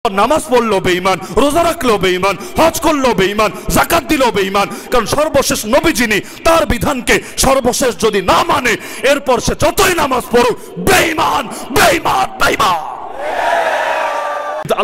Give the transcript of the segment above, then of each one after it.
নামাজ পড়লো বেঈমান, রোজা রাখলো বেঈমান, হজ করলো বেঈমান, যাকাত দিলো বেঈমান। কারণ সর্বশেষ নবী যিনি, তার বিধানকে সর্বশেষ যদি না মানে, এরপর সে যতই নামাজ পড়ুক বেঈমান বেঈমান বেঈমান।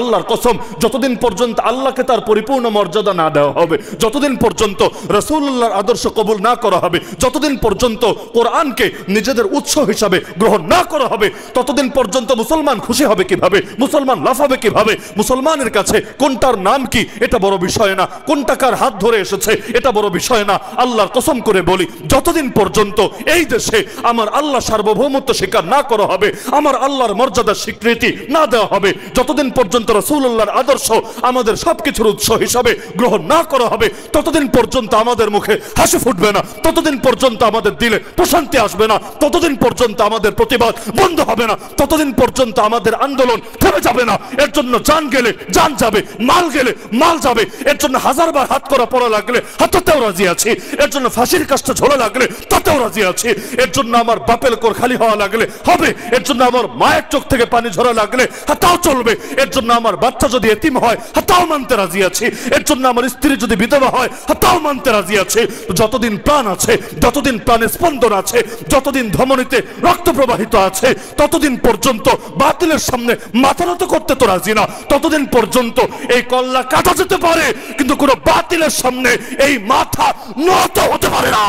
আল্লাহর কসম, যতদিন পর্যন্ত আল্লাহকে তার পরিপূর্ণ মর্যাদা না দেওয়া হবে, যতদিন পর্যন্ত রাসূলুল্লাহর আদর্শ কবুল না করা হবে, যতদিন পর্যন্ত কোরআনকে নিজেদের উৎস হিসাবে গ্রহণ না করা হবে, ততদিন পর্যন্ত মুসলমান খুশি হবে কিভাবে, মুসলমান লাফাবে কিভাবে? মুসলমানের কাছে কোনটার নাম কি এটা বড় বিষয় না, কোনটা কার হাত ধরে এসেছে এটা বড় বিষয় না। আল্লাহর কসম করে বলি, যতদিন পর্যন্ত এই দেশে আমার আল্লাহ সার্বভৌমত্ব স্বীকার না করা হবে, আমার আল্লাহর মর্যাদার স্বীকৃতি না দেওয়া হবে, যতদিন পর্যন্ত রাসূলুল্লাহর আদর্শ আমাদের সবকিছুর উৎস হিসাবে গ্রহণ না করা হবে, ততদিন পর্যন্ত আমাদের মুখে হাসি ফুটবে না, ততদিন পর্যন্ত আমাদের দিলে প্রশান্তি আসবে না, ততদিন পর্যন্ত আমাদের প্রতিবাদ বন্ধ হবে না, ততদিন পর্যন্ত আমাদের আন্দোলন থেমে যাবে না। এর জন্য জান গেলে জান যাবে, মাল গেলে মাল যাবে, এর জন্য হাজারবার হাত করা পড়া লাগলে হাততেও রাজি আছি, এর জন্য ফাঁসির কাজটা ঝোলা লাগলে তাতেও রাজি আছি, এর জন্য আমার বাপের কোর খালি হওয়া লাগলে হবে, এর জন্য আমার মায়ের চোখ থেকে পানি ঝরা লাগলে তাও চলবে, এর জন্য আমার বাচ্চা যদি এতিম হয় তাও মানতে রাজি আছি, এর জন্য আমার স্ত্রী যদি বিধবা হয় তাও মানতে রাজি আছে। যতদিন প্রাণ আছে, যতদিন প্রাণে স্পন্দন আছে, যতদিন ধমনীতে রক্ত প্রবাহিত আছে, ততদিন পর্যন্ত বাতিলের সামনে মাথা নত করতে তো রাজি না, ততদিন পর্যন্ত এই কল্লা কাটা যেতে পারে, কিন্তু কোনো বাতিলের সামনে এই মাথা নত হতে পারে না।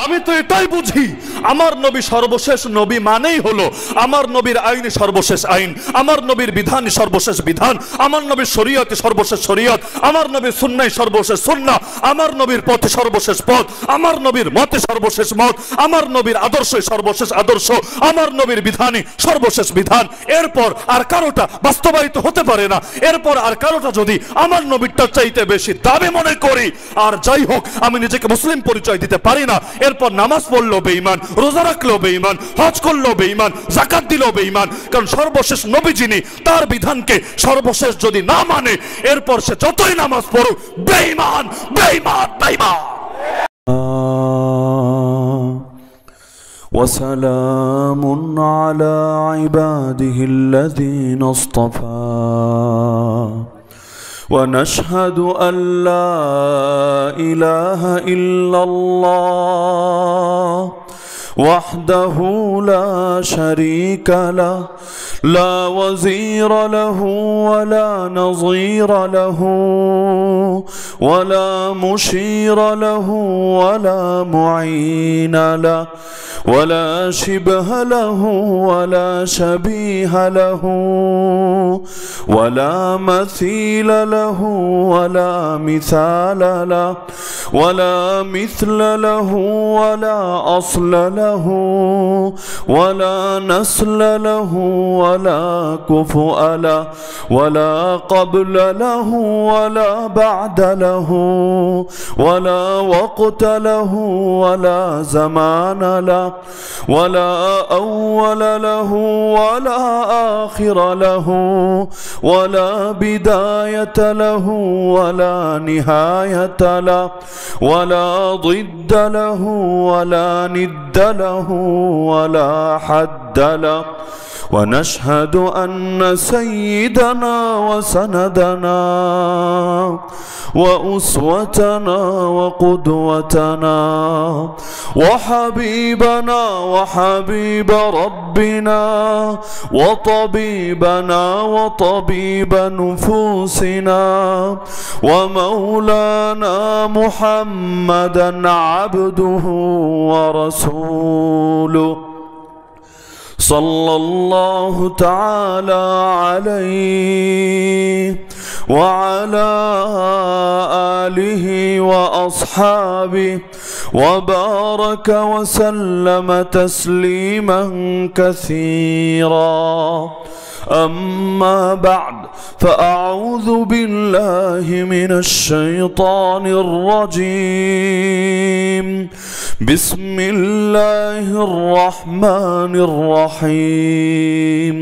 আমি তো এটাই বুঝি, আমার নবী সর্বশেষ নবী মানেই হলো আমার নবীর আইনে সর্বশেষ আইন, আমার নবীর বিধানই সর্বশেষ বিধান, আমার নবীর শরীয়তে সর্বশেষ শরীয়ত, আমার নবীর সুন্নাহ সর্বশেষ সুন্নাহ, আমার নবীর পথে সর্বশেষ পথ, আমার নবীর মতে সর্বশেষ মত, আমার নবীর আদর্শই সর্বশেষ আদর্শ, আমার নবীর বিধানই সর্বশেষ বিধান। এরপর আর কারোটা বাস্তবায়িত হতে পারে না, এরপর আর কারোটা যদি আমার নবীরটা চাইতে বেশি দাবি মনে করি, আর যাই হোক আমি নিজেকে মুসলিম পরিচয় দিতে পারি না, এরপর নামাজ পড়লো বেঈমান, রোজা রাখলো বেঈমান, হজ করলো বেঈমান, যাকাত দিলো বেঈমান। কারণ সর্বশেষ নবী যিনি, তার বিধানকে সর্বশেষ যদি না মানে, এরপর সে যতই নামাজ পড়ুক বেঈমান বেঈমান বেঈমান। وسلام على عباده الذين اصطفى ونشهد أن لا إله إلا الله وحده لا شريك له لا وزير له ولا نظير له ولا مشير له ولا معين له ولا شبه له ولا شبيه له ولا مثيل له ولا مثال له ولا مثل له ولا أصل له ولا نسل له ولا كفؤ له ولا قبل له ولا بعد له ولا وقت له ولا زمان له ولا أول له ولا آخر له ولا بداية له ولا نهاية له ولا ضد له ولا ند له ولا حد له ونشهد أن سيدنا وسندنا وأسوتنا وقدوتنا وحبيبنا وحبيب ربنا وطبيبنا وطبيب نفوسنا ومولانا محمدا عبده ورسوله صلى الله تعالى عليه وعلى آله وأصحابه وبارك وسلم تسليما كثيرا أما بعد فأعوذ بالله من الشيطان الرجيم بسم الله الرحمن الرحيم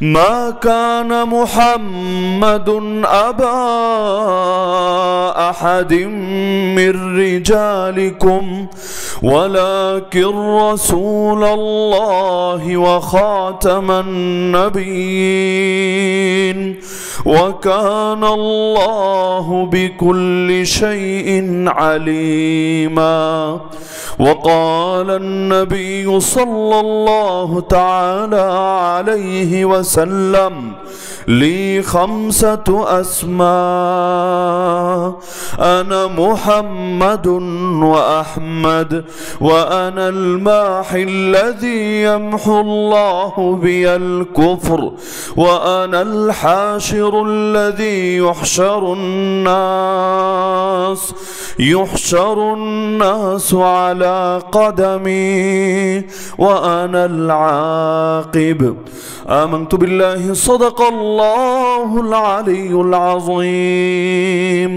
ما كان محمد أبا أحد من رجالكم ولكن رسول الله وخاتم النبيين وكان الله بكل شيء عليما وقال النبي صلى الله تعالى عليه وسلم لي 5 أسماء أنا محمد وأحمد وأنا الماحي الذي يمحو الله بي الكفر وأنا الحاشر الذي يحشر الناس على قدمي وأنا العاقب آمنت بالله صدق الله العلي العظيم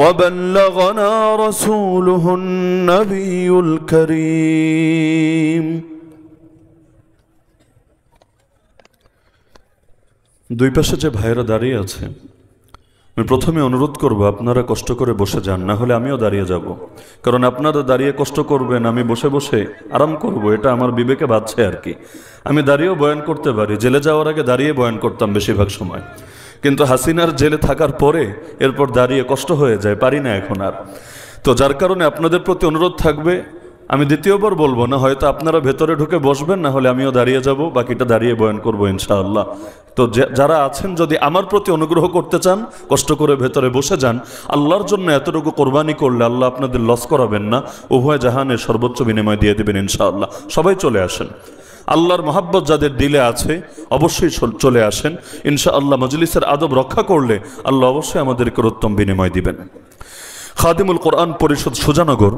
وبلغنا رسوله النبي الكريم দুই পাশে যে ভাইয়েরা দাঁড়িয়ে আছে আমি প্রথমে অনুরোধ করব আপনারা কষ্ট করে বসে যান, না হলে আমিও দাঁড়িয়ে যাব। কারণ আপনারা দাঁড়িয়ে কষ্ট করবেন, আমি বসে বসে আরাম করব, এটা আমার বিবেকে বাধছে আর কি। আমি দাঁড়িয়েও বয়ান করতে পারি, জেলে যাওয়ার আগে দাঁড়িয়ে বয়ান করতাম বেশিরভাগ সময়, কিন্তু হাসিনার জেলে থাকার পরে এরপর দাঁড়িয়ে কষ্ট হয়ে যায়, পারি না এখন আর। তো যার কারণে আপনাদের প্রতি অনুরোধ থাকবে, আমি দ্বিতীয়বার বলবো না, হয়তো আপনারা ভেতরে ঢুকে বসবেন, না হলে আমিও দাঁড়িয়ে যাব, বাকিটা দাঁড়িয়ে বয়ান করবো ইনশাআল্লাহ। তো যারা আছেন যদি আমার প্রতি অনুগ্রহ করতে চান, কষ্ট করে ভেতরে বসে যান। আল্লাহর জন্য এতটুকু কোরবানি করলে আল্লাহ আপনাদের লস করাবেন না, উভয় জাহানের সর্বোচ্চ বিনিময় দিয়ে দেবেন ইনশাআল্লাহ। সবাই চলে আসেন, আল্লাহর মহাব্বত যাদের দিলে আছে অবশ্যই চলে আসেন ইনশাআল্লাহ। মজলিসের আদব রক্ষা করলে আল্লাহ অবশ্যই আমাদেরকে উত্তম বিনিময় দিবেন। খাদিমুল কোরআন পরিষদ সুজানগর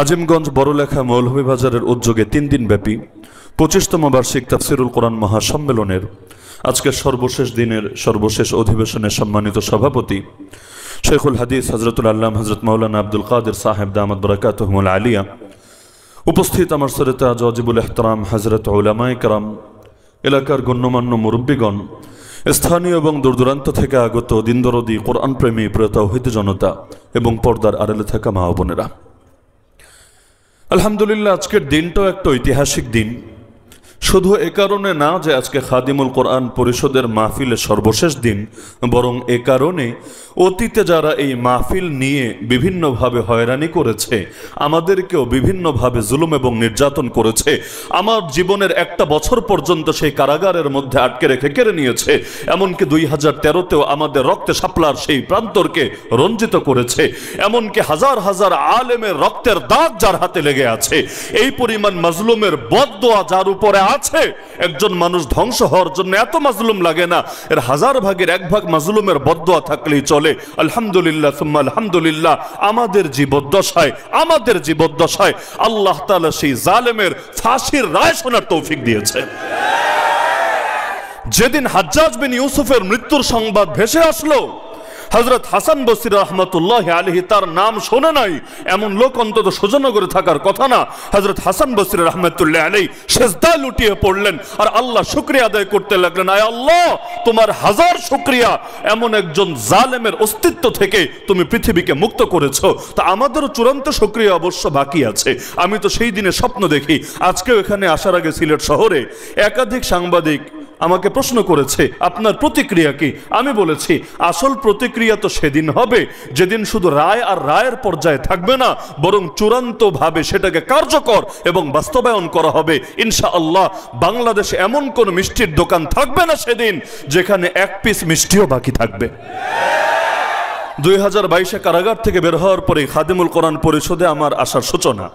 আজিমগঞ্জ বড়লেখা মৌলভীবাজারের উদ্যোগে 3 দিন ব্যাপী 25তম বার্ষিক তাফসিরুল কোরআন মহাসম্মেলনের আজকের সর্বশেষ দিনের সর্বশেষ অধিবেশনের সম্মানিত সভাপতি শেখুল হাদিস হজরতুল আল্লাম হজরত মৌলানা আব্দুল কাদের সাহেব দামাত বরাকাতুহুমুল আলিয়া, উপস্থিত আমার সরেতা ওয়াজিবুল ইহতারাম হজরত উলামায়ে কেরাম, এলাকার গণ্যমান্য মুরব্বীগণ, স্থানীয় এবং দূরদূরান্ত থেকে আগত দিনদরদি কোরআন প্রেমী প্রিয় তাওহীদ জনতা এবং পর্দার আড়ালে থাকা মা ও বোনেরা, আলহামদুলিল্লাহ আজকের দিনটাও একটা ঐতিহাসিক দিন। শুধু এ কারণে না যে আজকে খাদিমুল কোরআন পরিষদের মাহফিলের সর্বশেষ দিন, বরং এ কারণে অতীতে যারা এই মাহফিল নিয়ে বিভিন্নভাবে হয়রানি করেছে, আমাদেরকেও বিভিন্নভাবে জুলুম এবং নির্যাতন করেছে, আমার জীবনের একটা বছর পর্যন্ত সেই কারাগারের মধ্যে আটকে রেখে কেড়ে নিয়েছে, এমনকি 2013তেও আমাদের রক্তে শাপলার সেই প্রান্তরকে রঞ্জিত করেছে, এমনকি হাজার হাজার আলেমের রক্তের দাগ যার হাতে লেগে আছে, এই পরিমাণ মাজলুমের বদদোয়া যার উপরে আছে। একজন মানুষ ধ্বংস হওয়ার জন্য এত মাজলুম লাগে না, এর 1000 ভাগের 1 ভাগ মাজলুমের বদদোয়া থাকলেই চলে। আলহামদুলিল্লাহ সুম্মা আলহামদুলিল্লাহ, আমাদের জীবদ্দশায় আল্লাহ তাআলা সেই জালেমের ফাঁসির রায় শোনার তৌফিক দিয়েছে। যেদিন হাজ্জাজ বিন ইউসুফের মৃত্যুর সংবাদ ভেসে আসলো, হযরত হাসান বসরি রাহমাতুল্লাহি আলাইহি তার নাম শোনে নাই এমন লোক অন্তত সুজানগরে থাকার কথা না। হযরত হাসান বসরি রাহমাতুল্লাহি আলাইহি সিজদায় লুটিয়ে পড়লেন আর আল্লাহ শুকরিয়া আদায় করতে লাগলেন, আয় আল্লাহ তোমার হাজার শুকরিয়া, এমন একজন জালেমের অস্তিত্ব থেকে তুমি পৃথিবীকে মুক্ত করেছো। তা আমাদেরও চূড়ান্ত শুকরিয়া অবশ্য বাকি আছে। আমি তো সেই দিনে স্বপ্ন দেখি, আজকেও এখানে আসার আগে সিলেট শহরে একাধিক সাংবাদিক আমাকে প্রশ্ন করেছে আপনার প্রতিক্রিয়া কি। আমি বলেছি আসল প্রতিক্রিয়া তো সেদিন হবে যেদিন শুধু রায় আর রায়ের পর্যায়ে থাকবে না, বরং চূড়ান্তভাবে সেটাকে কার্যকর এবং বাস্তবায়ন করা হবে ইনশাআল্লাহ। বাংলাদেশে এমন কোন মিষ্টির দোকান থাকবে না সেদিন যেখানে 1 পিস মিষ্টিও বাকি থাকবে। 2022-এ কারাগার থেকে বের হওয়ার পরে খাদিমুল কোরআন পরিষদে আমার আসার সূচনা।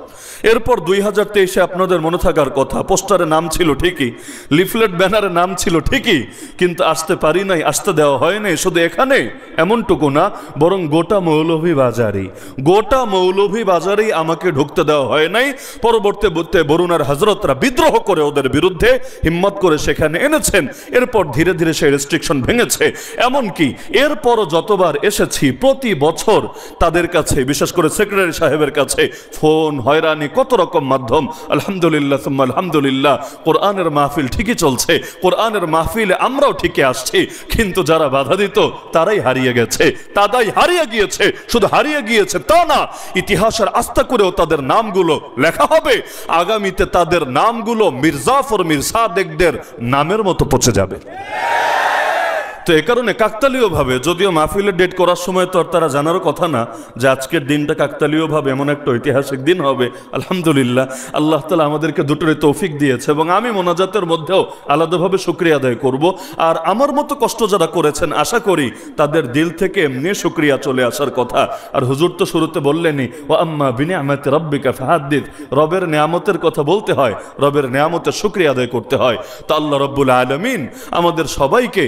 এরপর 2023-এ আপনাদের মনে থাকার কথা, পোস্টারে নাম ছিল ঠিকই, লিফলেট ব্যানারে নাম ছিল ঠিকই, কিন্তু আসতে পারি নাই, আসতে দেওয়া হয় নাই। শুধু এখানে এমনটুকু না, বরং গোটা মৌলভীবাজারেই আমাকে ঢুকতে দেওয়া হয় নাই। পরবর্তীতে বরুণার হজরতরা বিদ্রোহ করে ওদের বিরুদ্ধে হিম্মত করে সেখানে এনেছেন। এরপর ধীরে ধীরে সেই রেস্ট্রিকশন ভেঙেছে। এমনকি এরপরও যতবার এসেছি প্রতি বছর তাদের কাছে, বিশেষ করে সেক্রেটারি সাহেবের কাছে ফোন, হয়রানি, কত রকম মাধ্যম। আলহামদুলিল্লাহ সুম্মা আলহামদুলিল্লাহ, কোরআনের মাহফিল ঠিকই চলছে, কোরআনের মাহফিলে আমরাও ঠিকই আসছি, কিন্তু যারা বাধা দিত তারাই হারিয়ে গেছে, তারাই হারিয়ে গিয়েছে। শুধু হারিয়ে গিয়েছে তা না, ইতিহাসের আস্থা করেও তাদের নামগুলো লেখা হবে। আগামীতে তাদের নামগুলো মির্জাফর, মীর সাদেকদের নামের মতো পচে যাবে। তো এ কারণে কাকতালীয়ভাবে, যদিও মাহফিলের ডেট করার সময় তো তারা জানারও কথা না যে আজকের দিনটা কাকতালীয়ভাবে এমন একটা ঐতিহাসিক দিন হবে। আলহামদুলিল্লাহ, আল্লাহ তাআলা আমাদেরকে দুটোরই তৌফিক দিয়েছে এবং আমি মোনাজাতের মধ্যেও আলাদাভাবে শুকরিয়া আদায় করব। আর আমার মতো কষ্ট যারা করেছেন, আশা করি তাদের দিল থেকে এমনি শুকরিয়া চলে আসার কথা। আর হুজুর তো শুরুতে বললেনই, ও আম্মা বিনিআমাতি রাব্বিকা ফাহাদ্দিস, রবের নেয়ামতের কথা বলতে হয়, রবের নেয়ামতের শুকরিয়া আদায় করতে হয়। তো আল্লাহ রাব্বুল আলামিন আমাদের সবাইকে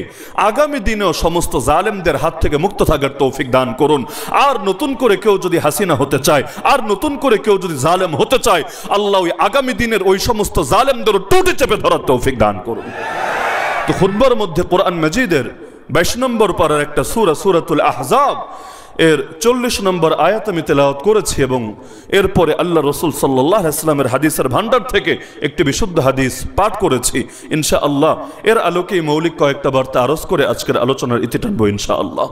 আগামী দিনেও সমস্ত জালেমদের হাত থেকে মুক্ত থাকার তৌফিক দান করুন। আর নতুন করে কেউ যদি হাসিনা হতে চায়, আর নতুন করে কেউ যদি জালেম হতে চায়, আল্লাহ ওই আগামী দিনের ওই সমস্ত জালেমদেরও টুটি চেপে ধরার তৌফিক দান করুন। তো খুতবার মধ্যে কোরআন মাজিদের 22 নম্বর পারার একটা সূরা, সূরাতুল আহজাব, এর 40 নম্বর আয়াত আমি তেলাওয়াত করেছি এবং এরপরে আল্লাহ রসুল সাল্লাল্লাহু আলাইহি ওয়াসাল্লামের হাদিসের ভান্ডার থেকে একটি বিশুদ্ধ হাদিস পাঠ করেছি। ইনশাআল্লাহ এর আলোকে মৌলিক কয়েকটা বার্তা আরজ করে আজকের আলোচনার ইতি টানবো ইনশাআল্লাহ।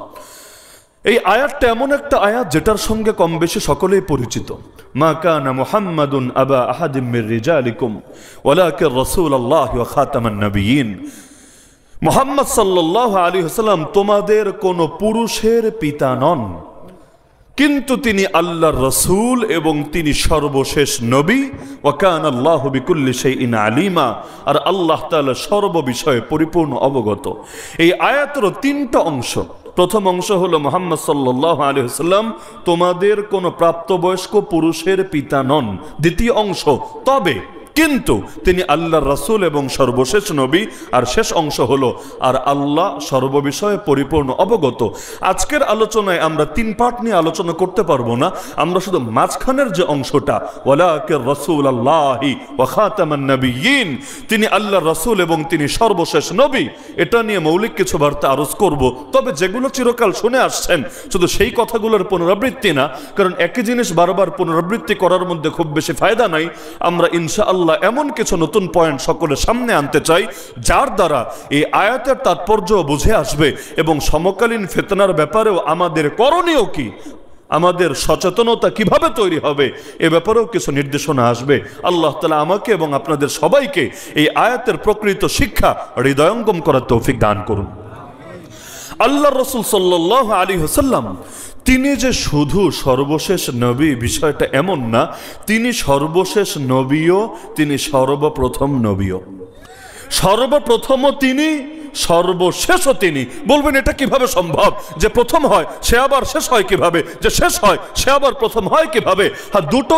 এই আয়াতটা এমন একটা আয়াত যেটার সঙ্গে কম বেশি সকলেই পরিচিত। মা কানা মুহাম্মাদুন আবা আহাদিম মির রিজালিকুম ওয়ালাকিন রাসূলুল্লাহ ওয়া খাতামান নবিয়্যিন। মুহাম্মদ সাল্লাল্লাহু আলাইহি ওয়াসাল্লাম তোমাদের কোন পুরুষের পিতা নন, কিন্তু তিনি আল্লাহর রাসূল এবং তিনি সর্বশেষ নবী। ওয়া কানা আল্লাহু বিকুল্লি শাইইন আলিমা, আর আল্লাহ তাআলা সর্ববিষয়ে পরিপূর্ণ অবগত। এই আয়াতের তিনটা অংশ। প্রথম অংশ হলো মুহাম্মদ সাল্লাল্লাহু আলাইহি ওয়াসাল্লাম তোমাদের কোন প্রাপ্তবয়স্ক পুরুষের পিতা নন। দ্বিতীয় অংশ, তবে কিন্তু তিনি আল্লাহর রাসূল এবং সর্বশেষ নবী। আর শেষ অংশ হলো আর আল্লাহ সর্ববিষয়ে পরিপূর্ণ অবগত। আজকের আলোচনায় আমরা 3 পার্ট নিয়ে আলোচনা করতে পারবো না, আমরা শুধু মাঝখানের যে অংশটা, ওয়ালাকিন রাসূলুল্লাহি ওয়া খাতামান নবিয়্যিন, তিনি আল্লাহর রাসূল এবং তিনি সর্বশেষ নবী, এটা নিয়ে মৌলিক কিছু বার্তা আরজ করব। তবে যেগুলো চিরকাল শুনে আসছেন, শুধু সেই কথাগুলোর পুনরাবৃত্তি না, কারণ একই জিনিস বারবার পুনরাবৃত্তি করার মধ্যে খুব বেশি ফায়দা নাই। আমরা ইনশাআল্লাহ এমন কিছু নতুন পয়েন্ট সকলের সামনে আনতে চাই, যার দ্বারা এই আয়াতের তাৎপর্য বুঝে আসবে এবং সমকালীন ফিতনার ব্যাপারেও আমাদের করণীয় কি, আমাদের সচেতনতা কিভাবে তৈরি হবে, এ ব্যাপারেও কিছু নির্দেশনা আসবে। আল্লাহ তাআলা আমাকে এবং আপনাদের সবাইকে এই আয়াতের প্রকৃত শিক্ষা হৃদয়ঙ্গম করার তৌফিক দান করুন। আল্লাহর রাসূল সাল্লাল্লাহু আলাইহি ওয়াসাল্লাম তিনি যে শুধু সর্বশেষ নবী, বিষয়টা এমন না। তিনি সর্বশেষ নবীও, তিনি সর্বপ্রথম নবীও। সর্বপ্রথমও তিনি, সর্বশেষও তিনি। বলবেন এটা কিভাবে সম্ভব যে প্রথম হয় সে আবার শেষ হয় কিভাবে, যে শেষ হয় সে আবার প্রথম হয় কিভাবে? হ্যাঁ, দুটো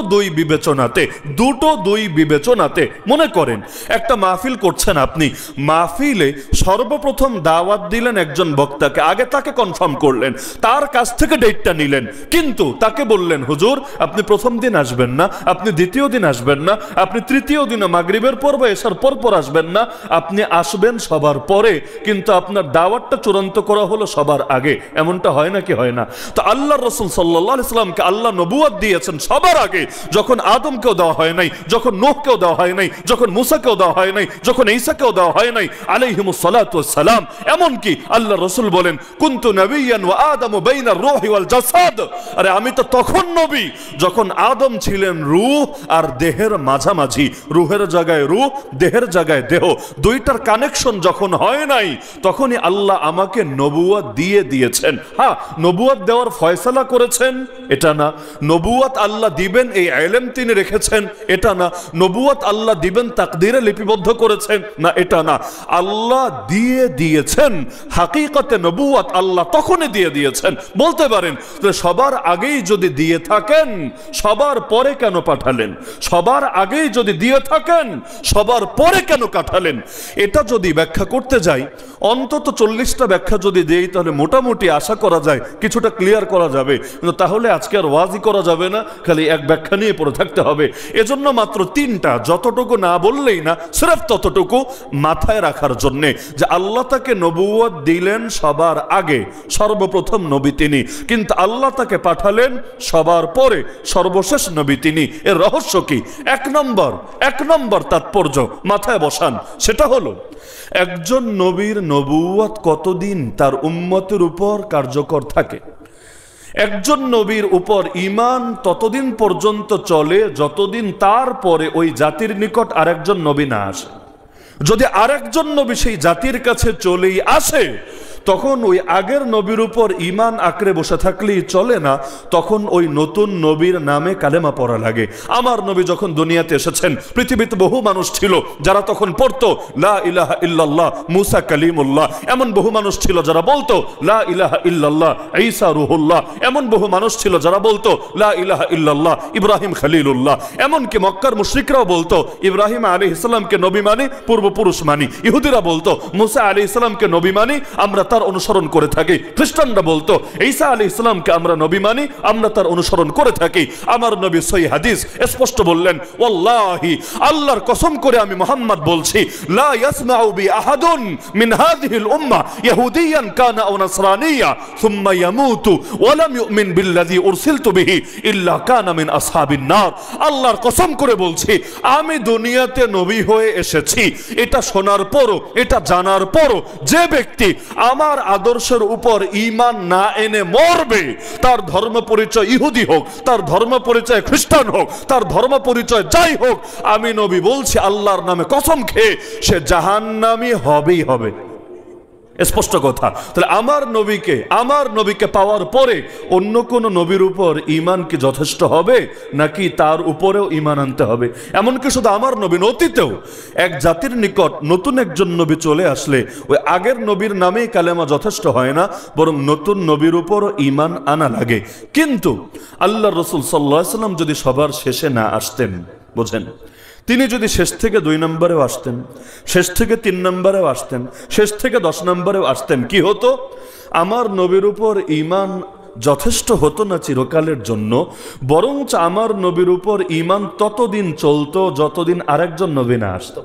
দুই বিবেচনাতে। মনে করেন একটা মাহফিল করছেন আপনি, মাহফিলে সর্বপ্রথম দাওয়াত দিলেন একজন বক্তাকে, আগে তাকে কনফার্ম করলেন, তার কাছ থেকে ডেটটা নিলেন, কিন্তু তাকে বললেন হুজুর আপনি প্রথম দিন আসবেন না, আপনি দ্বিতীয় দিন আসবেন না, আপনি তৃতীয় দিনে মাগরিবের পর বা এশার পর আসবেন না, আপনি আসবেন সবার পরে, কিন্তু আপনার দাওয়াতটা চূড়ান্ত করা হলো সবার আগে। এমনটা হয় নাকি হয় না? তো আল্লাহর রাসূল সাল্লাল্লাহু আলাইহি ওয়াসাল্লামকে আল্লাহ নবুয়ত দিয়েছেন সবার আগে, যখন আদমকেও দেওয়া হয় নাই, যখন নূহকেও দেওয়া হয় নাই, যখন মুসাকেও দেওয়া হয় নাই, যখন ঈসাকেও দেওয়া হয় নাই আলাইহিমুস সালাতু ওয়াস সালাম। এমনকি আল্লাহর রাসূল বলেন কুনতু নাবিয়্যান ওয়া আদামু বাইনার রূহি ওয়াল জাসাদ, আরে আমি তো তখন নবী যখন আদম ছিলেন রূহ আর দেহের মাঝামাঝি, রূহের জায়গায় রূহ, দেহের জায়গায় দেহ, দুইটার কানেকশন যখন হয় নাই, নাই, তখনই আল্লাহ আমাকে নবুয়ত দিয়ে দিয়েছেন। হ্যাঁ, নবুয়ত দেওয়ার ফয়সালা করেছেন এটা না, নবুয়ত আল্লাহ দিবেন এই ইলম তিনি রেখেছেন এটা না, নবুয়ত আল্লাহ দিবেন তাকদীরে লিপিবদ্ধ করেছেন না এটা না, আল্লাহ দিয়ে দিয়েছেন। হাকিকতে নবুয়ত আল্লাহ তখনই দিয়ে দিয়েছেন। বলতে পারেন সবার আগেই যদি দিয়ে থাকেন সবার পরে কেন পাঠালেন? সবার আগেই যদি দিয়ে থাকেন সবার পরে কেন পাঠালেন? এটা যদি ব্যাখ্যা করতে যাই, অন্তত 40টা ব্যাখ্যা যদি দেই তাহলে মোটামুটি আশা করা যায় কিছুটা ক্লিয়ার করা যাবে, কিন্তু তাহলে আজকে আর ওয়াজি করা যাবে না, খালি এক ব্যাখ্যা নিয়ে পড়ে থাকতে হবে। এজন্য মাত্র 3টা, যতটুকু না বললেই না, সির্ফ ততটুকু মাথায় রাখার জন্যে যে আল্লাহ তাকে নবুয়ত দিলেন সবার আগে, সর্বপ্রথম নবী তিনি, কিন্তু আল্লাহ তাকে পাঠালেন সবার পরে, সর্বশেষ নবী তিনি। এর রহস্য কি? এক নম্বর তাৎপর্য মাথায় বসান, সেটা হলো একজন নবীর নবুয়ত কতদিন তার উম্মতের উপর কার্যকর থাকে। একজন নবীর উপর ঈমান ততদিন পর্যন্ত চলে যতদিন তারপরে ওই জাতির নিকট আরেকজন নবী না আসে। যদি আরেকজন নবী সেই জাতির কাছে চলেই আসে, তখন ওই আগের নবীর উপর ঈমান আঁকড়ে বসে থাকলেই চলে না, তখন ওই নতুন নবীর নামে কালেমা পড়া লাগে। আমার নবী যখন দুনিয়াতে এসেছেন, পৃথিবীতে বহু মানুষ ছিল যারা তখন পড়তো লা ইলাহা ইল্লাল্লাহ মুসা কালিমুল্লাহ, এমন বহু মানুষ ছিল যারা বলতো লা ইলাহা ইল্লাল্লাহ ঈসা রুহুল্লাহ, এমন বহু মানুষ ছিল যারা বলতো লা ইলাহা ইল্লাল্লাহ ইব্রাহিম খলিলুল্লাহ। এমনকি মক্কার মুশরিকরাও বলতো ইব্রাহিম আলাইহিস সালামকে নবী মানি, পূর্বপুরুষ মানি। ইহুদিরা বলতো মুসা আলাইহিস সালামকে নবী মানি, আমরা তার অনুসরণ করে থাকি। খ্রিস্টানরা বলতো ঈসা আলাইহিস সালামকে আমরা নবী মানি, আমরা তার অনুসরণ করে থাকি। আমার নবী সহিহ হাদিস স্পষ্ট বললেন, ওয়াল্লাহি, আল্লাহর কসম করে আমি মুহাম্মদ বলছি, লা ইয়াসমাউ বি আহাদুন মিন হাযিহিল উম্মাহ ইহুদিয়ান কানা আও নাসরানিয়া সুম্মা ইয়ামুতু ওয়া লাম ইউমিন বিল্লাযী উরসিলতু বিহি ইল্লা কানা মিন আসহাবিন নার। আল্লাহর কসম করে বলছি, আমি দুনিয়াতে নবী হয়ে এসেছি, এটা শোনার পরও, এটা জানার পরও যে ব্যক্তি আমার আদর্শের উপর ঈমান না এনে মরবে, তার ধর্ম পরিচয় ইহুদি হোক, তার ধর্ম পরিচয় খ্রিস্টান হোক, তার ধর্ম পরিচয় যাই হোক, আমি নবী বলছি আল্লাহর নামে কসম খেয়ে সে জাহান্নামী হবেই হবে। স্পষ্ট কথা। তাহলে আমার নবীকে পাওয়ার পরে অন্য কোন নবীর উপর ঈমান কি যথেষ্ট হবে, নাকি তার উপরেও ঈমান আনতে হবে? এমনকি শুধু আমার নবী, অতীতেও এক জাতির নিকট নতুন একজন নবী চলে আসলে ওই আগের নবীর নামেই কালেমা যথেষ্ট হয় না, বরং নতুন নবীর উপরও ঈমান আনা লাগে। কিন্তু আল্লাহ রসুল সাল্লাল্লাহু আলাইহি ওয়াসাল্লাম যদি সবার শেষে না আসতেন, বোঝেন, তিনি যদি শেষ থেকে 2 নম্বরেও আসতেন, শেষ থেকে 3 নম্বরেও আসতেন, শেষ থেকে 10 নম্বরেও আসতেন, কি হতো? আমার নবীর উপর ঈমান যথেষ্ট হতো না চিরকালের জন্য, বরঞ্চ আমার নবীর উপর ঈমান ততদিন চলতো যতদিন আরেকজন নবী না আসতো।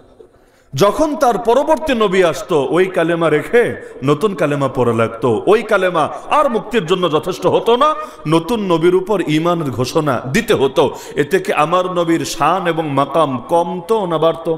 যখন তার পরবর্তী নবী আসতো, ওই কালেমা রেখে নতুন কালেমা পড়া লাগতো। ওই কালেমা আর মুক্তির জন্য যথেষ্ট হতো না, নতুন নবীর উপর ঈমানের ঘোষণা দিতে হতো। এতে কি আমার নবীর শান এবং মাকাম কমতো না বাড়তো?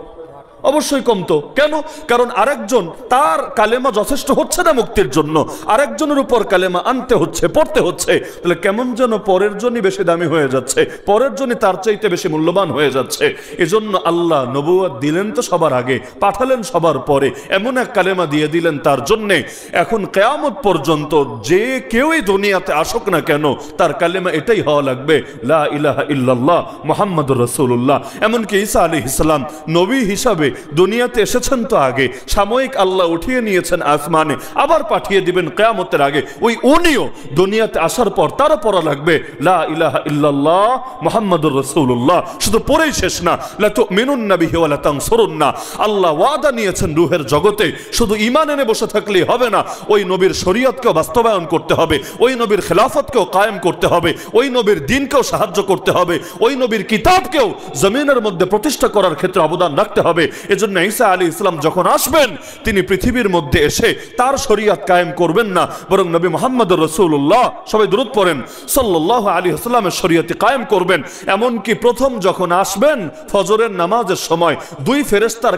অবশ্যই কমতো। কেন? কারণ আরেকজন, তার কালেমা যথেষ্ট হচ্ছে না মুক্তির জন্য, আরেকজনের উপর কালেমা আনতে হচ্ছে, পড়তে হচ্ছে। তাহলে কেমন যেন পরের জনই বেশি দামি হয়ে যাচ্ছে, পরের জনই তার চাইতে বেশি মূল্যবান হয়ে যাচ্ছে। এজন্য আল্লাহ নবুয়ত দিলেন তো সবার আগে, পাঠালেন সবার পরে, এমন এক কালেমা দিয়ে দিলেন তার জন্যে এখন কিয়ামত পর্যন্ত যে কেউই দুনিয়াতে আসুক না কেন, তার কালেমা এটাই হওয়া লাগবে, লা ইলাহা ইল্লাল্লাহ মুহাম্মাদুর রাসূলুল্লাহ। এমনকি ঈসা আলাইহিস সালাম নবী হিসাবে দুনিয়াতে এসেছেন তো আগে, সাময়িক আল্লাহ উঠিয়ে নিয়েছেন আসমানে, আবার পাঠিয়ে দিবেন কিয়ামতের আগে। ওই উনিও দুনিয়াতে আসার পর তারা পড়া লাগবে লা ইলাহা ইল্লাল্লাহ মুহাম্মাদুর রাসূলুল্লাহ। শুধু পড়েই শেষ না, লা তুমিনুন্না বিহি ওয়া লা তানসুরুন্না। আল্লাহ ওয়াদা নিয়েছেন রূহের জগতে, শুধু ঈমান এনে বসে থাকলেই হবে না, ওই নবীর শরীয়তকেও বাস্তবায়ন করতে হবে, ওই নবীর খেলাফতকেও কায়েম করতে হবে, ওই নবীর দ্বীনকেও সাহায্য করতে হবে, ওই নবীর কিতাবকেও জমিনের মধ্যে প্রতিষ্ঠা করার ক্ষেত্রে অবদান রাখতে হবে। এজন্য ঈসা আলাইহিস সালাম যখন আসবেন, তিনি পৃথিবীর মধ্যে এসে তার শরীয়ত কায়েম করবেন না, বরং নবী মুহাম্মদুর রাসূলুল্লাহ, সবাই দুরূদ পড়েন, সাল্লাল্লাহু আলাইহি ওয়াসাল্লামের শরীয়ত কায়েম করবেন। এমনকি প্রথম যখন আসবেন ফজরের নামাজের সময় 2 ফেরেশতার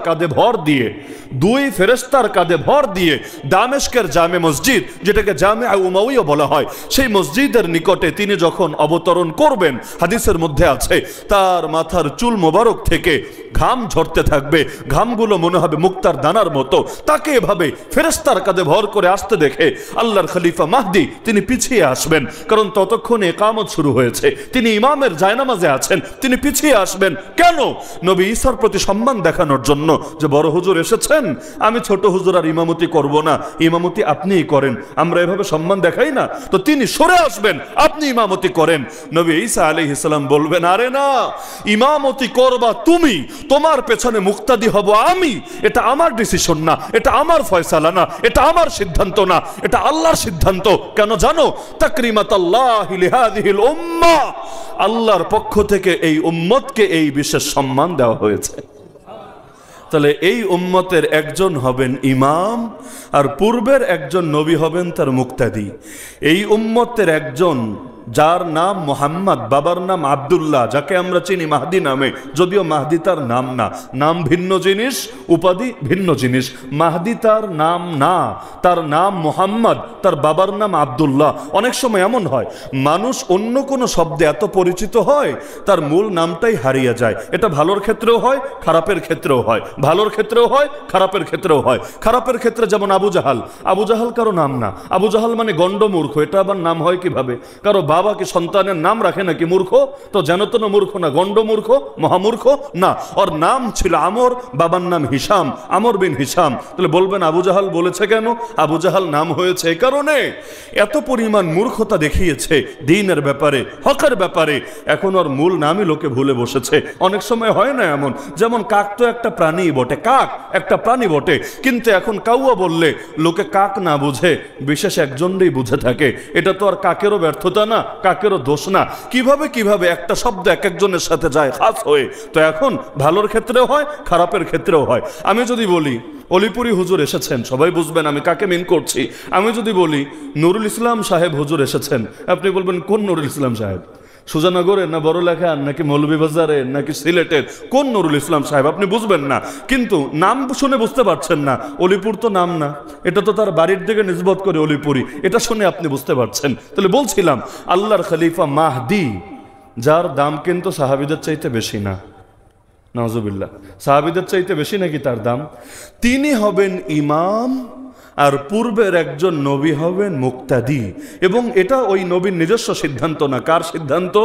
কাঁধে ভর দিয়ে দামেস্কের জামে মসজিদ, যেটাকে জামে উমাইয়া বলা হয়, সেই মসজিদের নিকটে তিনি যখন অবতরণ করবেন, হাদিসের মধ্যে আছে তার মাথার চুল মোবারক থেকে ঘাম ঝরতে থাকবে, ঘামগুলো মনে হবে মুক্তার দানার মতো। তাকে এভাবে ফেরেশতার কাঁধে ভর করে আসতে দেখে আল্লাহর খলিফা মাহদি তিনি পিছিয়ে আসবেন, কারণ ততক্ষণে ইকামত শুরু হয়েছে, তিনি ইমামের জায়নামাজে আছেন, তিনি পিছিয়ে আসবেন। কেন? নবী ঈসার প্রতি সম্মান দেখানোর জন্য, যে বড় হুজুর এসেছেন, আমি ছোট হুজুর আর ইমামতি করব না, ইমামতি আপনিই করেন, আমরা এভাবে সম্মান দেখাই না, তো তিনি সরে আসবেন, আপনি ইমামতি করেন। নবী ঈসা আলাইহিস সালাম বলবেন, আরে না, ইমামতি করবা তুমি, তোমার পেছনে মুক্তাদি হব আমি, এটা আমার ডিসিশন না, এটা আমার ফয়সালা না, এটা আমার সিদ্ধান্ত না, এটা আল্লাহর সিদ্ধান্ত। কেন জানো? তাকরিমাতাল্লাহি লিহাযিহিল উম্মাহ, আল্লাহর পক্ষ থেকে এই উম্মতকে এই বিশেষ সম্মান দেওয়া হয়েছে। তাহলে এই উম্মতের একজন হবেন ইমাম, আর পূর্বের একজন নবী হবেন তার মুক্তাদি। এই উম্মতের একজন যার নাম মোহাম্মদ, বাবার নাম আব্দুল্লাহ, যাকে আমরা চিনি মাহদি নামে, যদিও মাহদি তার নাম না, নাম ভিন্ন জিনিস, উপাধি ভিন্ন জিনিস। মাহদি তার নাম না, তার নাম মোহাম্মদ, তার বাবার নাম আব্দুল্লাহ। অনেক সময় এমন হয় মানুষ অন্য কোনো শব্দে এত পরিচিত হয় তার মূল নামটাই হারিয়ে যায়। এটা ভালোর ক্ষেত্রেও হয়, খারাপের ক্ষেত্রেও হয়, ভালোর ক্ষেত্রেও হয়, খারাপের ক্ষেত্রেও হয়। খারাপের ক্ষেত্রে যেমন আবু জাহাল, আবু জাহাল কারো নাম না, আবু জাহাল মানে গণ্ড মূর্খ, এটা আবার নাম হয় কিভাবে? কারো বাবা কি সন্তানের নাম রাখে নাকি মূর্খ? তো জানতো না মূর্খ না, গণ্ড মূর্খ, মহামূর্খ না। ওর নাম ছিল আমর, বাবার নাম হিসাম, আমর বিন হিসাম। তাহলে বলবেন আবু জাহাল বলেছে কেন? আবু জাহাল নাম হয়েছে এই কারণে এত পরিমাণ মূর্খতা দেখিয়েছে দ্বীনের ব্যাপারে, হকের ব্যাপারে, এখন ওর মূল নামই লোকে ভুলে বসেছে। অনেক সময় হয় না এমন, যেমন কাক তো একটা প্রাণী বটে, কাক একটা প্রাণী বটে, কিন্তু এখন কাউয়া বললে লোকে কাক না বুঝে বিশেষ একজনই বুঝে থাকে। এটা তো আর কাকেরও ব্যর্থতা না, কাকেরও দোষ না। কিভাবে একটা শব্দ এক একজনের সাথে যায় খাস হয়ে। তো এখন ভালোর ক্ষেত্রেও হয়, খারাপের ক্ষেত্রেও হয়। আমি যদি বলি অলিপুরি হুজুর এসেছেন, সবাই বুঝবেন আমি কাকে মিন করছি। আমি যদি বলি নুরুল ইসলাম সাহেব হুজুর এসেছেন, আপনি বলবেন কোন নুরুল ইসলাম সাহেব? সুজানগরের না বড়লেখার নাকি মৌলভীবাজারের নাকি সিলেটের? কোন নুরুল ইসলাম সাহেব? আপনি বুঝবেন না, কিন্তু নাম শুনে বুঝতে পারছেন না। অলিপুর তো নাম না, এটা তো তার বাড়ির দিকে নিসবত করে অলিপুরি, এটা শুনে আপনি বুঝতে পারছেন। তাহলে বলছিলাম আল্লাহর খলিফা মাহদি, যার দাম কিন্তু সাহাবীদের চাইতে বেশি না, নাউজুবিল্লাহ, সাহাবীদের চাইতে বেশি নাকি তার দাম? তিনি হবেন ইমাম, আর পূর্বের একজন নবী হবেন মুক্তাদি। এবং এটা ওই নবীর নিজস্ব সিদ্ধান্ত না, কার সিদ্ধান্ত?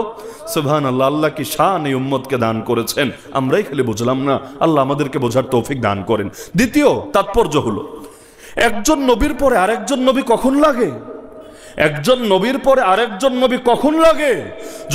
সুবহানাল্লাহ, আল্লাহ কি শান এই উম্মতকে দান করেছেন, আমরাই খালি বুঝলাম না, আল্লাহ আমাদেরকে বোঝার তৌফিক দান করেন। দ্বিতীয় তাৎপর্য হলো, একজন নবীর পরে আরেকজন নবী কখন লাগে? একজন নবীর পরে আরেকজন নবী কখন লাগে?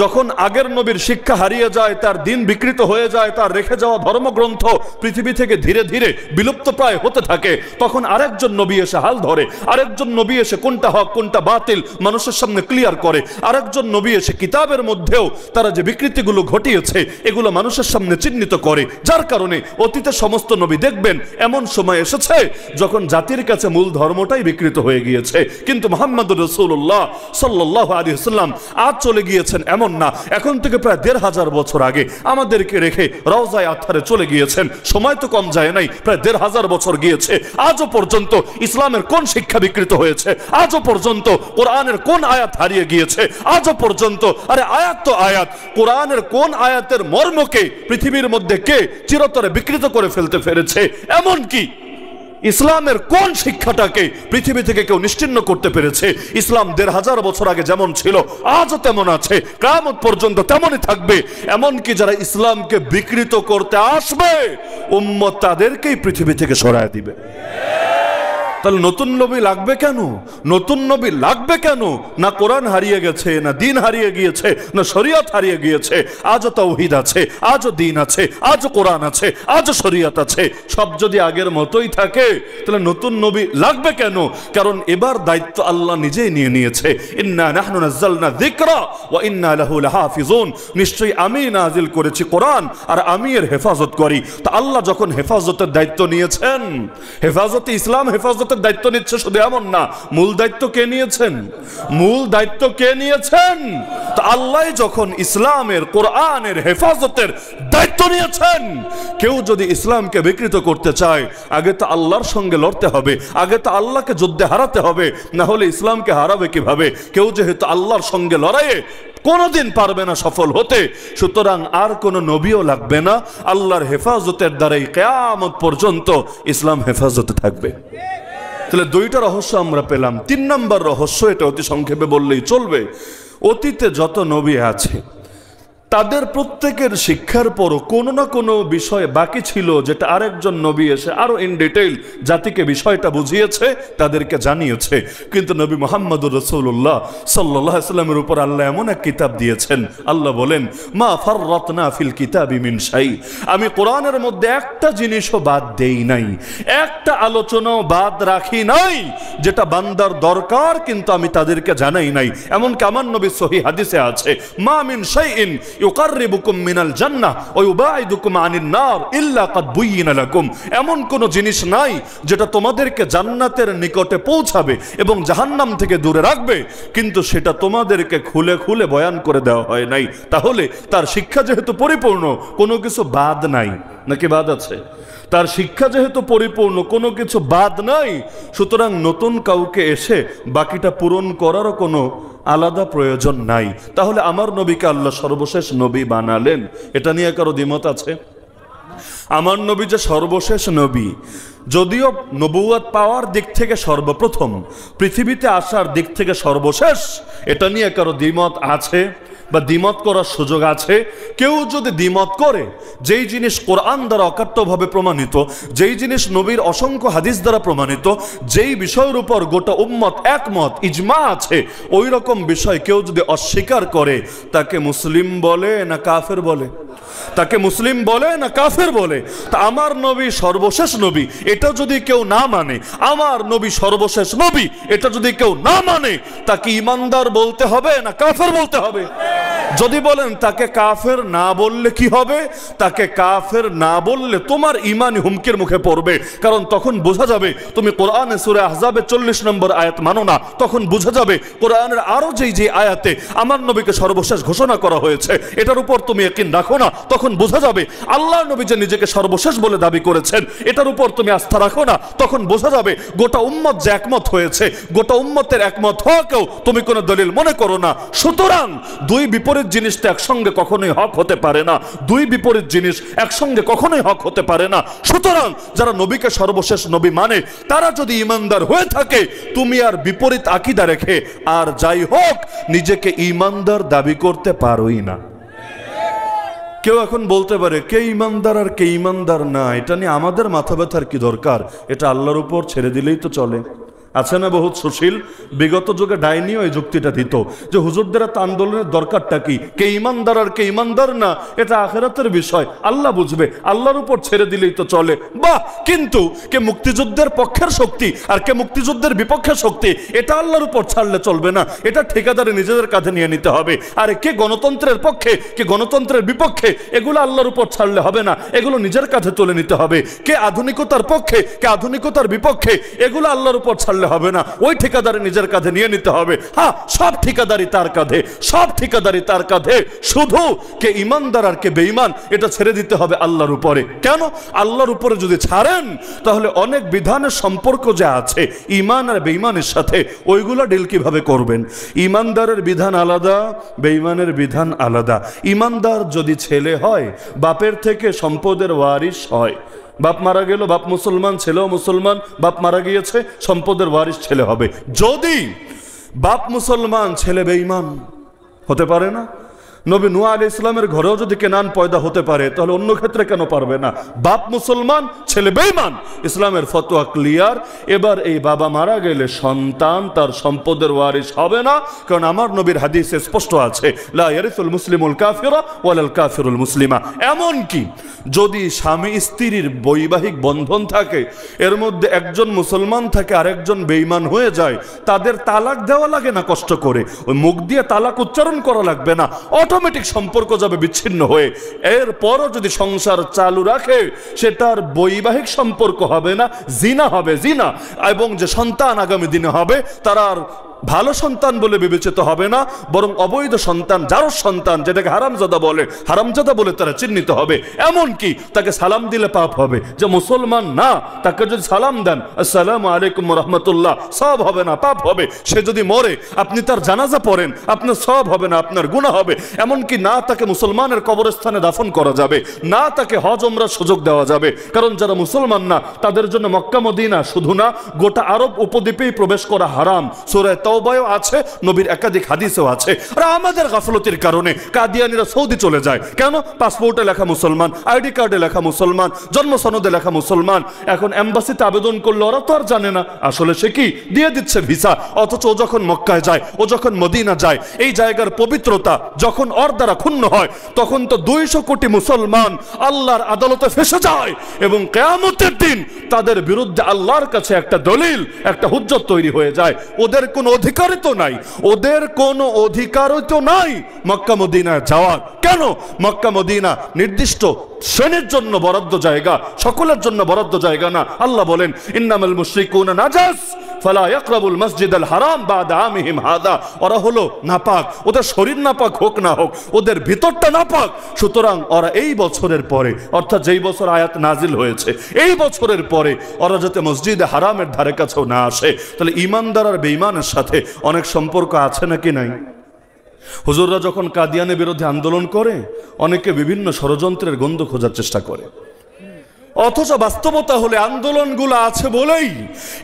যখন আগের নবীর শিক্ষা হারিয়ে যায়, তার দিন বিকৃত হয়ে যায়, তার রেখে যাওয়া ধর্মগ্রন্থ পৃথিবী থেকে ধীরে ধীরে বিলুপ্ত প্রায় হতে থাকে, তখন আরেকজন নবী এসে হাল ধরে, আরেকজন নবী এসে কোনটা হক কোনটা বাতিল মানুষের সামনে ক্লিয়ার করে, আরেকজন নবী এসে কিতাবের মধ্যেও তারা যে বিকৃতিগুলো ঘটিয়েছে এগুলো মানুষের সামনে চিহ্নিত করে। যার কারণে অতীতের সমস্ত নবী দেখবেন এমন সময় এসেছে যখন জাতির কাছে মূল ধর্মটাই বিকৃত হয়ে গিয়েছে, কিন্তু মুহাম্মদুর রাসূলুল্লাহ সাল্লাল্লাহু আলাইহি ওয়াসাল্লাম আজ চলে গিয়েছেন এমন না, এখন থেকে প্রায় ১৫০০ বছর আগে আমাদেরকে রেখে রওজায়ে আতহারে চলে গিয়েছেন। সময় তো কম যায় নাই, প্রায় ১৫০০ বছর গিয়েছে। আজও পর্যন্ত ইসলামের কোন শিক্ষা বিকৃত হয়েছে? আজও পর্যন্ত কোরআনের কোন আয়াত হারিয়ে গিয়েছে? আজও পর্যন্ত, আরে আয়াত তো আয়াত, কোরআনের কোন আয়াতের মর্মকে পৃথিবীর মধ্যে কে চিরতরে বিকৃত করে ফেলতে পেরেছে? এমন কি ইসলামের কোন শিক্ষাটাকে পৃথিবী থেকে কেউ নিশ্চিহ্ন করতে পেরেছে? ইসলাম ১৫০০ বছর আগে যেমন ছিল আজও তেমন আছে, কিয়ামত পর্যন্ত তেমনই থাকবে। এমনকি যারা ইসলামকে বিকৃত করতে আসবে উম্মত তাদেরকেই পৃথিবী থেকে সরায় দিবে। তাহলে নতুন নবী লাগবে কেন? নতুন নবী লাগবে কেন? না কোরআন হারিয়ে গেছে, না দিন হারিয়ে গিয়েছে, না শরীয়ত হারিয়ে গিয়েছে। আজও তাওহীদ আছে, আজও দিন আছে, আজও কোরআন আছে, আজও শরীয়ত আছে। সব যদি আগের মতোই থাকে তাহলে নতুন নবী লাগবে কেন? কারণ এবার দায়িত্ব আল্লাহ নিজেই নিয়ে নিয়েছে। ইন্না নাহনু নাযালনা যিকরা ওয়া ইন্না লাহু লাহাফিজুন, নিশ্চয়ই আমি নাজিল করেছি কোরআন আর আমি এর হেফাজত করি। তা আল্লাহ যখন হেফাজতের দায়িত্ব নিয়েছেন, হেফাজতে ইসলাম হেফাজতের দায়িত্ব নিচ্ছে শুধু এমন না, মূল দায়িত্ব কে নিয়েছেন? মূল দায়িত্ব কে নিয়েছেন? তো আল্লাহ যখন ইসলামের কোরআনের হেফাজতের দায়িত্ব নিয়েছেন, কেউ যদি ইসলামকে বিকৃত করতে চায় আগে তো আল্লাহর সঙ্গে লড়তে হবে, আগে তো আল্লাহকে যুদ্ধে হারাতে হবে, না হলে ইসলামকে হারাবে কিভাবে? কেউ যেহেতু আল্লাহর সঙ্গে লড়াইয়ে কোনোদিন পারবে না সফল হতে। সুতরাং আর কোনো নবীও লাগবে না, আল্লাহর হেফাজতের দ্বারাই কিয়ামত পর্যন্ত ইসলাম হেফাজতে থাকবে। তাহলে দুইটা রহস্য আমরা পেলাম। 3 নম্বর রহস্য, এটা অতি সংক্ষেপে বললেই চলবে। অতীতে যত নবী আছে তাদের প্রত্যেকের শিক্ষার পরও কোনো না কোনো বিষয় বাকি ছিল, যেটা আরেকজন নবী এসে আরো ইন ডিটেইল জাতিকে বিষয়টা বুঝিয়েছে, তাদেরকে জানিয়েছে। কিন্তু নবী মুহাম্মদুর রাসূলুল্লাহ সাল্লাল্লাহু আলাইহি ওয়াসাল্লামের উপর আল্লাহ এমন এক কিতাব দিয়েছেন, আল্লাহ বলেন মা ফাররাতনা ফিল কিতাবি মিন শাই, আমি কোরআনের মধ্যে একটা জিনিসও বাদ দেই নাই, একটা আলোচনাও বাদ রাখি নাই যেটা বান্দার দরকার কিন্তু আমি তাদেরকে জানাই নাই। এমনকি আমার নবী সহিহ হাদিসে আছে, মা মিন শাইইন ইউকাররিবুকুম মিনাল জান্নাহ ওয়া ইউবাইদুকুম আনিন নার ইল্লা কাদ বুয়িনা লাকুম, এমন কোন জিনিস নাই যেটা তোমাদেরকে জান্নাতের নিকটে পৌঁছাবে এবং জাহান্নাম থেকে দূরে রাখবে, কিন্তু সেটা তোমাদেরকে খুলে খুলে বয়ান করে দেওয়া হয় নাই। তাহলে তার শিক্ষা যেহেতু পরিপূর্ণ, কোনো কিছু বাদ নাই, নাকি বাদ আছে? তার শিক্ষা যেহেতু পরিপূর্ণ, কোনো কিছু বাদ নাই, সুতরাং নতুন কাউকে এসে বাকিটা পূরণ করারও কোনো আলাদা প্রয়োজন নাই। তাহলে আমার নবীকে আল্লাহ সর্বশেষ নবী বানালেন, এটা নিয়ে কারো দ্বিমত আছে? আমার নবী যে সর্বশেষ নবী, যদিও নবুয়ত পাওয়ার দিক থেকে সর্বপ্রথম, পৃথিবীতে আসার দিক থেকে সর্বশেষ, এটা নিয়ে কারো দ্বিমত আছে বা দ্বিমত করার সুযোগ আছে? কেউ যদি দ্বিমত করে, যেই জিনিস কোরআন দ্বারা অকাট্যভাবে প্রমাণিত, যেই জিনিস নবীর অসংখ্য হাদিস দ্বারা প্রমাণিত, যেই বিষয়ের উপর গোটা উম্মত একমত, ইজমা আছে, ওই রকম বিষয় কেউ যদি অস্বীকার করে, তাকে মুসলিম বলে না কাফের বলে? তাকে মুসলিম বলে না কাফের বলে? তা আমার নবী সর্বশেষ নবী, এটা যদি কেউ না মানে, আমার নবী সর্বশেষ নবী, এটা যদি কেউ না মানে, তাকে ইমানদার বলতে হবে না কাফের বলতে হবে? যদি বলেন তাকে কাফের না বললে কি হবে? তাকে কাফের না বললে তোমার ঈমানই হুমকির মুখে পড়বে, কারণ তখন বোঝা যাবে তুমি কোরআনে সূরা আহজাবের 40 নম্বর আয়াত মানো না। তখন বোঝা যাবে কোরআনের আরো যে আয়াতে আমার নবীকে সর্বশেষ ঘোষণা করা হয়েছে, এটার উপর তুমি ইয়াকিন রাখো না। তখন বোঝা যাবে আল্লাহ নবী যে নিজেকে সর্বশেষ বলে দাবি করেছেন, এটার উপর তুমি আস্থা রাখো না। তখন বোঝা যাবে গোটা উম্মত যে একমত হয়েছে, গোটা উম্মতের একমত হওয়াকেও তুমি কোনো দলিল মনে করো না। সুতরাং দুই বিপরীত জিনিসটা একসঙ্গে কখনোই হক হতে পারে না, দুই বিপরীত জিনিস একসঙ্গে কখনোই হক হতে পারে না। সুতরাং যারা নবীকে সর্বশেষ নবী মানে, তারা যদি ইমানদার হয়ে থাকে, তুমি আর বিপরীত আকীদা রেখে আর যাই হোক নিজেকে ইমানদার দাবি করতে পারোই না। কেউ এখন বলতে পারে কে ইমানদার আর কে ইমানদার না, এটা নিয়ে আমাদের মাথা ব্যথার কি দরকার? এটা আল্লাহর উপর ছেড়ে দিলেই তো চলে। আছে না বহুত সুশীল, বিগত যুগে ডাইনিও এই যুক্তিটা দিত যে হুজুরদের এত আন্দোলনের দরকারটা কি? কে ইমানদার আর কে ইমানদার না, এটা আখিরাতের বিষয়, আল্লাহ বুঝবে, আল্লাহর উপর ছেড়ে দিলেই তো চলে। বাহ! কিন্তু কে মুক্তিযুদ্ধের পক্ষের শক্তি আর কে মুক্তিযুদ্ধের বিপক্ষের শক্তি, এটা আল্লাহর উপর ছাড়লে চলবে না, এটা ঠিকাদারি নিজেদের কাঁধে নিয়ে নিতে হবে। আর কে গণতন্ত্রের পক্ষে কে গণতন্ত্রের বিপক্ষে, এগুলো আল্লাহর উপর ছাড়লে হবে না, এগুলো নিজের কাঁধে তুলে নিতে হবে। কে আধুনিকতার পক্ষে কে আধুনিকতার বিপক্ষে, এগুলো আল্লাহর উপর ছাড়লে হবে না, ওই ঠিকাদারি নিজের কাঁধে নিয়ে নিতে হবে। হ্যাঁ, সব ঠিকাদারি তার কাঁধে, সব ঠিকাদারি তার কাঁধে, শুধু কে ইমানদার আর কে বেঈমান এটা ছেড়ে দিতে হবে আল্লাহর উপরে। কেন? আল্লাহর উপরে যদি ছাড়েন, তাহলে অনেক বিধানের সম্পর্ক যা আছে ইমান আর বেঈমানের সাথে, ওইগুলো ডিল কিভাবে করবেন? ইমানদারের বিধান আলাদা, বেঈমানের বিধান আলাদা। ইমানদার যদি ছেলে হয়, বাপের থেকে সম্পদের ওয়ারিশ হয়। বাপ মারা গেল, বাপ মুসলমান, ছেলেও মুসলমান, বাপ মারা গিয়েছে, সম্পদের ওয়ারিশ ছেলে হবে। যদি বাপ মুসলমান ছেলে বেঈমান, হতে পারে না? নবী নূহ আলাইহিস সালামের ঘরেও যদি কেনান পয়দা হতে পারে, তাহলে অন্য ক্ষেত্রে কেন পারবে না? বাপ মুসলমান ছেলে বেঈমান, ইসলামের ফতোয়া ক্লিয়ার। এবার এই বাবা মারা গেলে সন্তান তার সম্পদের ওয়ারিশ হবে না, কারণ আমার নবীর হাদিসে স্পষ্ট আছে লা ইয়ারিসুল মুসলিমুল কাফিরা ওয়ালাল কাফিরুল মুসলিমা। এমন কি যদি স্বামী স্ত্রীর বৈবাহিক বন্ধন থাকে, এর মধ্যে একজন মুসলমান থাকে আর একজন বেঈমান হয়ে যায়, তাদের তালাক দেওয়া লাগে না কষ্ট করে, ওই মুখ দিয়ে তালাক উচ্চারণ করা লাগবে না, অটোমেটিক সম্পর্ক যাবে বিচ্ছিন্ন হয়ে। এরপরও যদি সংসার চালু রাখে, সেটার বৈবাহিক সম্পর্ক হবে না, জিনা হবে, জিনা। এবং যে সন্তান আগামী দিনে হবে, তার আর ভালো সন্তান বলে বিবেচিত হবে না, বরং অবৈধ সন্তান, যার সন্তান, যেটাকে হারামজাদা বলে, হারামজাদা বলে তারা চিহ্নিত হবে। এমন কি তাকে সালাম দিলে পাপ হবে, যে মুসলমান না তাকে যদি সালাম দেন আসসালামু আলাইকুম রাহমাতুল্লাহ, সওয়াব হবে না, পাপ হবে। সে যদি মরে আপনি তার জানাজা পড়েন, আপনার সওয়াব হবে না, আপনার গুনাহ হবে। এমনকি না তাকে মুসলমানের কবরস্থানে দাফন করা যাবে, না তাকে হজ ওমরার সুযোগ দেওয়া যাবে। কারণ যারা মুসলমান না তাদের জন্য মক্কা মদিনা শুধু না, গোটা আরব উপদ্বীপেই প্রবেশ করা হারাম। সূরা তাওবায়ও আছে, নবীর একাধিক হাদিসেও আছে। আর আমাদের গাফলতির কারণে কাদিয়ানিরা সৌদি চলে যায়। কেন? পাসপোর্টে লেখা মুসলমান, আইডি কার্ডে লেখা মুসলমান, জন্ম সনদে লেখা মুসলমান। এখন এম্বাসিতে আবেদন করলে ওরা তো আর জানে না আসলে সে কি, দিয়ে দিচ্ছে ভিসা। অথচ ও যখন মক্কায় যায়, ও যখন মদিনা যায়, এই জায়গার পবিত্রতা যখন ওর দ্বারা ক্ষুণ্ণ হয়, তখন তো 200 কোটি মুসলমান আল্লাহর আদালতে ফেসে যায় এবং কিয়ামতের দিন তাদের বিরুদ্ধে আল্লাহর কাছে একটা দলিল, একটা হুজ্জত তৈরি হয়ে যায়। ওদের কোনো অধিকারই তো নাই, ওদের কোনো অধিকারই তো নাই মক্কা মদিনায় যাওয়ার। কেন? মক্কা মদিনা নির্দিষ্ট শ্রেণীর জন্য বরাদ্দ জায়গা, সকলের জন্য বরাদ্দ জায়গা না। আল্লাহ বলেন ইন্নামাল মুশরিকুনা নাজাস ফালা ইয়াকরাবুল মাসজিদাল হারাম বাদা আমিহিম হাদা। ওরা হলো নাপাক, ওদের শরীর নাপাক হোক না হোক, ওদের ভিতরটা নাপাক। সুতরাং ওরা এই বছরের পরে, অর্থাৎ যেই বছর আয়াত নাজিল হয়েছে, এই বছরের পরে ওরা যাতে মসজিদে হারামের ধারে কাছেও না আসে। তাহলে ঈমানদার আর বেঈমানের সাথে অনেক সম্পর্ক আছে নাকি নাই? হুজুররা যখন কাদিয়ানের বিরুদ্ধে আন্দোলন করে, অনেকে বিভিন্ন ষড়যন্ত্রের গন্ধ খোঁজার চেষ্টা করে। অথচ বাস্তবতা হলে আন্দোলনগুলো আছে বলেই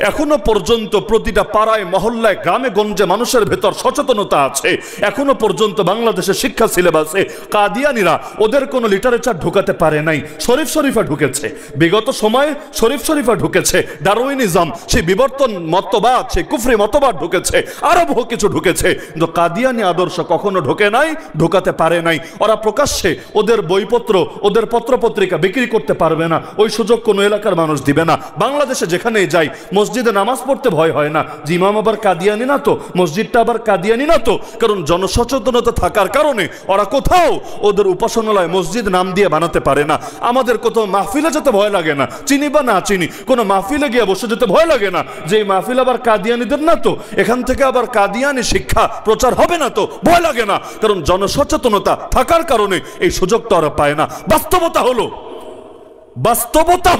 এখনো পর্যন্ত প্রতিটা পাড়ায় মহল্লায় গ্রামে গঞ্জে মানুষের ভেতর সচেতনতা আছে। এখনো পর্যন্ত বাংলাদেশের শিক্ষা সিলেবাসে কাদিয়ানিরা ওদের কোনো লিটারেচার ঢুকাতে পারে নাই। শরীফ শরীফা ঢুকেছে, বিগত সময়ে শরীফ শরীফা ঢুকেছে, ডারউইনিজম, সেই বিবর্তন মতবাদ, সেই কুফরি মতবাদ ঢুকেছে, আরো বহু কিছু ঢুকেছে। কিন্তু কাদিয়ানি আদর্শ কখনো ঢোকে নাই, ঢোকাতে পারে নাই। ওরা প্রকাশ্যে ওদের বইপত্র, ওদের পত্রপত্রিকা বিক্রি করতে পারবে না, ওই সুযোগ কোন এলাকার মানুষ দিবে না। বাংলাদেশে যেখানে যাই মসজিদে নামাজ পড়তে ভয় হয় না যে ইমাম আবার কাদিয়ানি না তো, মসজিদটা আবার কাদিয়ানি না তো। কারণ জনসচেতনতা থাকার কারণে ওরা কোথাও ওদের উপাসনালয় মসজিদ নাম দিয়ে বানাতে পারে না। আমাদের কোথাও মাহফিলে যেতে ভয় লাগে না, চিনি বা না চিনি, কোনো মাহফিলে গিয়ে বসে যেতে ভয় লাগে না যে এই মাহফিল আবার কাদিয়ানিদের না তো, এখান থেকে আবার কাদিয়ানি শিক্ষা প্রচার হবে না তো, ভয় লাগে না। কারণ জনসচেতনতা থাকার কারণে এই সুযোগ তো ওরা পায় না। বাস্তবতা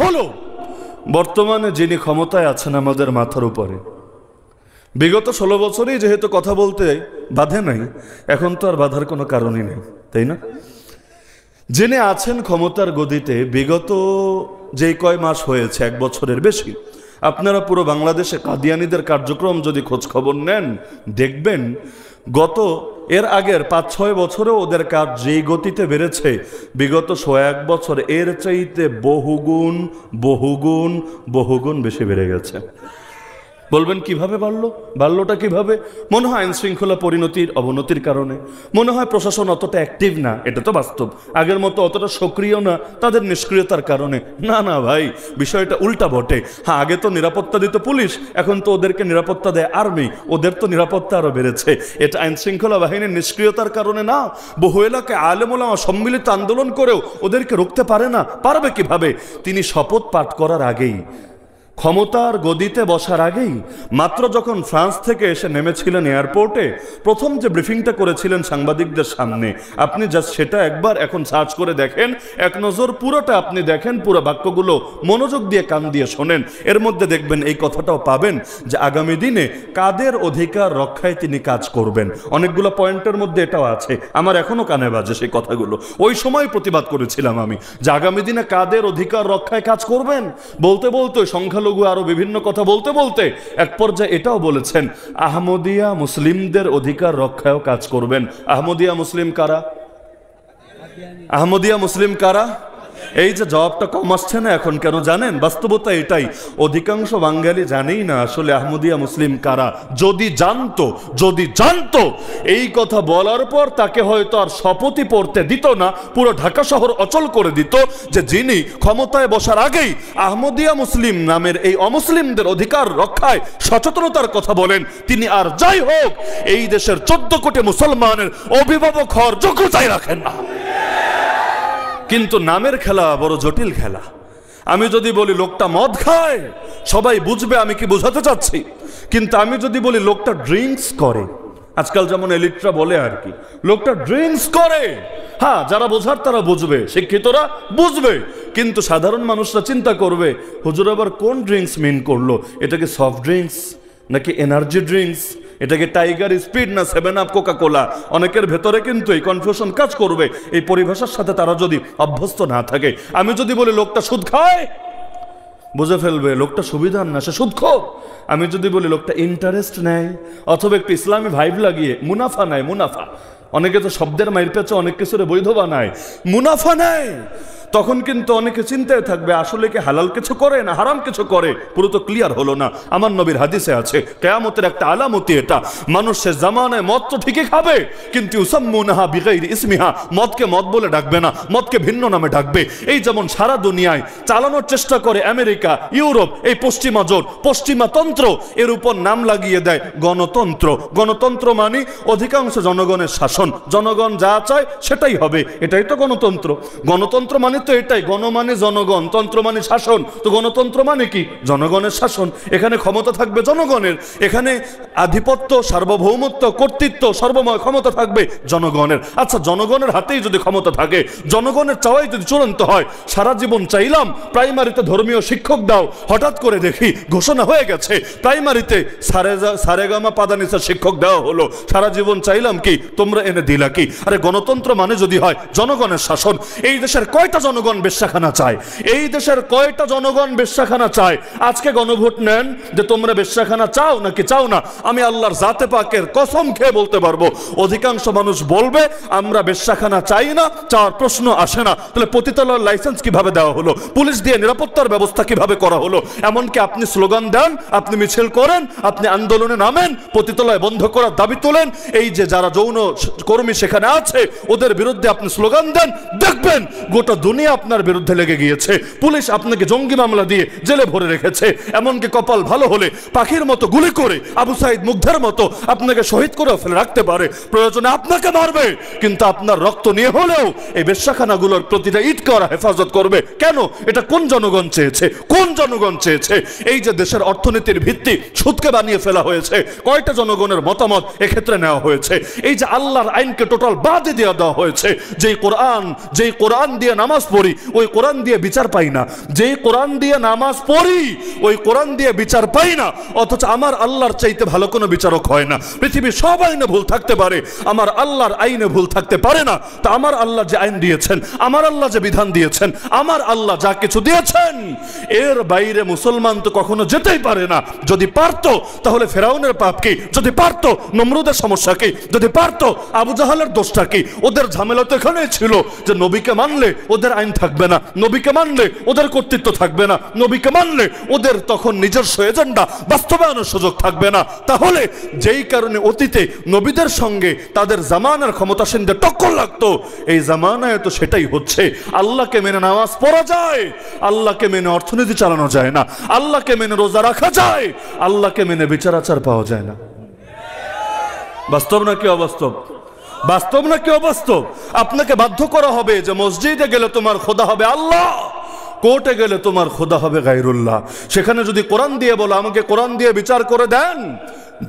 হলো বর্তমানে যিনি ক্ষমতায় আছেন আমাদের মাথার উপরে, বিগত 16 বছরেই যেহেতু কথা বলতে বাধে নাই, এখন তো আর বাধার কোনো কারণই নেই, তাই না? যিনি আছেন ক্ষমতার গদিতে বিগত যেই কয় মাস হয়েছে, 1 বছরের বেশি, আপনারা পুরো বাংলাদেশে কাদিয়ানিদের কার্যক্রম যদি খোঁজ খবর নেন, দেখবেন গত এর আগের 5-6 বছরেও ওদের কাজ যেই গতিতে বেড়েছে, বিগত 1 বছর এর চাইতে বহুগুণ বহুগুণ বহুগুণ বেশি বেড়ে গেছে। বলবেন কিভাবে বাড়লোটা কিভাবে? মনে হয় আইন শৃঙ্খলা পরিণতির অবনতির কারণে, মনে হয় প্রশাসন অতটা অ্যাক্টিভ না, এটা তো বাস্তব, আগের মতো অতটা সক্রিয় না, তাদের নিষ্ক্রিয়তার কারণে। না না ভাই, বিষয়টা উল্টা বটে। হ্যাঁ, আগে তো নিরাপত্তা দিত পুলিশ, এখন তো ওদেরকে নিরাপত্তা দেয় আর্মি, ওদের তো নিরাপত্তা আরো বেড়েছে। এটা আইন শৃঙ্খলা বাহিনীর নিষ্ক্রিয়তার কারণে না। বহু এলাকায় আলেম ওলামা সম্মিলিত আন্দোলন করেও ওদেরকে রুখতে পারে না। পারবে কিভাবে? তিনি শপথ পাঠ করার আগেই, ক্ষমতার গদিতে বসার আগেই, মাত্র যখন ফ্রান্স থেকে এসে নেমেছিলেন এয়ারপোর্টে, প্রথম যে ব্রিফিংটা করেছিলেন সাংবাদিকদের সামনে, আপনি জাস্ট সেটা একবার এখন সার্চ করে দেখেন, এক নজর পুরোটা আপনি দেখেন, পুরো বাক্যগুলো মনোযোগ দিয়ে কান দিয়ে শোনেন, এর মধ্যে দেখবেন এই কথাটাও পাবেন যে আগামী দিনে কাদের অধিকার রক্ষায় তিনি কাজ করবেন। অনেকগুলো পয়েন্টের মধ্যে এটাও আছে, আমার এখনো কানে বাজে সেই কথাগুলো। ওই সময় প্রতিবাদ করেছিলাম আমি যে আগামী দিনে কাদের অধিকার রক্ষায় কাজ করবেন। বলতে বলতে সংখ্যালঘু আরো বিভিন্ন কথা বলতে বলতে এক পর্যায়ে এটাও বলেছেন আহমদিয়া মুসলিমদের অধিকার রক্ষায়ও কাজ করবেন। আহমদিয়া মুসলিম কারা? আহমদিয়া মুসলিম কারা? এই যে জবাবটা কম আসছে না এখন, কেন জানেন? বাস্তবতা এটাই, অধিকাংশ বাঙালি জানেই না আসলে আহমদিয়া মুসলিম কারা। যদি জানতো এই কথা বলার পর তাকে হয়তো আর শপথই পড়তে দিত না, পুরো ঢাকা শহর অচল করে দিত যে যিনি ক্ষমতায় বসার আগেই আহমদিয়া মুসলিম নামের এই অমুসলিমদের অধিকার রক্ষায় সচেতনতার কথা বলেন, তিনি আর যাই হোক এই দেশের 14 কোটি মুসলমানের অভিভাবক হওয়ার যোগ্যতাই রাখেন না। কিন্তু নামের খেলা বড় জটিল খেলা। আমি যদি বলি লোকটা মদ খায়, সবাই বুঝবে আমি কি বোঝাতে চাচ্ছি। কিন্তু আমি যদি বলি লোকটা ড্রিঙ্কস করে, আজকাল যেমন এলিটরা বলে আর কি, লোকটা ড্রিঙ্কস করে, হ্যাঁ যারা বোঝার তারা বুঝবে, শিক্ষিতরা বুঝবে, কিন্তু সাধারণ মানুষরা চিন্তা করবে হুজুর আবার কোন ড্রিঙ্কস মিন করলো, এটাকে সফট ড্রিঙ্কস নাকি এনার্জি ড্রিঙ্কস, এটাকে টাইগার স্পিড না 7 আপ কোকা কোলা। অনেকের ভেতরে কিন্তু এই কনফিউশন কাজ করবে এই পরিভাষার সাথে তারা যদি অভ্যস্ত না থাকে। আমি যদি বলি লোকটা সুদ খায়, বুঝে ফেলবে লোকটা সুবিধার না, সে সুদখোর। আমি যদি বলি লোকটা ইন্টারেস্ট নেয় অথবা একটু ইসলামী ভাইব লাগিয়ে মুনাফা নেয়, মুনাফা, অনেকে তো শব্দের মাইর পেছে অনেক কিছুর বৈধ বানায়, মুনাফা নেয়, তখন কিন্তু অনেকে চিন্তায় থাকবে আসলে কি হালাল কিছু করে না হারাম কিছু করে। পুরো তো ক্লিয়ার হলো না। আমার নবীর হাদিসে আছে কিয়ামতের একটা আলামতি এটা, মানুষের জামানায় মদ তো ঠিকই খাবে কিন্তু ইউসাম্মুনাহা বিগাইরি ইসমিহা, মদকে মদ বলে ডাকবে না, মদকে ভিন্ন নামে ডাকবে। এই যেমন সারা দুনিয়ায় চালানোর চেষ্টা করে আমেরিকা, ইউরোপ, এই পশ্চিমা জোট, পশ্চিমা তন্ত্র, এর উপর নাম লাগিয়ে দেয় গণতন্ত্র। গণতন্ত্র মানে অধিকাংশ জনগণের শাসন, জনগণ যা চায় সেটাই হবে, এটাই তো গণতন্ত্র। গণতন্ত্র মানে তো এটাই, গণ মানে জনগণ, তন্ত্র মানে শাসন, তো গণতন্ত্র মানে কি জনগণের শাসন। এখানে ক্ষমতা থাকবে জনগণের, এখানে আধিপত্য, সার্বভৌমত্ব, কর্তৃত্ব, সর্বময় ক্ষমতা থাকবে জনগণের। আচ্ছা জনগণের হাতেই যদি ক্ষমতা থাকে, জনগণের চাওয়াই যদি চূড়ান্ত হয়, সারা জীবন চাইলাম প্রাইমারিতে ধর্মীয় শিক্ষক দাও, হঠাৎ করে দেখি ঘোষণা হয়ে গেছে প্রাইমারিতে সারেগামা পাদানিসার শিক্ষক দেওয়া হলো, সারা জীবন চাইলাম কি তোমরা এনে দিলা কি? আরে গণতন্ত্র মানে যদি হয় জনগণের শাসন। এই দেশের কয়টা জনগণ বেশ্যাখানা চায়? এই দেশের কয়টা জনগণ বেশ্যাখানা চায়? আজকে গণভোট নেন যে তোমরা বেশ্যাখানা চাও নাকি চাও না। আমি আল্লাহর জাতে পাকের কসম খেয়ে বলতে পারবো অধিকাংশ মানুষ বলবে আমরা বেশ্যাখানা চাই না, চাওয়ার প্রশ্ন আসে না। তাহলে পতিতালয়ের লাইসেন্স কিভাবে দেওয়া হলো? পুলিশ দিয়ে নিরাপত্তার ব্যবস্থা কিভাবে করা হলো? এমনকি আপনি স্লোগান দেন, আপনি মিছিল করেন, আপনি আন্দোলনে নামেন, পতিতালয় বন্ধ করার দাবি তোলেন, এই যে যারা যৌন কর্মী সেখানে আছে ওদের বিরুদ্ধে আপনি স্লোগান দেন, দেখবেন গোটা দুনিয়া আপনার বিরুদ্ধে লেগে গিয়েছে। পুলিশ আপনাকে জঙ্গি মামলা দিয়ে জেলে ভরে রেখেছে, এমনকি কপাল ভালো হলে পাখির মতো গুলি করে আবু সাইদ মুগ্ধের মতো আপনাকে শহীদ করে ফেলে রাখতে পারে, প্রয়োজনে আপনাকে মারবে, কিন্তু আপনার রক্ত নিয়ে হলেও এই বেশ্যাখানাগুলোর প্রতিটা ইট করা হেফাজত করবে। কেন? এটা কোন জনগণ চেয়েছে? কোন জনগণ চেয়েছে? এই যে দেশের অর্থনীতির ভিত্তি সুদকে বানিয়ে ফেলা হয়েছে, কয়টা জনগণের মতামত এক্ষেত্রে নেওয়া হয়েছে? এই যে আল্লাহর আইনকে টোটাল বাদ দিয়ে দেওয়া হয়েছে, যেই কোরআন দিয়ে নামাজ পড়ি ওই কোরআন দিয়ে বিচার পাই না, যেই কোরআন দিয়ে নামাজ পড়ি ওই কোরআন দিয়ে বিচার পাই না, অথচ আমার আল্লাহর চাইতে ভালো কোনো বিচারক হয় না। পৃথিবীর সব আইনে ভুল থাকতে পারে, আমার আল্লাহর আইনে ভুল থাকতে পারে না। তা আমার আল্লাহ যে আইন দিয়েছেন, আমার আল্লাহ যে বিধান দিয়েছেন, আমার আল্লাহ যা কিছু দিয়েছেন এর বাইরে মুসলমান তো কখনো যেতেই পারে না। যদি পারতো তাহলে ফেরাউনের পাপ কি? যদি পারতো নমরুদের সমস্যা কি? যদি পারতো আবু জাহালের দোষটা কি? ওদের ঝামেলা তো এখানেই ছিল যে নবীকে মানলে ওদের আইন থাকবে না, নবীকে মানলে ওদের কর্তৃত্ব থাকবে না, নবীকে মানলে ওদের তখন নিজস্ব এজেন্ডা বাস্তবায়নের সুযোগ থাকবে না। তাহলে যেই কারণে অতীতে নবীদের সঙ্গে তাদের জামানার ক্ষমতাসীনদের টক্কর লাগতো, এই জামানায় তো সেটাই হচ্ছে। আল্লাহকে মেনে নামাজ পড়া যায়, আল্লাহকে মেনে অর্থনীতি চালানো যায় না, আল্লাহকে মেনে রোজা রাখা যায়, আল্লাহকে মেনে বিচার আচার পাওয়া যায় না। বাস্তব নাকি অবাস্তব? বাস্তব নাকি অবাস্তব? আপনাকে বাধ্য করা হবে যে মসজিদে গেলে তোমার খোদা হবে আল্লাহ, কোর্টে গেলে তোমার খোদা হবে গায়রুল্লাহ। সেখানে যদি কোরআন দিয়ে বলো আমাকে কোরআন দিয়ে বিচার করে দেন,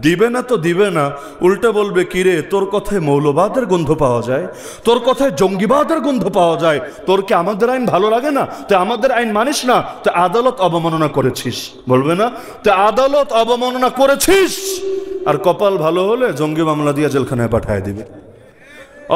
দিবে না তো দিবে না, উল্টে বলবে কিরে তোর কথায় মৌলবাদের গন্ধ পাওয়া যায়, তোর কথায় জঙ্গিবাদের গন্ধ পাওয়া যায়, তোর কি আমাদের আইন ভালো লাগে না? তুই আমাদের আইন মানিস না, তুই আদালত অবমাননা করেছিস, বলবে না তুই আদালত অবমাননা করেছিস। আর কপাল ভালো হলে জঙ্গি মামলা দিয়ে জেলখানায় পাঠায় দিবে।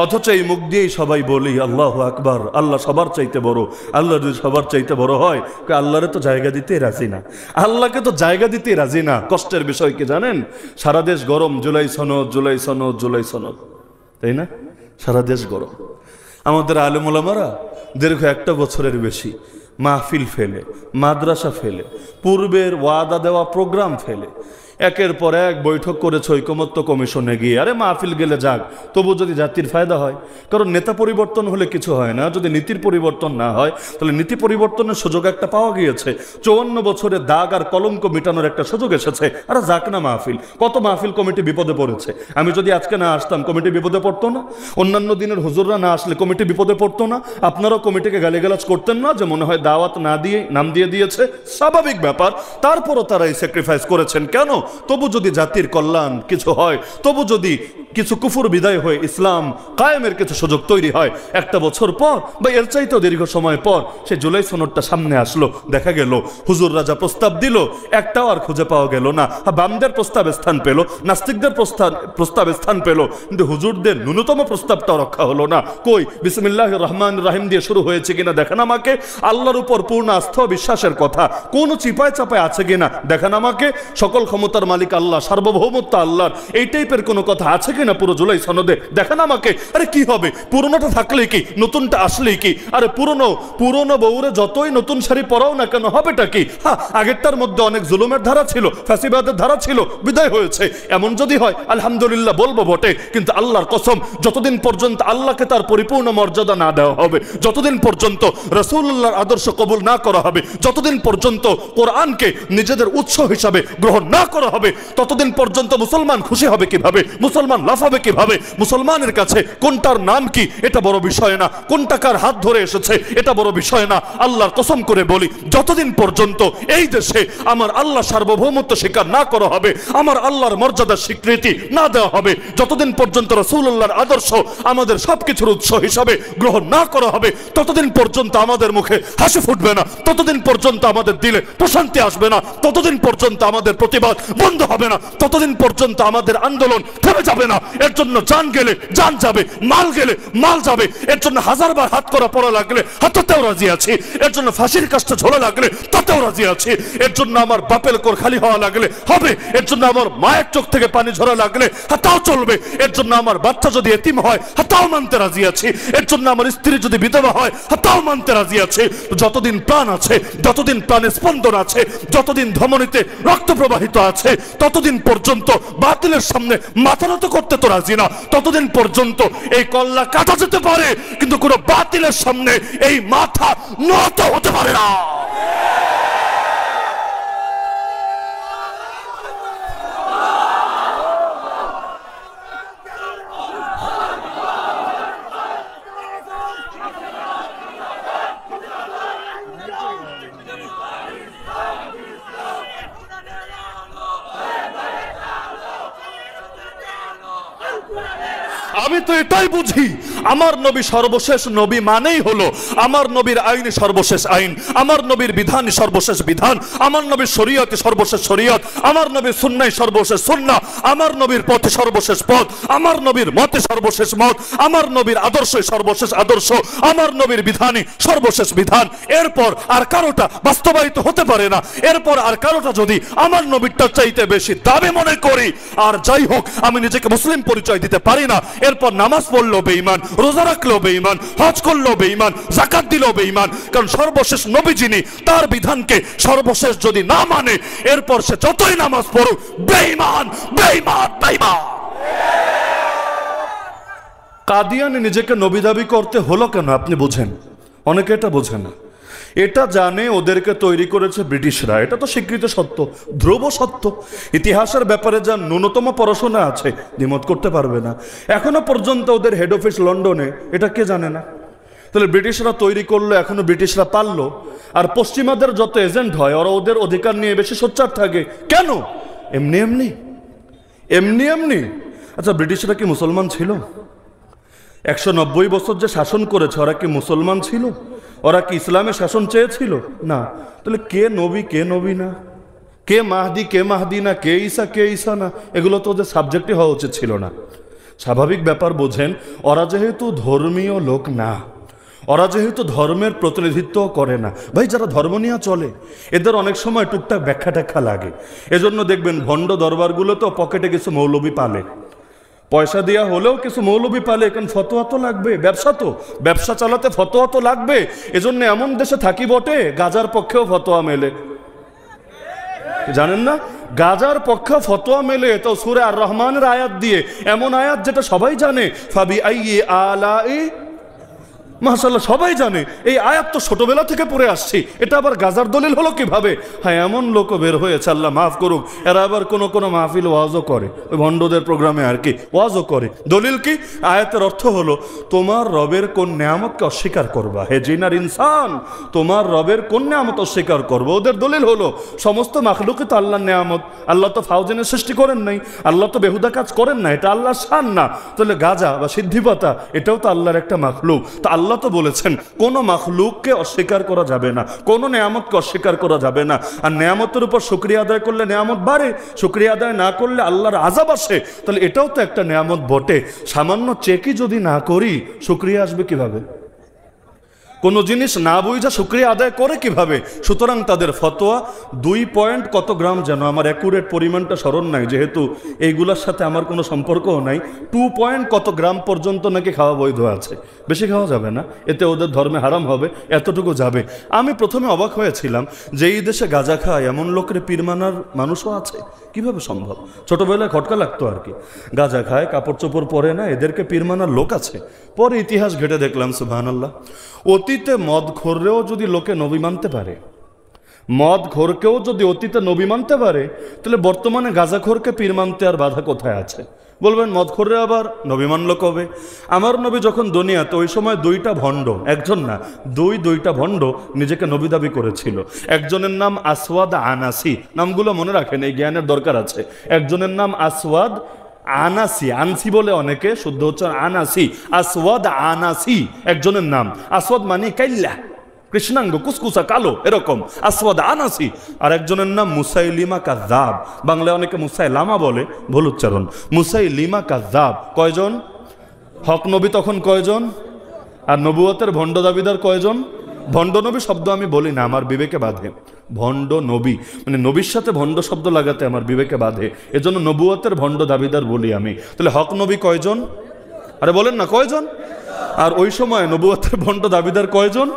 অথচ এই মুখ দিয়েই সবাই বলি আল্লাহু আকবার, আল্লাহ সবার চাইতে বড়। আল্লাহ যদি সবার চাইতে বড় হয়, আল্লাহরে তো জায়গা দিতে রাজি না, আল্লাহকে তো জায়গা দিতে রাজি না। কষ্টের বিষয় কি জানেন? সারা দেশ গরম, জুলাই সনদ, জুলাই সনদ, জুলাই সনদ, তাই না? সারা দেশ গরম। আমাদের আলেম ওলামারা দীর্ঘ 1 বছরের বেশি মাহফিল ফেলে, মাদ্রাসা ফেলে, পূর্বের ওয়াদা দেওয়া প্রোগ্রাম ফেলে, একের পর এক বৈঠক করেছে ঐকমত্য কমিশনে গিয়ে। আরে মাহফিল গেলে যাক, তবু যদি জাতির ফায়দা হয়। কারণ নেতা পরিবর্তন হলে কিছু হয় না, যদি নীতির পরিবর্তন না হয় তাহলে নীতি পরিবর্তনের সুযোগ একটা পাওয়া গিয়েছে। 54 বছরে দাগ আর কলঙ্ক মিটানোর একটা সুযোগ এসেছে। আরে যাক না মাহফিল। কত মাহফিল কমিটি বিপদে পড়েছে। আমি যদি আজকে না আসতাম কমিটি বিপদে পড়তো না? অন্যান্য দিনের হুজুররা না আসলে কমিটি বিপদে পড়তো না? আপনারাও কমিটিকে গালিগালাজ করতেন না যে মনে হয় দাওয়াত না দিয়ে নাম দিয়ে দিয়েছে? স্বাভাবিক ব্যাপার। তারপরও তারা এই স্যাক্রিফাইস করেছেন। কেন? তবু যদি জাতির কল্যাণ কিছু হয়, তবু যদি কিছু কুফর বিদায় হয়ে ইসলাম কায়েমের কিছু সুযোগ তৈরি হয়, একটা বছর পর বা এর চাইতেও দীর্ঘ সময় পর সে জুলাই সনদটা সামনে আসলো, দেখা গেল হুজুর রাজা প্রস্তাব দিল, একটাও আর খুঁজে পাওয়া গেল না। বামদের প্রস্তাব স্থান পেল, নাস্তিকদের প্রস্তাব স্থান পেল, কিন্তু হুজুরদের ন্যূনতম প্রস্তাবটাও রক্ষা হলো না। কই বিসমিল্লাহির রহমানির রহিম দিয়ে শুরু হয়েছে কিনা দেখেন আমাকে, আল্লাহর উপর পূর্ণ আস্থা ও বিশ্বাসের কথা কোন চিপায় চাপায় আছে কিনা দেখেন আমাকে, সকল ক্ষমতার মালিক আল্লাহ, সার্বভৌমত্ব আল্লাহর, এই টাইপের কোনো কথা আছে কিনা পুরো জুলাই সনদে দেখেন আমাকে। আরে কি হবে, পুরনোটা থাকলেই কি, নতুনটা আসলেই কি? আরে পুরনো বউরে যতই নতুন শাড়ি পরাও না কেন, হবেটা কি? হ্যাঁ, আগেরটার মধ্যে অনেক জুলুমের ধারা ছিল, ফ্যাসিবাদের ধারা ছিল, বিদায় হয়েছে। এমন যদি হয় আলহামদুলিল্লাহ বলবো বটে, কিন্তু আল্লাহর কসম যতদিন পর্যন্ত আল্লাহকে তার পরিপূর্ণ মর্যাদা না দেওয়া হবে, যতদিন পর্যন্ত রাসূলুল্লাহর আদর্শ কবুল না করা হবে, যতদিন পর্যন্ত কোরআনকে নিজেদের উৎস হিসাবে গ্রহণ না করা হবে, ততদিন পর্যন্ত মুসলমান খুশি হবে কিভাবে, মুসলমান লাফাবে কিভাবে? মুসলমানের কাছে কোনটার নাম কি এটা বড় বিষয় না, কোনটা কার হাত ধরে এসেছে এটা বড় বিষয় না। আল্লাহর কসম করে বলি, যতদিন পর্যন্ত এই দেশে আমার আল্লাহ সার্বভৌমত্ব স্বীকার না করা হবে, আমার আল্লাহর মর্যাদার স্বীকৃতি না দেওয়া হবে, যতদিন পর্যন্ত রাসূলুল্লাহর আদর্শ আমাদের সবকিছুর উৎস হিসাবে গ্রহণ না করা হবে, ততদিন পর্যন্ত আমাদের মুখে হাসি ফুটবে না, ততদিন পর্যন্ত আমাদের দিলে প্রশান্তি আসবে না, ততদিন পর্যন্ত আমাদের প্রতিবাদ বন্ধ হবে না, ততদিন পর্যন্ত আমাদের আন্দোলন থেমে যাবে না। এর জন্য জান গেলে জান যাবে, মাল গেলে মাল যাবে, এর জন্য হাজারবার হাত করা পড়া লাগলে হাততেও রাজি আছি, এর জন্য ফাঁসির কাজটা ঝোলা লাগলে তাতেও রাজি আছি, এর জন্য আমার বাপের কোর খালি হওয়া লাগলে হবে, এর জন্য আমার মায়ের চোখ থেকে পানি ঝরা লাগলে তাও চলবে, এর জন্য আমার বাচ্চা যদি এতিম হয় তাও মানতে রাজি আছি, এর জন্য আমার স্ত্রী যদি বিধবা হয় তাও মানতে রাজি আছে। যতদিন প্রাণ আছে, যতদিন প্রাণে স্পন্দন আছে, যতদিন ধমনীতে রক্ত প্রবাহিত আছে, ততদিন পর্যন্ত বাতিলের সামনে মাথা নত করতে তো রাজি না, ততদিন পর্যন্ত এই কল্লা কাটা যেতে পারে, কিন্তু কোনো বাতিলের সামনে এই মাথা নত হতে পারে না। আমি তো এটাই বুঝি, আমার নবী সর্বশেষ নবী মানেই হলো আমার নবীর আইন সর্বশেষ আইন, আমার নবীর বিধান সর্বশেষ বিধান, আমার নবীর শরীয়ত সর্বশেষ শরীয়ত, আমার নবীর সুন্নাহ সর্বশেষ সুন্নাহ, আমার নবীর পথে সর্বশেষ পথ, আমার নবীর মতে সর্বশেষ মত, আমার নবীর আদর্শই সর্বশেষ আদর্শ, আমার নবীর বিধানই সর্বশেষ বিধান। এরপর আর কারোটা বাস্তবায়িত হতে পারে না, এরপর আর কারোটা যদি আমার নবীরটা চাইতে বেশি দাবি মনে করি, আর যাই হোক আমি নিজেকে মুসলিম পরিচয় দিতে পারি না, এরপর নামাজ পড়লো বেঈমান, রোজা রাখলো বেঈমান, হজ করলো বেঈমান, যাকাত দিলো বেঈমান। কারণ সর্বশেষ নবী যিনি, তার বিধানকে সর্বশেষ যদি না মানে, এরপর সে যতই নামাজ পড়ুক বেঈমান বেঈমান বেঈমান। কাদিয়ানে নিজেকে নবী দাবি করতে হলো কেন আপনি বোঝেন? অনেকে এটা বোঝে না। এটা জানে ওদেরকে তৈরি করেছে ব্রিটিশরা, এটা তো স্বীকৃত সত্য, ধ্রুব সত্য। ইতিহাসের ব্যাপারে যা ন্যূনতম পড়াশোনা আছে দ্বিমত করতে পারবে না। এখনো পর্যন্ত ওদের হেড অফিস লন্ডনে, এটা কে জানে না? তাহলে ব্রিটিশরা তৈরি করলো, এখনো ব্রিটিশরা পারলো, আর পশ্চিমাদের যত এজেন্ট হয় ওরা ওদের অধিকার নিয়ে বেশি সোচ্চার থাকে। কেন? এমনি এমনি এমনি এমনি। আচ্ছা, ব্রিটিশরা কি মুসলমান ছিল? 190 বছর যে শাসন করেছে ওরা কি মুসলমান ছিল? ওরা কি ইসলামের শাসন চেয়েছিল? না। তাহলে কে নবী কে নবী না, কে মাহদি কে মাহদি না, কে ঈসা কে ঈসা না, এগুলো তো ওদের সাবজেক্টই হওয়া উচিত ছিল না। স্বাভাবিক ব্যাপার বোঝেন, ওরা যেহেতু ধর্মীয় লোক না, ওরা যেহেতু ধর্মের প্রতিনিধিত্ব করে না, ভাই যারা ধর্ম নিয়ে চলে এদের অনেক সময় টুকটাক ব্যাখ্যা ট্যাখ্যা লাগে। এজন্য দেখবেন ভণ্ড দরবারগুলো তো পকেটে কিছু মৌলবি পালে, পয়সা দেওয়া হলেও কিছু মৌলবি পালে, কারণ ফতোয়া তো লাগবে, ব্যবসা চালাতে ফতোয়া তো লাগবে। এজন্য এমন দেশে থাকি বটে গাজার পক্ষেও ফতোয়া মেলে, জানেন না? গাজার পক্ষে ফতোয়া মেলে তো সূরা আর রহমানের আয়াত দিয়ে, এমন আয়াত যেটা সবাই জানে, ফাবি আইয়ি আলাই মাশাআল্লাহ, সবাই জানে এই আয়াত তো ছোটবেলা থেকে পড়ে আসছি, এটা আবার গাজার দলিল হলো কিভাবে? হ্যাঁ, এমন লোকও বের হয়েছে, আল্লাহ মাফ করুক, এরা আবার কোনো মাহফিল ওয়াজও করে, ওই ভণ্ডদের প্রোগ্রামে আর কি ওয়াজও করে। দলিল কি? আয়াতের অর্থ হলো তোমার রবের কোন নেয়ামতকে অস্বীকার করবা, হে জিনার ইনসান, তোমার রবের কোন নেয়ামত অস্বীকার করবো? ওদের দলিল হলো সমস্ত মাখলুকই তো আল্লাহর নেয়ামত, আল্লাহ তো ফাউজেনের সৃষ্টি করেন নাই, আল্লাহ তো বেহুদা কাজ করেন না, এটা আল্লাহর শান না। তাহলে গাজা বা সিদ্ধিপাতা এটাও তো আল্লাহর একটা মাখলুক। তো আল্লাহ তো বলেছেন কোনো মাখলুককে অস্বীকার করা যাবে না, কোনো নেয়ামতকে অস্বীকার করা যাবে না। আর নেয়ামতের উপর শুকরিয়া আদায় করলে নেয়ামত বাড়ে, শুকরিয়া আদায় না করলে আল্লাহর আযাব আসে। তাহলে এটাও তো একটা নেয়ামত বটে। সামান্য চেকই যদি না করি শুকরিয়া আসবে কিভাবে? কোনো জিনিস না বুঝা শুকরিয়া আদায় করে কিভাবে? সুতরাং তাদের ফতোয়া 2 পয়েন্ট কত গ্রাম যেন, আমার অ্যাকুরেট পরিমাণটা স্মরণ নাই, যেহেতু এইগুলোর সাথে আমার কোনো সম্পর্কও নাই। 2 পয়েন্ট কত গ্রাম পর্যন্ত নাকি খাওয়া বৈধ আছে, বেশি খাওয়া যাবে না, এতে ওদের ধর্মে হারাম হবে, এতটুকু যাবে। আমি প্রথমে অবাক হয়েছিলাম যে এই দেশে গাঁজা খায় এমন লোকের পীর মানার মানুষও আছে, কিভাবে সম্ভব? ছোটবেলায় খটকা লাগতো আর কি, গাঁজা খায়, কাপড় চোপড় পরে না, এদেরকে পীর মানার লোক আছে। পরে ইতিহাস ঘেটে দেখলাম সুবহানাল্লাহ, অতীতে মদ খোররেও যদি লোকে নবী মানতে পারে, মদ খোরকেও যদি অতীতে নবী মানতে পারে, তাহলে বর্তমানে গাঁজাখোরকে পীর মানতে আর বাধা কোথায় আছে? বলবেন মদ খোররে আবার নবী মানলো কবে? আমার নবী যখন দুনিয়াতে, ওই সময় 2টা ভণ্ড, একজন না, 2টা ভণ্ড নিজেকে নবী দাবি করেছিল। একজনের নাম আসওয়াদ আনাসি, নামগুলো মনে রাখেন, এই জ্ঞানের দরকার আছে। একজনের নাম আসওয়াদ আনাসি, আনসি বলে অনেকে, শুদ্ধ হচ্ছে আনাসি, আসওয়াদ আনাসি একজনের নাম। আসওয়াদ মানে কাইল্লা, কৃষ্ণাঙ্গ, কুসকুসা, কালো, এরকম আসওয়াদ আনাসি। আর একজনের নাম মুসাইলিমা কাযযাব, বাংলায় অনেকে মুসাইলামা বলে, ভুল উচ্চারণ, মুসাইলিমা কাযযাব। কয়জন? হক নবী তখন কয়জন? আর নবুয়তের ভণ্ড দাবিদার কয়জন? ভণ্ড নবী শব্দ আমি বলি না, আমার বিবেকে বাধে। ভণ্ড নবী মানে নবীর সাথে ভণ্ড শব্দ লাগাতে আমার বিবেকে বাধে, এজন্য নবুয়তের ভণ্ড দাবিদার বলি আমি। তাহলে হক নবী কয়জন? আরে বলেন না, কয়জন? আর ওই সময় নবুয়তের ভণ্ড দাবিদার কয়জন?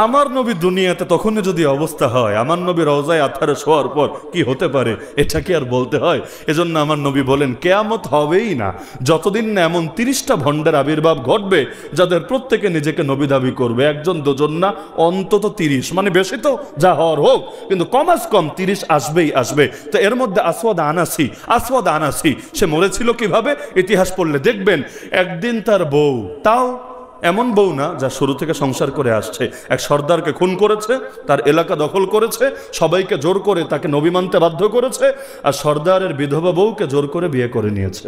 আমার নবী দুনিয়াতে তখনই যদি অবস্থা হয়, আমার নবী রওজায় আথারে শোয়ার পর কি হতে পারে, এটা কি আর বলতে হয়? এজন্য আমার নবী বলেন কিয়ামত হবেই না যতদিন না এমন 30টা ভণ্ডের আবির্ভাব ঘটবে যাদের প্রত্যেকে নিজেকে নবী দাবি করবে। একজন দুজন না, অন্তত 30, মানে বেশি তো যা হওয়ার হোক, কিন্তু কমাস কম 30 আসবেই আসবে। তো এর মধ্যে আসওয়াদ আনাসি সে মরেছিল কিভাবে? ইতিহাস পড়লে দেখবেন, একদিন তার বউ, তাও এমন বউ না যা শুরু থেকে সংসার করে আসছে, এক সর্দারকে খুন করেছে, তার এলাকা দখল করেছে, সবাইকে জোর করে তাকে নবী মানতে বাধ্য করেছে, আর সর্দারের বিধবা বউকে জোর করে বিয়ে করে নিয়েছে।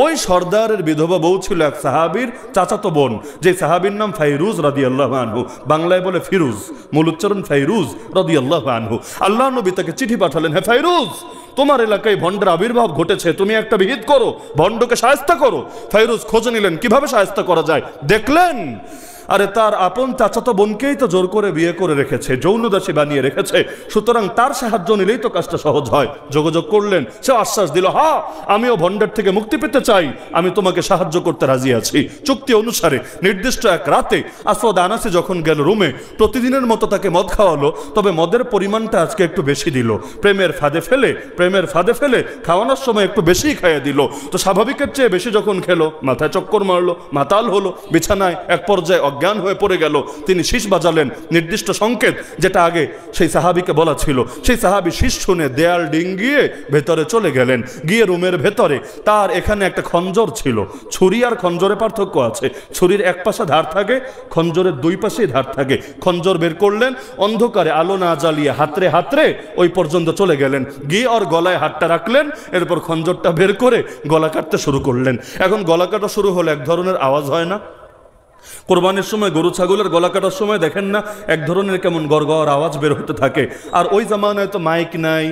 ওই সর্দারের বিধবা বউ ছিল এক সাহাবীর চাচাতো বোন, যে সাহাবীর নাম ফাইরুজ রাদিয়াল্লাহু আনহু, বাংলায় বলে ফিরুজ, মূল উচ্চারণ ফাইরুজ রাদিয়াল্লাহু আনহু। আল্লাহ নবী তাকে চিঠি পাঠালেন, হে ফাইরুজ, তোমার এলাকায় ভণ্ডের আবির্ভাব ঘটেছে, তুমি একটা বিহিত করো, ভণ্ডকে শায়েস্তা করো। ফাইরুজ খোঁজ নিলেন কিভাবে শায়েস্তা করা যায়, দেখলেন আরে তার আপন চাচাতো বোনকেই তো জোর করে বিয়ে করে রেখেছে, যৌনদাসী বানিয়ে রেখেছে, সুতরাং তার সাহায্য নিলেই তো কাজটা সহজ হয়। যোগাযোগ করলেন, সে আশ্বাস দিল, হ্যাঁ আমিও ভণ্ডের থেকে মুক্তি পেতে চাই, আমি তোমাকে সাহায্য করতে রাজি আছি। চুক্তি অনুসারে নির্দিষ্ট এক রাতে আসওয়াদ আনাসি যখন গেল রুমে, প্রতিদিনের মতো তাকে মদ খাওয়ালো, তবে মদের পরিমাণটা আজকে একটু বেশি দিল। প্রেমের ফাঁদে ফেলে খাওয়ানোর সময় একটু বেশিই খাইয়ে দিল। তো স্বাভাবিকের চেয়ে বেশি যখন খেলো, মাথায় চক্কর মারলো, মাতাল হলো, বিছানায় এক পর্যায়ে অজ্ঞান হয়ে পড়ে গেল। তিনি শীষ বাজালেন, নির্দিষ্ট সংকেত যেটা আগে সেই সাহাবীকে বলা ছিল। সেই সাহাবী শীষ শুনে দেয়াল ডিঙ্গিয়ে ভেতরে চলে গেলেন। গিয়ে রুমের ভেতরে তার এখানে একটা খঞ্জর ছিল। ছুরি আর খঞ্জরে পার্থক্য আছে, ছুরির এক পাশে ধার থাকে, খঞ্জরের 2 পাশেই ধার থাকে। খঞ্জর বের করলেন, অন্ধকারে আলো না জ্বালিয়ে হাতরে ওই পর্যন্ত চলে গেলেন, গিয়ে ওর গলায় হাতটা রাখলেন, এরপর খঞ্জরটা বের করে গলা কাটতে শুরু করলেন। এখন গলা কাটা শুরু হলে এক ধরনের আওয়াজ হয় না? কোরবানির সময় গরু ছাগলের গলা কাটার সময় দেখেন না এক ধরনের কেমন গড়গড় আওয়াজ বের হতে থাকে। আর ওই জামানায় তো মাইক নাই,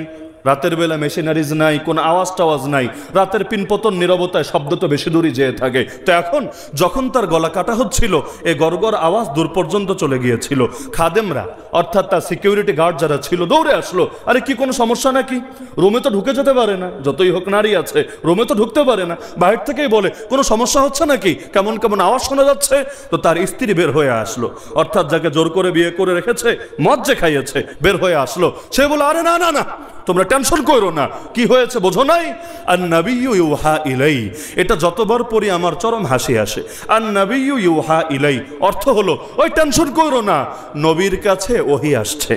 রাতের বেলা মেশিনারিজ নাই, কোনো আওয়াজ টাওয়াজ নাই, রাতের পিনপতন নীরবতায় শব্দ তো বেশি দূরই যেয়ে থাকে। তো এখন যখন তার গলা কাটা হচ্ছিল, এই গড়গড় আওয়াজ দূর পর্যন্ত চলে গিয়েছিল। খাদেমরা অর্থাৎ তার সিকিউরিটি গার্ড যারা ছিল দৌড়ে আসলো, আরে কি কোনো সমস্যা নাকি? রুমে তো ঢুকে যেতে পারে না, যতই হোক নারী আছে, রুমে তো ঢুকতে পারে না, বাইরে থেকেই বলে কোনো সমস্যা হচ্ছে নাকি, কেমন কেমন আওয়াজ শোনা যাচ্ছে। তো তার স্ত্রী বের হয়ে আসলো, অর্থাৎ যাকে জোর করে বিয়ে করে রেখেছে, মদ যে খাইয়েছে, বের হয়ে আসলো। সে বলে, আরে না, তোমরা টেনশন করো না। কি হয়েছে বোঝো নাই? আন-নাবিয়্যু ইউহা ইলাই, এটা যতবার পড়ি আমার চরম হাসি আসে। আন-নাবিয়্যু ইউহা ইলাই অর্থ হলো ওই টেনশন করো না, নবীর কাছে ওহী আসছে।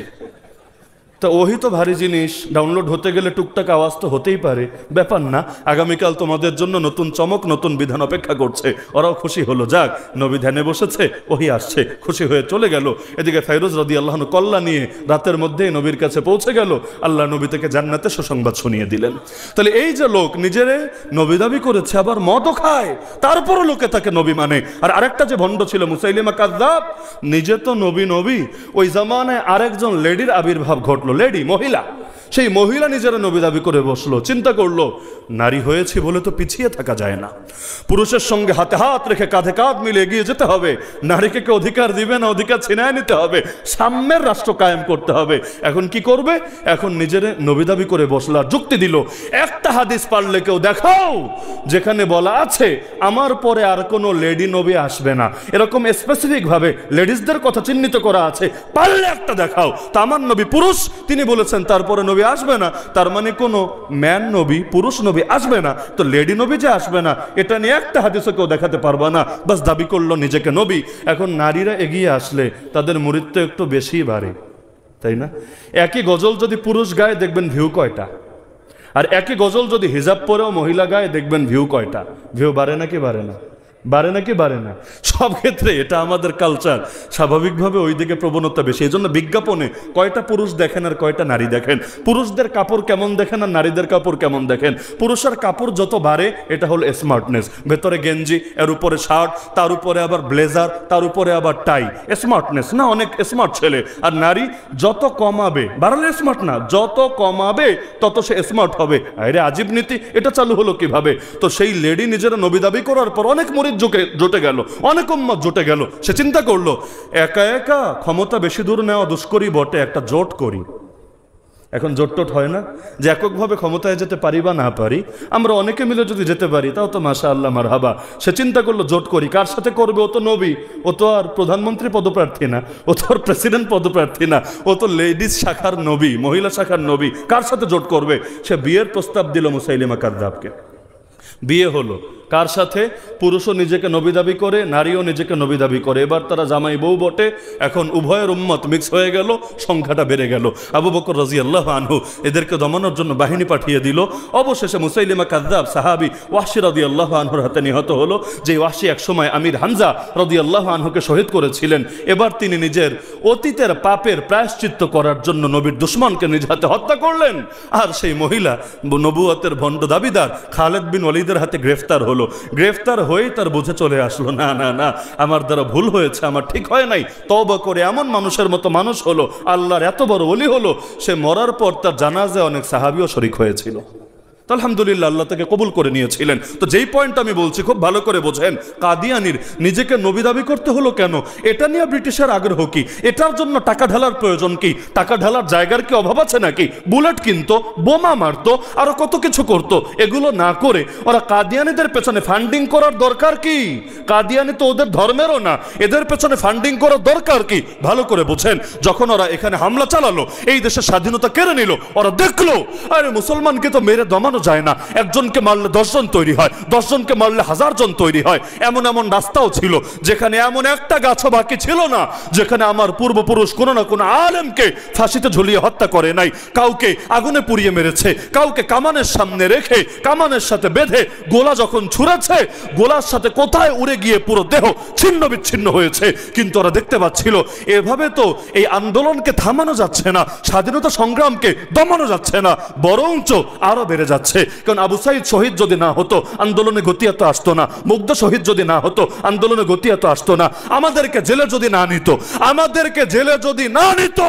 তা ওহী তো ভারী জিনিস, ডাউনলোড হতে গেলে টুকটাক আওয়াজ তো হতেই পারে, ব্যাপার না। আগামীকাল তোমাদের জন্য নতুন চমক, নতুন বিধান অপেক্ষা করছে। ওরাও খুশি হলো, যাক নবী ধ্যানে বসেছে, ওহী আসছে, খুশি হয়ে চলে গেল। এদিকে ফাইরুজ রাদিয়াল্লাহু আনহু কল্লা নিয়ে রাতের মধ্যেই নবীর কাছে পৌঁছে গেল। আল্লাহ নবী থেকে জান্নাতে সুসংবাদ শুনিয়ে দিলেন। তাহলে এই যে লোক নিজেরে নবী দাবি করেছে, আবার মদও খায়, তারপরও লোকে তাকে নবী মানে। আর আরেকটা যে ভণ্ড ছিল মুসাইলিমা কাযযাব, নিজে তো নবী নবী, ওই জামানায় আরেকজন লেডির আবির্ভাব ঘটলো, লেডি মহিলা, সেই মহিলা নিজেরা নবী দাবি করে বসলো। চিন্তা করলো নারী হয়েছে বলে তো পিছিয়ে থাকা যায় না, পুরুষের সঙ্গে হাতে হাত রেখে কাঁধে কাঁধ মিলে এগিয়ে যেতে হবে। নারীকে কেউ অধিকার দিবে না, অধিকার ছিনায় নিতে হবে, সাম্যের রাষ্ট্র কায়েম করতে হবে। এখন কি করবে? এখন নিজের নবী দাবি করে বসলো। আর যুক্তি দিল, একটা হাদিস পারলে কেউ দেখাও যেখানে বলা আছে আমার পরে আর কোনো লেডি নবী আসবে না, এরকম স্পেসিফিক ভাবে লেডিসদের কথা চিহ্নিত করা আছে, পারলে একটা দেখাও। তা আমার নবী পুরুষ, তিনি বলেছেন তারপরে নবী আসবে না, তার মানে কোনো ম্যান নবী, পুরুষ নবী আসবে না। তো লেডি নবী যে আসবে না, এটা নিয়ে একটা হাদিসও কেউ দেখাতে পারবে না, বাস দাবি করলো নিজেকে নবী। এখন নারীরা এগিয়ে আসলে তাদের মুরিদ একটু বেশি বাড়ে, তাই না? একই গজল যদি পুরুষ গায়ে দেখবেন ভিউ কয়টা, আর একই গজল যদি হিজাব পরেও মহিলা গায়ে দেখবেন ভিউ কয়টা। ভিউ বাড়ে নাকি বাড়ে না? বাড়ে নাকি বাড়ে না? সব ক্ষেত্রে এটা আমাদের কালচার, স্বাভাবিকভাবে ওই দিকে প্রবণতা বেশি। এই জন্য বিজ্ঞাপনে কয়টা পুরুষ দেখেন আর কয়টা নারী দেখেন, পুরুষদের কাপড় কেমন দেখেন আর নারীদের কাপড় কেমন দেখেন। পুরুষের কাপড় যত বাড়ে এটা হলো স্মার্টনেস, ভেতরে গেঞ্জি, এর উপরে শার্ট, তার উপরে আবার ব্লেজার, তার উপরে আবার টাই, স্মার্টনেস না, অনেক স্মার্ট ছেলে। আর নারী যত কমাবে, বাড়ালে স্মার্ট না, যত কমাবে তত সে স্মার্ট হবে। আরে আজীব নীতি, এটা চালু হলো কিভাবে? তো সেই লেডি নিজেরা নবী দাবি করার পর অনেক মুরিদ জোটে গেল, অনেক উম্মত জোটে গেল। সে চিন্তা করলো একা একা ক্ষমতা বেশি দূর নেওয়া দুষ্করি বটে, একটা জোট করি। এখন জোট টোট হয় না যে এককভাবে ক্ষমতায় যেতে পারি বা না পারি, আমরা অনেকে মিলে যদি যেতে পারি তাও তো মাশাআল্লাহ মারহাবা। সে চিন্তা করলো জোট করি, কার সাথে করবে? ও তো নবী, ও তো আর প্রধানমন্ত্রী পদপ্রার্থী না, ও তো আর প্রেসিডেন্ট পদপ্রার্থী না, ও তো লেডিস শাখার নবী, মহিলা শাখার নবী। কার সাথে জোট করবে? সে বিয়ের প্রস্তাব দিল মুসাইলিমা কাযযাবকে। বিয়ে হলো কার সাথে? পুরুষও নিজেকে নবী দাবি করে, নারীও নিজেকে নবী দাবি করে। এবার তারা জামাই বউ বটে, এখন উভয়ের উম্মত মিক্স হয়ে গেল, সংখ্যাটা বেড়ে গেল। আবু বকর রাদিয়াল্লাহু আনহু এদেরকে দমানোর জন্য বাহিনী পাঠিয়ে দিল। অবশেষে মুসাইলিমা কাযযাব সাহাবী ওয়াহশী রাদিয়াল্লাহু আনহুর হাতে নিহত হলো, যে ওয়াহশী একসময় আমির হামজা রাদিয়াল্লাহু আনহুকে শহীদ করেছিলেন। এবার তিনি নিজের অতীতের পাপের প্রায়শ্চিত্ত করার জন্য নবীর দুশমনকে নিজ হাতে হত্যা করলেন। আর সেই মহিলা নবুয়তের ভণ্ড দাবিদার খালেদ বিন ওয়ালিদের হাতে গ্রেফতার হলো। গ্রেফতার হয়ে তার বুঝে চলে আসলো, না না না, আমার দ্বারা ভুল হয়েছে, আমার ঠিক হয় নাই। তওবা করে এমন মানুষের মতো মানুষ হলো, আল্লাহর এত বড় ওলি হলো। সে মরার পর তার জানাজায় অনেক সাহাবীও শরীক হয়েছিল। আলহামদুলিল্লাহ, আল্লাহ তাকে কবুল করে নিয়েছিলেন। তো যেই পয়েন্ট আমি বলছি খুব ভালো করে বোঝেন, কাদিয়ানির নিজেকে নবী দাবি করতে হলো কেন? এটা নিয়ে ব্রিটিশের আগ্রহ কি? এটার জন্য টাকা ঢালার প্রয়োজন কি? টাকা ঢালার জায়গার কি অভাব আছে নাকি? বুলেট কিনতো, বোমা মারতো, আরো কত কিছু করতো। এগুলো না করে ওরা কাদিয়ানিদের পেছনে ফান্ডিং করার দরকার কি? কাদিয়ানি তো ওদের ধর্মেরও না, এদের পেছনে ফান্ডিং করার দরকার কি? ভালো করে বোঝেন, যখন ওরা এখানে হামলা চালালো, এই দেশের স্বাধীনতা কেড়ে নিল, ওরা দেখলো আরে মুসলমানকে তো মেরে দমানো যায় না, একজনকে মারলে 10 জন তৈরি হয়, 10 জনকে মারলে 1000 জন তৈরি হয়। এমন এমন রাস্তাও ছিল যেখানে এমন একটা গাছও বাকি ছিল না যেখানে আমার পূর্বপুরুষ কোনো না কোনো আলেমকে ফাঁসিতে ঝুলিয়ে হত্যা করে নাই। কাউকে আগুনে পুড়িয়ে মেরেছে, কাউকে কামানের সামনে রেখে কামানের সাথে বেঁধে গোলা যখন ছুঁড়েছে, গোলার সাথে কোথায় উড়ে গিয়ে পুরো দেহ ছিন্ন বিচ্ছিন্ন হয়েছে। কিন্তু ওরা দেখতে পাচ্ছিল এভাবে তো এই আন্দোলনকে থামানো যাচ্ছে না, স্বাধীনতা সংগ্রামকে দমানো যাচ্ছে না, বরঞ্চ আরো বেড়ে যাচ্ছে। কারণ আবু সাইদ শহীদ যদি না হতো আন্দোলনে গতি এত আসতো না, মুগ্ধা শহীদ যদি না হতো আন্দোলনে গতি এত আসতো না, আমাদেরকে জেলে যদি না নিত, আমাদেরকে জেলে যদি না নিত,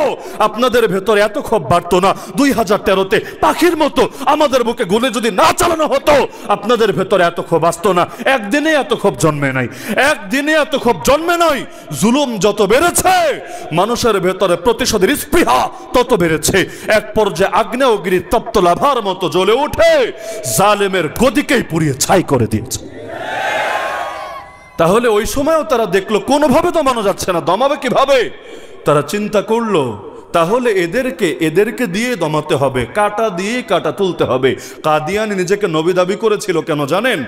আপনাদের ভেতরে এত ক্ষোভ বাড়তো না। 2013-তে পাখির মতো আমাদের বুকে গুলি যদি না চালানো হতো, আপনাদের ভেতরে এত ক্ষোভ আসতো না। একদিনে এত ক্ষোভ জন্মে নাই, একদিনে এত ক্ষোভ জন্মে নাই। জুলুম যত বেড়েছে, মানুষের ভেতরে প্রতিশোধের স্পৃহা তত বেড়েছে। এক পর্যায়ে আগ্নেয়গিরি তপ্ত লাভার মতো জ্বলে উঠে জালেমের গদিকেই পুড়িয়ে ছাই করে দিয়েছে। তাহলে ওই সময়ও তারা দেখলো কোনোভাবে দমানো যাচ্ছে না, দমাবে কিভাবে? তারা চিন্তা করলো তাহলে এদেরকে দিয়ে দমাতে হবে, কাটা দিয়ে কাটা তুলতে হবে। কাদিয়ানি নিজেকে নবী দাবি করেছিল কেন জানেন?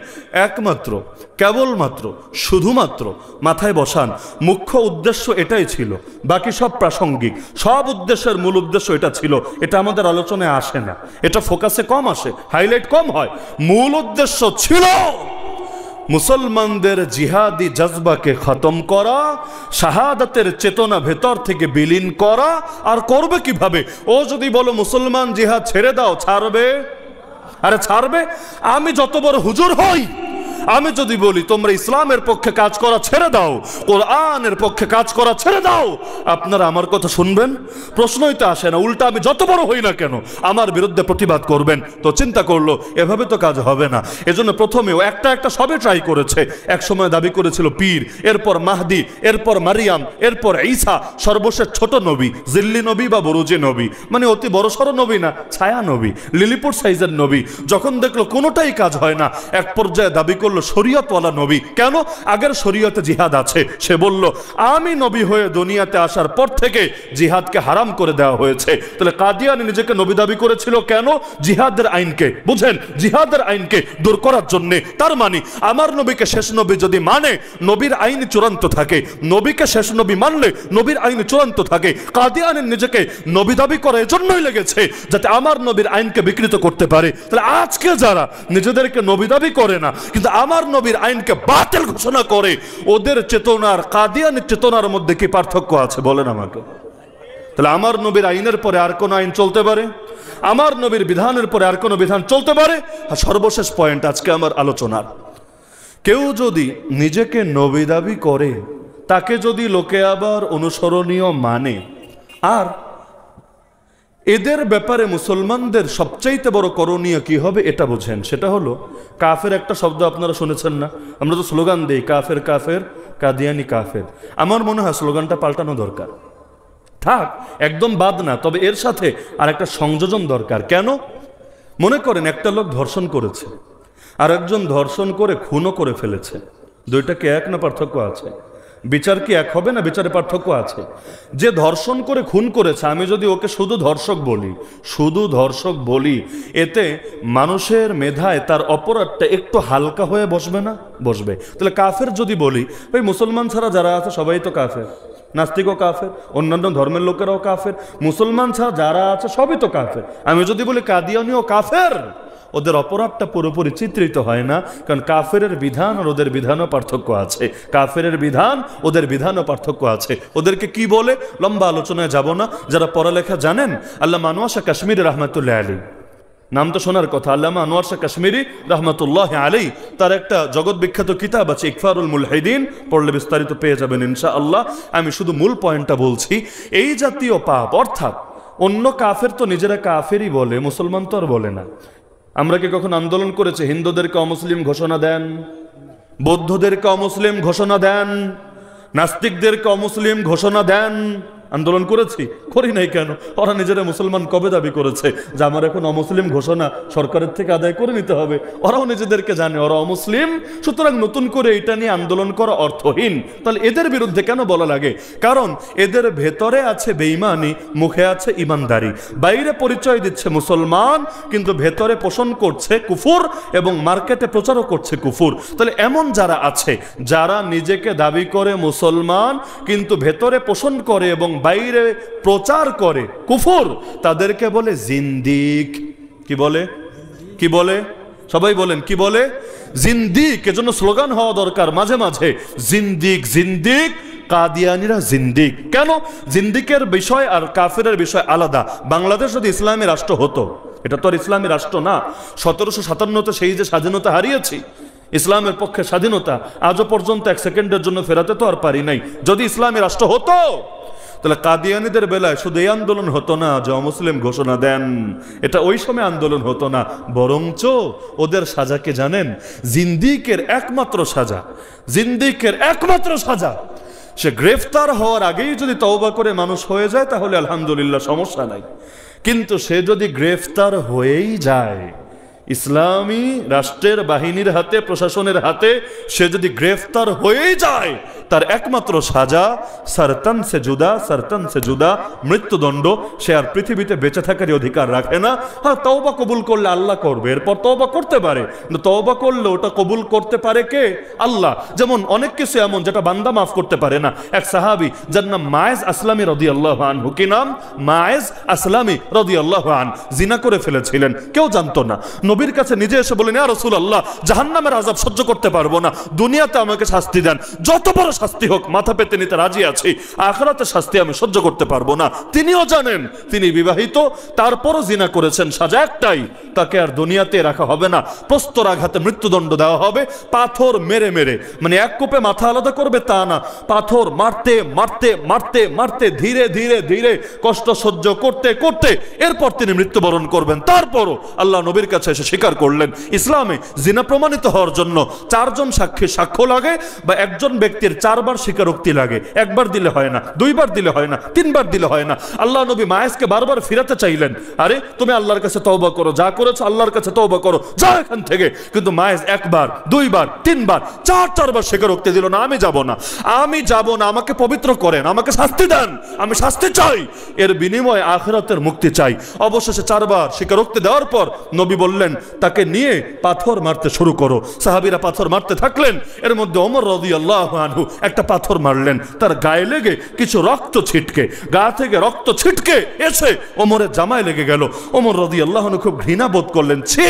একমাত্র, কেবলমাত্র, শুধুমাত্র মাথায় বসান, মুখ্য উদ্দেশ্য এটাই ছিল, বাকি সব প্রাসঙ্গিক। সব উদ্দেশ্যের মূল উদ্দেশ্য এটা ছিল। এটা আমাদের আলোচনায় আসে না, এটা ফোকাসে কম আসে, হাইলাইট কম হয়। মূল উদ্দেশ্য ছিল মুসলমানদের জিহাদি জজবাকে খতম করা, শাহাদাতের চেতনা ভেতর থেকে বিলীন করা। আর করবে কিভাবে? ও যদি বলো মুসলমান জিহাদ ছেড়ে দাও, ছাড়বে? আরে ছাড়বে? আমি যত বড় হুজুর হই, আমি যদি বলি তোমরা ইসলামের পক্ষে কাজ করা ছেড়ে দাও, কোরআনের পক্ষে কাজ করা ছেড়ে দাও, আপনারা আমার কথা শুনবেন? প্রশ্নই তো আসে না। উল্টা আমি যত বড় হই না কেন আমার বিরুদ্ধে প্রতিবাদ করবেন। তো চিন্তা করলো এভাবে তো কাজ হবে না। এজন্য প্রথমেও একটা সবে ট্রাই করেছে। এক সময় দাবি করেছিল পীর, এরপর মাহদি, এরপর মারিয়াম, এরপর ঈসা, সর্বশেষ ছোট নবী, জিল্লি নবী বা বরুজি নবী, মানে অতি বড়সড় নবী না, ছায়া নবী, লিলিপুট সাইজের নবী। যখন দেখলো কোনোটাই কাজ হয় না, এক পর্যায়ে দাবি করলো শরীয়তওয়ালা নবী। কেন? আগের শরীয়তে জিহাদ আছে। সে বলল আমি নবী হয়ে দুনিয়াতে আসার পর থেকে জিহাদকে হারাম করে দেওয়া হয়েছে। তাহলে কাদিয়ানি নিজেকে নবী দাবি করেছিল কেন? জিহাদের আইনকে, বুঝেন, জিহাদের আইনকে দূর করার জন্য। তার মানে আমার নবীকে শেষ নবী যদি মানে নবীর আইন চূড়ান্ত থাকে, নবীকে শেষ নবী মানলে নবীর আইন চূড়ান্ত থাকে। কাদিয়ানি নিজেকে নবী দাবি করে এজন্যই লেগেছে যাতে আমার নবীর আইনকে বিকৃত করতে পারে। তাহলে আজকে যারা নিজেদেরকে নবী দাবি করে না কিন্তু আমার নবীর আইনকে বাতিল ঘোষণা করে, ওদের চেতনার কাদিয়ানির চেতনার মধ্যে কি পার্থক্য আছে বলেন আমাকে? তাহলে আমার নবীর আইনের পরে আর কোন আইন চলতে পারে? আমার নবীর বিধানের পরে আর কোন বিধান চলতে পারে? আর সর্বশেষ পয়েন্ট আজকে আমার আলোচনার, কেউ যদি নিজেকে নবী দাবি করে, তাকে যদি লোকে আবার অনুসরণীয় মানে, আর এদের ব্যাপারে মুসলমানদের সবচাইতে বড় করণীয় কি হবে এটা বুঝেন। সেটা হলো কাফের একটা শব্দ আপনারা শুনেছেন না? আমরা তো স্লোগান দিই কাফের কাফের, কাদিয়ানি কাফের। আমার মনে হয় স্লোগানটা পাল্টানো দরকার। থাক, একদম বাদ না, তবে এর সাথে আর একটা সংযোজন দরকার। কেন? মনে করেন একটা লোক ধর্ষণ করেছে, আর একজন ধর্ষণ করে খুনও করে ফেলেছে। দুইটা কি এক না পার্থক্য আছে? বিচার কি এক হবে না? বিচারে পার্থক্য আছে। যে ধর্ষণ করে খুন করেছে, আমি যদি ওকে শুধু ধর্ষক বলি, এতে মানুষের মেধায় তার অপরাধটা একটু হালকা হয়ে বসবে না? বসবে। তাহলে কাফের যদি বলি, ভাই মুসলমান ছাড়া যারা আছে সবাই তো কাফের, নাস্তিকও কাফের, অন্যান্য ধর্মের লোকেরাও কাফের, মুসলমান ছাড়া যারা আছে সবই তো কাফের। আমি যদি বলি কাদিয়ানিও কাফের, ওদের অপরাধটা পুরোপুরি চিত্রিত হয় না, কারণ কাফের বিধান আর ওদের বিধানও পার্থক্য আছে। কাফের বিধান, ওদের বিধানও পার্থক্য আছে। ওদেরকে কি বলে লম্বা আলোচনায় যাব না। যারা পড়ালেখা জানেন, আল্লামা আনোয়ার শাহ কাশ্মীরি রহমতুল্লাহ আলী, নাম তো শোনার কথা, আল্লামা আনোয়ার শাহ কাশ্মীরি রহমতুল্লাহ আলী, তার একটা জগৎ বিখ্যাত কিতাব আছে ইকফারুল মুলহিদিন, পড়লে বিস্তারিত পেয়ে যাবেন ইনশাআল্লাহ। আমি শুধু মূল পয়েন্টটা বলছি। এই জাতীয় পাপ, অর্থাৎ অন্য কাফের তো নিজেরা কাফেরই বলে, মুসলমান তো আর বলে না। আমরা কি কখন আন্দোলন করেছে হিন্দুদেরকে অমুসলিম ঘোষণা দেন, বৌদ্ধদেরকে অমুসলিম ঘোষণা দেন, নাস্তিকদেরকে অমুসলিম ঘোষণা দেন? আন্দোলন করেছি? করি নাই। কেন? ওরা নিজেরা মুসলমান কবে দাবি করেছে যে আমার এখন অমুসলিম ঘোষণা সরকারের থেকে আদায় করে নিতে হবে? ওরাও নিজেদেরকে জানে ওরা অমুসলিম, সুতরাং নতুন করে এটা নিয়ে আন্দোলন করা অর্থহীন। তাহলে এদের বিরুদ্ধে কেন বলা লাগে? কারণ এদের ভেতরে আছে বেঈমানি, মুখে আছে ইমানদারি। বাইরে পরিচয় দিচ্ছে মুসলমান, কিন্তু ভেতরে পোষণ করছে কুফুর এবং মার্কেটে প্রচারও করছে কুফুর। তাহলে এমন যারা আছে, যারা নিজেকে দাবি করে মুসলমান কিন্তু ভেতরে পোষণ করে এবং বাইরে প্রচার করে কুফর, তাদেরকে বলে জিন্দিক। কি বলে? কি বলে? সবাই বলেন কি বলে? জিন্দিক। এজন্য স্লোগান হওয়া দরকার মাঝে মাঝে, জিন্দিক জিন্দিক, কাদিয়ানিরা জিন্দিক। কেন? জিন্দিকের বিষয় আর কাফেরের বিষয় আলাদা। বাংলাদেশ যদি ইসলামী রাষ্ট্র হতো, এটা তো আর ইসলামী রাষ্ট্র না। 1757-তে সেই যে স্বাধীনতা হারিয়েছি, ইসলামের পক্ষে স্বাধীনতা আজও পর্যন্ত এক সেকেন্ডের জন্য ফেরাতে তো আর পারি নাই। যদি ইসলামী রাষ্ট্র হতো, তাহলে কাদিয়ানিদের বেলায় শুধু এই আন্দোলন হতো না যে অমুসলিম ঘোষণা দেন, এটা ওই সময় আন্দোলন হতো না, বরঞ্চ ওদের সাজাকে জানেন? জিন্দিকের একমাত্র সাজা, জিন্দিকের একমাত্র সাজা, সে গ্রেফতার হওয়ার আগেই যদি তওবা করে মানুষ হয়ে যায় তাহলে আলহামদুলিল্লাহ সমস্যা নাই। কিন্তু সে যদি গ্রেফতার হয়েই যায়, ইসলামী রাষ্ট্রের বাহিনীর হাতে, প্রশাসনের হাতে সে যদি গ্রেফতার হয়েই যায়, তার একমাত্র সাজা সারতান সে জুদা, মৃত্যুদণ্ড। সে আর পৃথিবীতে বেঁচে থাকারই অধিকার রাখে না। হ্যাঁ, তওবা কবুল করলে আল্লাহ করবে, এরপর তওবা করতে পারে, কিন্তু তওবা করলে ওটা কবুল করতে পারে কে? আল্লাহ। যেমন অনেক কিছু এমন যেটা বান্দা মাফ করতে পারে না। এক সাহাবী যার নাম মায়েজ আসলামী রাদিয়াল্লাহু আনহু, কি নাম? মায়েজ আসলামী রাদিয়াল্লাহু আনহু, জিনা করে ফেলেছিলেন, কেউ জানতো না। নবীর কাছে নিজে এসে বলেন, ইয়া রাসূলুল্লাহ, জাহান্নামের আযাব সহ্য করতে পারবো না, দুনিয়াতে আমাকে শাস্তি দেন, যত বড় শাস্তি হোক মাথা পেতে নিতে রাজি আছি, আখিরাতে শাস্তি আমি সহ্য করতে পারবো না। তিনিও জানেন, তিনি বিবাহিত, তারপরও জিনা করেছেন, সাজা একটাই, তাকে আর দুনিয়াতে রাখা হবে না, প্রস্তর আঘাতে মৃত্যুদণ্ড দেওয়া হবে। পাথর মেরে মেরে, মানে এক কোপে মাথা আলাদা করবে তা না, পাথর মারতে মারতে মারতে মারতে ধীরে ধীরে ধীরে কষ্ট সহ্য করতে করতে এরপর তিনি মৃত্যুবরণ করবেন। তারপরও আল্লাহ নবীর কাছে এসে স্বীকার করলেন, ইসলামে জিনা প্রমাণিত হওয়ার জন্য 4 জন সাক্ষী সাক্ষ্য লাগে, বা একজন ব্যক্তির 4 বার স্বীকারোক্তি লাগে। একবার দিলে হয় না, 2 বার দিলে হয় না, 3 বার দিলে হয় না। আল্লাহ নবী মায়েসকে বারবার ফিরাতে চাইলেন, আরে তুমি আল্লাহর কাছে তওবা করো, যা করেছো আল্লাহর কাছে তওবা করো, যাও এখান থেকে। কিন্তু মায়েস 1 বার, 2 বার, 3 বার, 4 বার স্বীকারোক্তি দিল, না আমি যাব না, আমি যাব না, আমাকে পবিত্র করেন, আমাকে শাস্তি দেন, আমি শাস্তি চাই, এর বিনিময়ে আখিরাতের মুক্তি চাই। অবশেষে 4 বার স্বীকারোক্তি দেওয়ার পর নবী বললেন, তাকে নিয়ে পাথর মারতে শুরু করো। সাহাবীরা পাথর মারতে থাকলেন। এর মধ্যে ওমর রাদিয়াল্লাহু আনহু একটা পাথর মারলেন, তার গায়ে লেগে কিছু রক্ত ছিটকে, গা থেকে রক্ত ছিটকে এসে ওমরের জামায় লেগে গেল। ওমর রাদিয়াল্লাহু আনহু খুব ঘৃণা বোধ করলেন, ছি,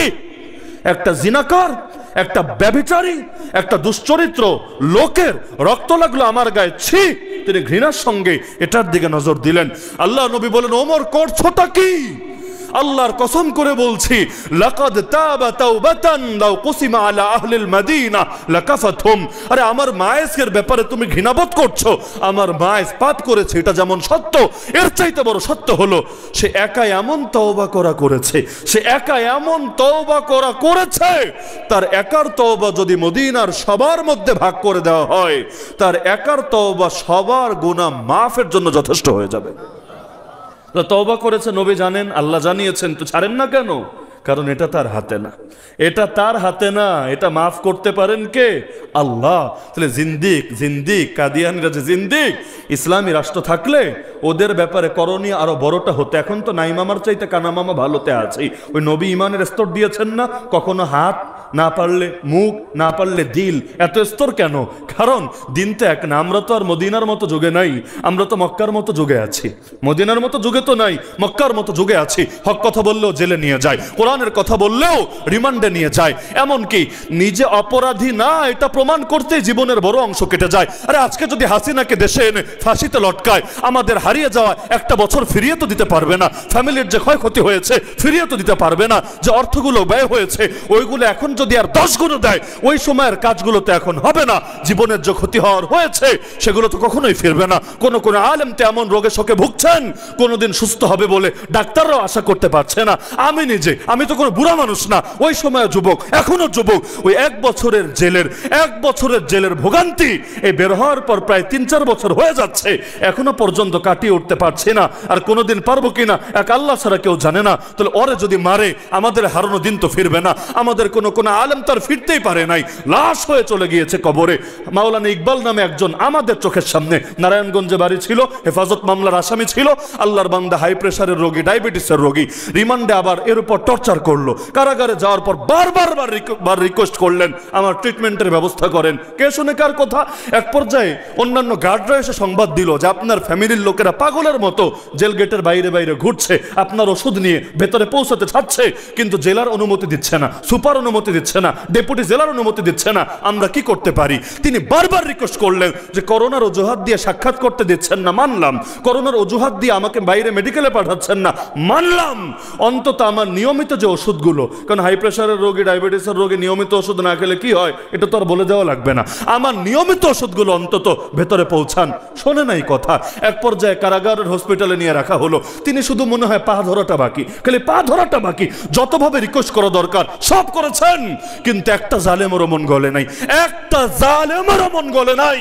একটা জিনাকার, একটা ব্যভিচারী, একটা দুশ্চরিত্র লোকের রক্ত লাগলো আমার গায়ে, ছি। তিনি ঘৃণার সঙ্গে এটার দিকে নজর দিলেন। আল্লাহ নবী বলেন, ওমর করছোটা কি? আল্লাহর কসম করে বলছি, লাকাদ তাবা তাওবাতান লাউ কুসিমা আলা আহলিল মাদিনা লাকাফাতহুম। আরে আমার মায়েসের ব্যাপারে তুমি ঘৃণাবোধ করছো? আমার মায়েস পাপ করেছে, এটা যেমন সত্য, এর চাইতে বড় সত্য হলো সে একা এমন তওবা করেছে, সে একা এমন তওবা করেছে, তার একার তওবা যদি মদিনার সবার মধ্যে ভাগ করে দেওয়া হয়, তার একার তওবা সবার গুনাহ মাফের জন্য যথেষ্ট হয়ে যাবে। তওবা করেছে, নবী জানেন, আল্লাহ জানিয়েছেন, তো ছাড়েন না কেন? কারণ এটা তার হাতে না, এটা তার হাতে না, এটা মাফ করতে পারেন কে? আল্লাহ। তাহলে জিন্দিক কাদিয়ানিরা যে জিন্দিক, ইসলামী রাষ্ট্র থাকলে ওদের ব্যাপারে করণীয় আরো বড়টা হতো। এখন তো নাই মামার চাইতে কানা মামা ভালোতে আছে। ওই নবী ইমানের স্তর দিয়েছেন না, কখনো হাত, না পারলে মুখ, না পারলে দিল, এত স্তর কেন? কারণ দিন তো এক না। আমরা তো আর মদিনার মতো যুগে নাই, আমরা তো মক্কার মতো যুগে আছি। মদিনার মতো যুগে তো নাই, মক্কার মতো যুগে আছি। হক কথা বললেও জেলে নিয়ে যায়, কোরআনের কথা বললেও রিমান্ডে নিয়ে যায়, এমনকি নিজে অপরাধী না এটা প্রমাণ করতে জীবনের বড় অংশ কেটে যায়। আরে আজকে যদি হাসিনাকে দেশে এনে ফাঁসিতে লটকায়, আমাদের হারিয়ে যাওয়া 1টা বছর ফিরিয়ে তো দিতে পারবে না, ফ্যামিলির যে ক্ষয়ক্ষতি হয়েছে ফিরিয়ে তো দিতে পারবে না, যে অর্থগুলো ব্যয় হয়েছে ওইগুলো এখন যদি আর 10 গুণ দেয়, ওই সময়ের কাজগুলো তো এখন হবে না। জীবনের যে ক্ষতি হওয়ার হয়েছে সেগুলো তো কখনোই ফিরবে না। কোন আলেম তো এমন রোগে শোকে ভুগছেন, কোনোদিন সুস্থ হবে বলে ডাক্তাররাও আশা করতে পারছে না। আমি তো কোনো বুড়া মানুষ না, ওই সময় যুবক, এখনো যুবক। ওই 1 বছরের জেলের ভোগান্তি এই বের হওয়ার পর প্রায় 3-4 বছর হয়ে যাচ্ছে, এখনো পর্যন্ত কাটিয়ে উঠতে পারছি না। আর কোনোদিন পারবো কিনা এক আল্লাহ ছাড়া কেউ জানে না। তাহলে ওরে যদি মারে, আমাদের হারানো দিন তো ফিরবে না। আমাদের কোনো আলেম তার ফিরতেই পারে নাই, লাশ হয়ে চলে গিয়েছে কবরে। মাওলানা ইকবাল নামে একজন আমাদের চোখের সামনে নারায়ণগঞ্জে বাড়ি ছিল, হেফাজত মামলার আসামি ছিল, আল্লাহর বান্দা হাই প্রেসারের রোগী, ডায়াবেটিসের রোগী, রিমান্ডে আবার এর উপর টর্চার করলো। কারাগারে যাওয়ার পর বারবার রিকোয়েস্ট করলেন, আমার ট্রিটমেন্টের ব্যবস্থা করেন। কে শুনে কার কথা? এক পর্যায়ে অন্যান্য গার্ডরা এসে সংবাদ দিল যে আপনার ফ্যামিলির লোকেরা পাগলের মতো জেল গেটের বাইরে বাইরে ঘুরছে, আপনার ওষুধ নিয়ে ভেতরে পৌঁছাতে চাচ্ছে, কিন্তু জেলার অনুমতি দিচ্ছে না, সুপার অনুমতি দিচ্ছে না, ডেপুটি জেলার অনুমতি দিচ্ছে না, আমরা কি করতে পারি? তিনি বারবার রিকোয়েস্ট করলেন যে করোনার অজুহাত দিয়ে সাক্ষাৎ করতে দিচ্ছেন না, মানলাম। করোনার অজুহাত দিয়ে আমাকে বাইরে মেডিকেলে পাঠাচ্ছেন না, মানলাম। অন্তত আমার নিয়মিত যে ওষুধগুলো, কারণ হাই প্রেশারের রোগী, ডায়াবেটিসের রোগী নিয়মিত ওষুধ না খেলে কি হয় এটা তো আর বলে দেওয়া লাগবে না, আমার নিয়মিত ওষুধগুলো অন্তত ভেতরে পৌঁছান। শোনে নাই কথা। এক পর্যায়ে কারাগারের হসপিটালে নিয়ে রাখা হলো। তিনি শুধু মনে হয় পা ধরাটা বাকি, খালি পা ধরাটা বাকি। যতভাবে রিকোয়েস্ট করা দরকার সব করেছেন, কিন্তু একটা জালেমেরও মন গলে নাই, একটা জালেমেরও মন গলে নাই।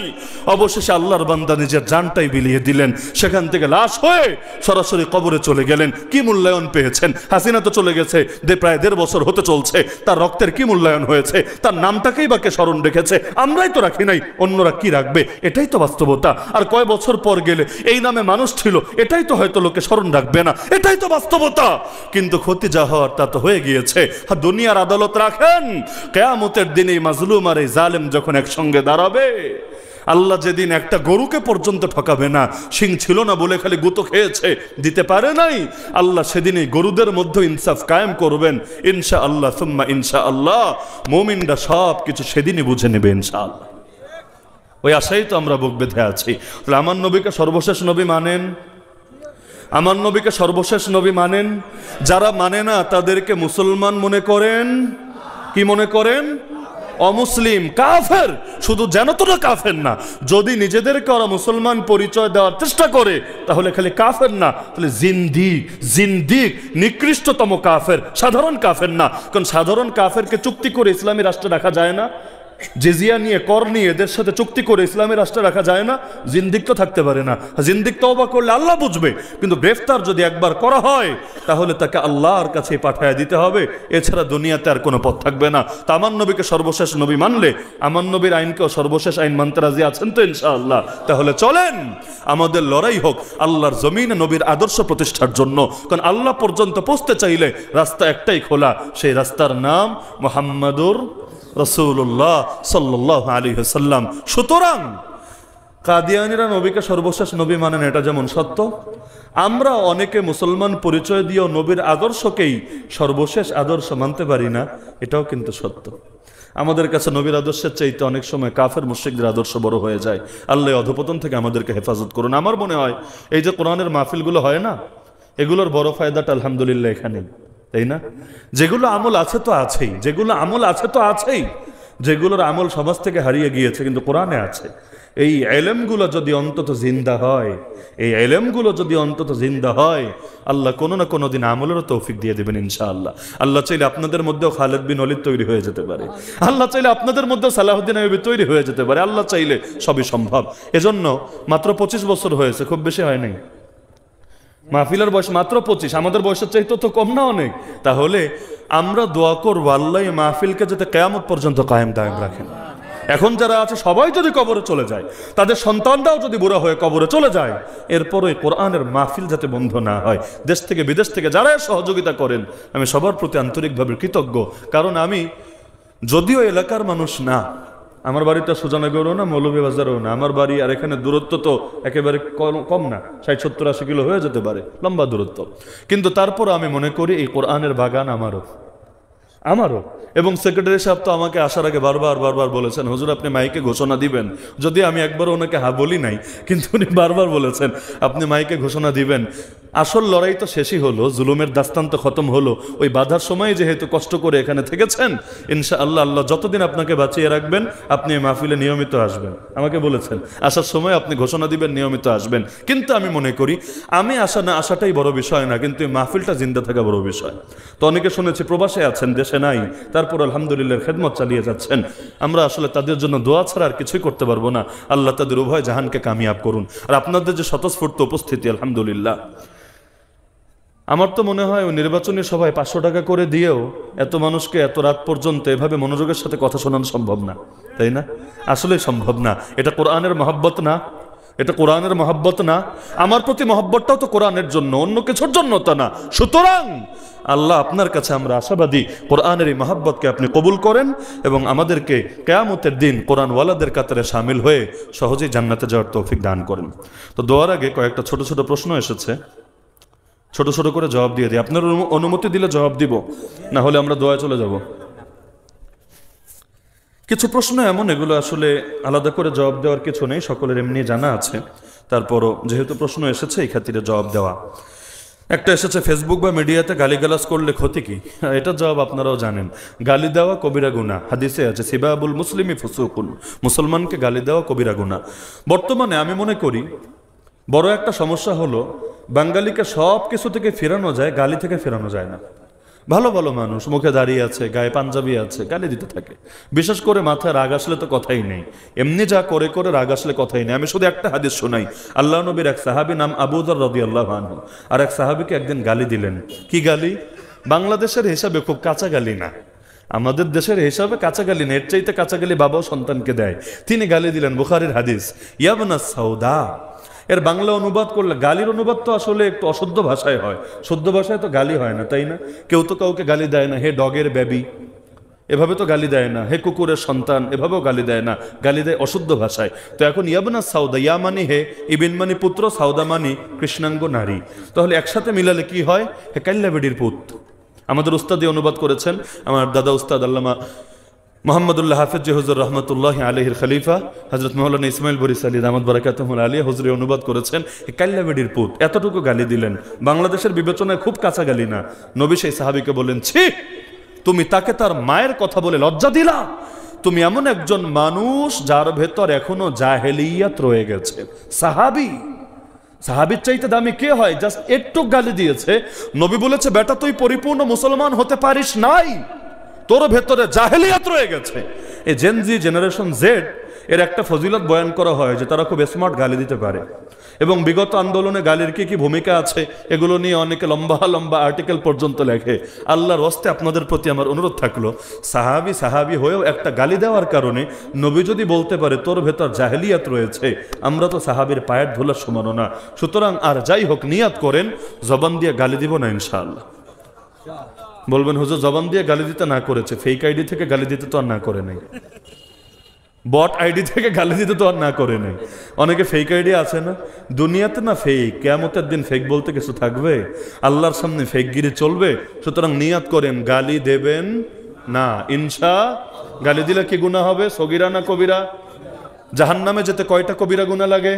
অবশেষে আল্লাহর বান্দা নিজের জানটাই বিলিয়ে দিলেন, সেখান থেকে লাশ হয়ে সরাসরি কবরে চলে গেলেন। কি মূল্যায়ন পেয়েছেন? হাসিনা তো চলে গেছে, প্রায় 1.5 বছর হতে চলছে, তার রক্তের কি মূল্যায়ন হয়েছে? তার নামটাকেই বাকে স্মরণ রেখেছে, আমরাই তো রাখি নাই, অন্যরা কি রাখবে? এটাই তো বাস্তবতা। আর কয় বছর পর গেলে এই নামে মানুষ ছিল, এটাই তো হয়তো লোকে স্মরণ রাখবে না, এটাই তো বাস্তবতা। কিন্তু ক্ষতি যা হওয়ার তা তো হয়ে গিয়েছে। দুনিয়ার আদালত রাখেন, কিয়ামতের দিন এই মাজলুম আর এই জালেম যখন একসঙ্গে দাঁড়াবে, আল্লাহ যেদিন একটা গরুকে পর্যন্ত ঠকাবে না, শিং ছিল না বলে খালি গুঁতো খেয়েছে, দিতে পারে নাই, আল্লাহ সেদিন এই গরুদের মধ্যে ইনসাফ কায়েম করবেন ইনশাআল্লাহ সুম্মা ইনশাআল্লাহ। মুমিনরা সব কিছু সেদিনই বুঝে নেবে ইনশাআল্লাহ। ওই আশাই তো আমরা বুক বেঁধে আছি। আমার নবীকে সর্বশেষ নবী মানেন? আমার নবীকে সর্বশেষ নবী মানেন? যারা মানে না তাদেরকে মুসলমান মনে করেন, কি মনে করেন? অমুসলিম, কাফের। শুধু যেন তোরা কাফের না, যদি নিজেদেরকে ওরা মুসলমান পরিচয় দেওয়ার চেষ্টা করে তাহলে খালি কাফের না, তাহলে জিন্দিক, জিন্দিক, নিকৃষ্টতম কাফের, সাধারণ কাফের না। কারণ সাধারণ কাফেরকে চুক্তি করে ইসলামী রাষ্ট্রে রাখা যায় না, জিজিয়া নিয়ে, কর নিয়ে এদের সাথে চুক্তি করে ইসলামী রাষ্ট্রে রাখা যায় না। জিন্দিক তো থাকতে পারে না। জিন্দিক তওবা করলে আল্লাহ বুঝবে, কিন্তু গ্রেফতার যদি একবার করা হয় তাহলে তাকে আল্লাহর কাছে পাঠায় দিতে হবে, এছাড়া দুনিয়াতে আর কোনো পথ থাকবে না। তা আমার নবীকে সর্বশেষ নবী মানলে আমার নবীর আইনকেও সর্বশেষ আইন মানতে রাজি আছেন তো ইনশাআল্লাহ? তাহলে চলেন আমাদের লড়াই হোক আল্লাহর জমিনে নবীর আদর্শ প্রতিষ্ঠার জন্য। কারণ আল্লাহ পর্যন্ত পৌঁছতে চাইলে রাস্তা একটাই খোলা, সেই রাস্তার নাম মুহাম্মাদুর রাসূলুল্লাহ সাল্লাল্লাহু আলাইহি ওয়াসাল্লাম। সুতরাং কাদিয়ানীরা নবীকে সর্বশেষ নবী মানেন, এটা যেমন সত্য, আমরা অনেকে মুসলমান পরিচয় দিয়েও নবীর আদর্শকেই সর্বশেষ আদর্শ মানতে পারি না, এটাও কিন্তু সত্য। আমাদের কাছে নবীর আদর্শের চাইতে অনেক সময় কাফের মুশরিকদের আদর্শ বড় হয়ে যায়। আল্লাহ অধপতন থেকে আমাদেরকে হেফাজত করুন। আমার মনে হয় এই যে কোরআনের মাহফিলগুলো হয় না, এগুলোর বড় ফায়দাটা আলহামদুলিল্লাহ এখানে, তাই না? যেগুলো আমল আছে তো আছেই, যেগুলো আমল আছে তো আছেই, যেগুলোর আমল সমাজ থেকে হারিয়ে গিয়েছে কিন্তু কোরআনে আছে। এই ইলমগুলো যদি অন্তত জিন্দা হয়, এই ইলমগুলো যদি অন্তত জিন্দা হয়, আল্লাহ কোনো না কোনো দিন আমলেরও তৌফিক দিয়ে দেবেন ইনশাআল্লাহ। আল্লাহ চাইলে আপনাদের মধ্যেও খালেদ বিন ওলীদ তৈরি হয়ে যেতে পারে, আল্লাহ চাইলে আপনাদের মধ্যেও সালাহুদ্দিন আইয়ুবী তৈরি হয়ে যেতে পারে, আল্লাহ চাইলে সবই সম্ভব। এজন্য মাত্র 25 বছর হয়েছে, খুব বেশি হয় নাই। মাহফিলের বয়স মাত্র 25, আমাদের বয়সের চাইতে তো কম না অনেক। তাহলে আমরা দোয়া করবো আল্লাহ এই মাহফিলকে যাতে কিয়ামত পর্যন্ত কায়েম দায়েম রাখেন। এখন যারা আছে সবাই যদি কবরে চলে যায়, তাদের সন্তানরাও যদি বুড়া হয়ে কবরে চলে যায়, এরপরে কোরআনের মাহফিল যাতে বন্ধ না হয়। দেশ থেকে বিদেশ থেকে যারা সহযোগিতা করেন আমি সবার প্রতি আন্তরিকভাবে কৃতজ্ঞ। কারণ আমি যদিও এলাকার মানুষ না, আমার বাড়িটা সুজানগরও না, মৌলভীবাজারও না, আমার বাড়ি আর এখানে দূরত্ব তো একেবারে কম না, 60-70-80 কিলো হয়ে যেতে পারে, লম্বা দূরত্ব। কিন্তু তারপর আমি মনে করি এই কোরআনের বাগান আমারও। এবং সেক্রেটারি সাহেব তো আমাকে আসার আগে বারবার বলেছেন, হুজুর আপনি মাইকে ঘোষণা দিবেন। যদি আমি একবার ওনাকে বলি নাই, কিন্তু উনি বারবার বলেছেন আপনি মাইকে ঘোষণা দিবেন। আসল লড়াই তো শেষই হলো, জুলুমের দাস্তান তো খতম হলো। ওই বাধার সময় যেহেতু কষ্ট করে এখানে থেকেছেন, ইনশাআল্লাহ আল্লাহ যতদিন আপনাকে বাঁচিয়ে রাখবেন আপনি এই মাহফিলে নিয়মিত আসবেন। আমাকে বলেছেন আসার সময় আপনি ঘোষণা দিবেন, নিয়মিত আসবেন। কিন্তু আমি মনে করি আমি আসা না আসাটাই বড় বিষয় না, কিন্তু এই মাহফিলটা জিন্দা থাকা বড় বিষয়। তো অনেকে শুনেছি প্রবাসে আছেন, দেশে নাই, তারপর আলহামদুলিল্লাহ খেদমত চালিয়ে যাচ্ছেন। আমরা আসলে তাদের জন্য দোয়া ছাড়া আর কিছুই করতে পারবো না। আল্লাহ তাদের উভয় জাহানকে কামিয়াব করুন। আর আপনাদের যে স্বতঃস্ফূর্ত উপস্থিতি, আলহামদুলিল্লাহ। আমার তো মনে হয় ওই নির্বাচনী সভায় 500 টাকা করে দিয়েও এত মানুষকে এত রাত পর্যন্ত এভাবে মনোযোগের সাথে কথা শোনানো সম্ভব না, তাই না? আসলেই সম্ভব না। এটা কোরআনের মহব্বত না, এটা কোরআনের মহব্বত না। আমার প্রতি মহব্বতটাও তো কোরআনের জন্য, অন্য কিছুর জন্য তা না। সুতরাং আল্লাহ আপনার কাছে আমরা আশাবাদী কোরআনের এই মহব্বতকে আপনি কবুল করেন এবং আমাদেরকে কিয়ামতের দিন কোরআনওয়ালাদের কাতারে শামিল হয়ে সহজেই জান্নাতে যাওয়ার তৌফিক দান করেন। তো দোয়ার আগে কয়েকটা ছোট ছোট প্রশ্ন এসেছে, ছোট ছোট করে জবাব দিয়ে দিই। আপনার অনুমতি দিলে জবাব দিব, না হলে আমরা দোয়ায় চলে যাব। কিছু প্রশ্ন এমন, এগুলো আসলে আলাদা করে জবাব দেওয়ার কিছু নেই, সকলের এমনি জানা আছে। তারপরও যেহেতু প্রশ্ন এসেছে এই খাতিরে জবাব দেওয়া। একটা এসেছে ফেসবুক বা মিডিয়াতে গালিগালাজ করলে ক্ষতি কি? এটা জবাব আপনারাও জানেন। গালি দেওয়া কবিরা গুনাহ, হাদিসে আছে সিবাবুল মুসলিমি ফুসুকুন, মুসলমানকে গালি দেওয়া কবিরা গুনাহ। বর্তমানে আমি মনে করি বড় একটা সমস্যা হলো বাঙালিকে সব কিছু থেকে ফেরানো যায়, গালি থেকে ফেরানো যায় না। ভালো ভালো মানুষ, মুখে দাঁড়িয়ে আছে, গায়ে পাঞ্জাবি আছে, গালি দিতে থাকে। বিশেষ করে মাথায় রাগ আসলে তো কথাই নেই, এমনি যা করে করে রাগ আসলে কথাই নেই। আমি শুধু একটা হাদিস শোনাই। আল্লাহ নবীর এক সাহাবী নাম আবু যর রাদিয়াল্লাহু আনহু, আর এক সাহাবীকে একদিন গালি দিলেন। কি গালি? বাংলাদেশের হিসাবে খুব কাঁচা গালি না, আমাদের দেশের হিসাবে কাঁচা গালি না, এর চাইতে কাঁচা গালি বাবাও সন্তানকে দেয়। তিনি গালি দিলেন, বুখারীর হাদিস, ইয়াবনা সাউদা। এর বাংলা অনুবাদ করলে, গালির অনুবাদ তো আসলে একটু অশুদ্ধ ভাষায় হয়, শুদ্ধ ভাষায় তো গালি হয় না, তাই না? কেউ তো কাউকে গালি দেয় না, হে ডগের বেবি, এভাবে তো গালি দেয় না। হে কুকুরের সন্তান, এভাবেও গালি দেয় না, গালি দেয় অশুদ্ধ ভাষায়। তো এখন ইয়াবনা সাউদা, ইয়া মানি হে, ইবিন মানি পুত্র, সাউদা মানি কৃষ্ণাঙ্গ নারী, তাহলে একসাথে মিলালে কি হয়? হে কাল্লা বেডির পুত। আমাদের উস্তাদি অনুবাদ করেছেন, আমার দাদা উস্তাদ আল্লামা মোহাম্মদুল্লাহ হাফেজ হুজুর রহমতুল্লাহ আলহির খলিফা হযরত মাওলানা ইসমাইল বরিস আলী দামাত বারাকাতুহুল আলিয়া হুজুরে অনুবাদ করেছেন, কাল্লা বেডির পুত। এতটুকু গালি দিলেন, বাংলাদেশের বিবেচনায় খুব কাঁচা গালি না। নবী সেই সাহাবীকে বলেন, ছি, তুমি তাকে তার মায়ের কথা বলে লজ্জা দিলা? তুমি এমন একজন মানুষ যার ভেতর এখনো জাহেলিয়াত রয়ে গেছে। সাহাবীর চাইতে দামি কে হয়? জাস্ট একটু গালি দিয়েছে, নবী বলেছে, বেটা তুই পরিপূর্ণ মুসলমান হতে পারিস নাই, তোর ভেতরে জাহেলিয়াত রয়ে গেছে। এই জেনজি, জেনারেশন জেড, এর একটা ফজিলত বয়ান করা হয় যে তারা খুব স্মার্ট, গালি দিতে পারে। এবং বিগত আন্দোলনে গালির কি কি ভূমিকা আছে এগুলো নিয়ে অনেকে লম্বা লম্বা আর্টিকেল পর্যন্ত লেখে। আল্লাহর ওয়াস্তে আপনাদের প্রতি আমার অনুরোধ থাকলো, সাহাবী হয়েও একটা গালি দেওয়ার কারণে নবী যদি বলতে পারে তোর ভেতর জাহেলিয়াত রয়েছে, আমরা তো সাহাবীর পায়ের ধুলার সমানও না। সুতরাং আর যাই হোক, নিয়াত করেন জবান দিয়ে গালি দিব না ইনশাআল্লাহ। বলবেন হুজুর জবান দিয়ে গালি দিতে না করেছে, ফেক আইডি থেকে গালি দিতে তো আর না করে নাই, বট আইডি থেকে গালি দিতে তো আর না করে নাই। অনেকে ফেক আইডি আছে না, দুনিয়াতে না ফেক, কিয়ামতের দিন ফেক বলতে কিছু থাকবে? আল্লাহর সামনে ফেকগিরি চলবে। সুতরাং নিয়াত করেন গালি দেবেন না ইনশা। গালি দিলে কি গুনাহ হবে? সগীরা না কবিরা? জাহান্নামে যেতে কয়টা কবিরা গুনাহ লাগে?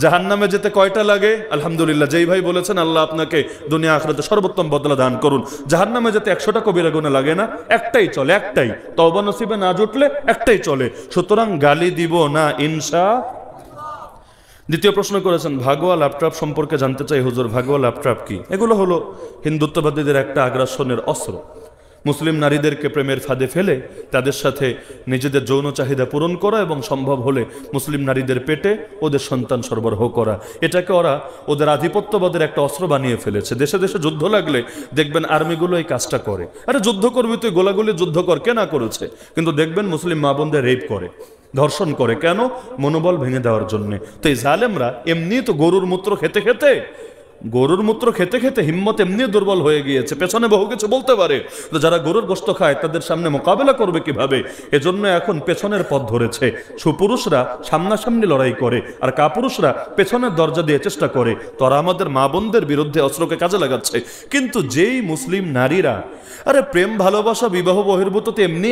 জাহান্নামে যেতে কয়টা লাগে? আলহামদুলিল্লাহ, যেই ভাই বলেছেন আল্লাহ আপনাকে দুনিয়া আখিরাতে সর্বোত্তম বদলা দান করুন। জাহান্নামে যেতে 100টা কবিরা গুনাহ লাগে না, একটাই চলে, একটাই। তওবা নসিবে না জুটলে একটাই চলে। সুতরাং গালি দিব না ইনশা। দ্বিতীয় প্রশ্ন করেছেন, ভাগোয়া ল্যাপটপ সম্পর্কে জানতে চাই হুজুর, ভাগোয়া ল্যাপটপ কি? এগুলো হলো হিন্দুত্ববাদীদের একটা আগ্রাসনের অস্ত্র। মুসলিম নারীদেরকে প্রেমের ফাঁদে ফেলে তাদের সাথে নিজেদের যৌন চাহিদা পূরণ করা এবং সম্ভব হলে মুসলিম নারীদের পেটে ওদের সন্তান সরবরাহ করা, এটাকে ওরা ওদের আধিপত্যবাদের একটা অস্ত্র বানিয়ে ফেলেছে। দেশে দেশে যুদ্ধ লাগলে দেখবেন আর্মিগুলো এই কাজটা করে। আরে যুদ্ধ করবি তুই, গোলাগুলি যুদ্ধ কর, কে না করেছে? কিন্তু দেখবেন মুসলিম মা বোনদের রেপ করে, ধর্ষণ করে, কেন? মনোবল ভেঙে দেওয়ার জন্য। তো এই জালেমরা এমনি তো গরুর মূত্র খেতে খেতে হিম্মত এমনি দুর্বল হয়ে গিয়েছে, পেছনে বহু কিছু বলতে পারে। তো যারা গরুর গোশত খায় তাদের সামনে মোকাবেলা করবে কিভাবে? এজন্য এখন পেছনের পথ ধরেছে। সুপুরুষরা সামনাসামনি লড়াই করে, আর কাপুরুষরা পেছনের দরজা দিয়ে চেষ্টা করে। তারা আমাদের মা বোনদের বিরুদ্ধে অস্ত্রকে কাজে লাগাচ্ছে। কিন্তু যেই মুসলিম নারীরা, আরে প্রেম ভালোবাসা বিবাহ বহির্ভূত তো এমনি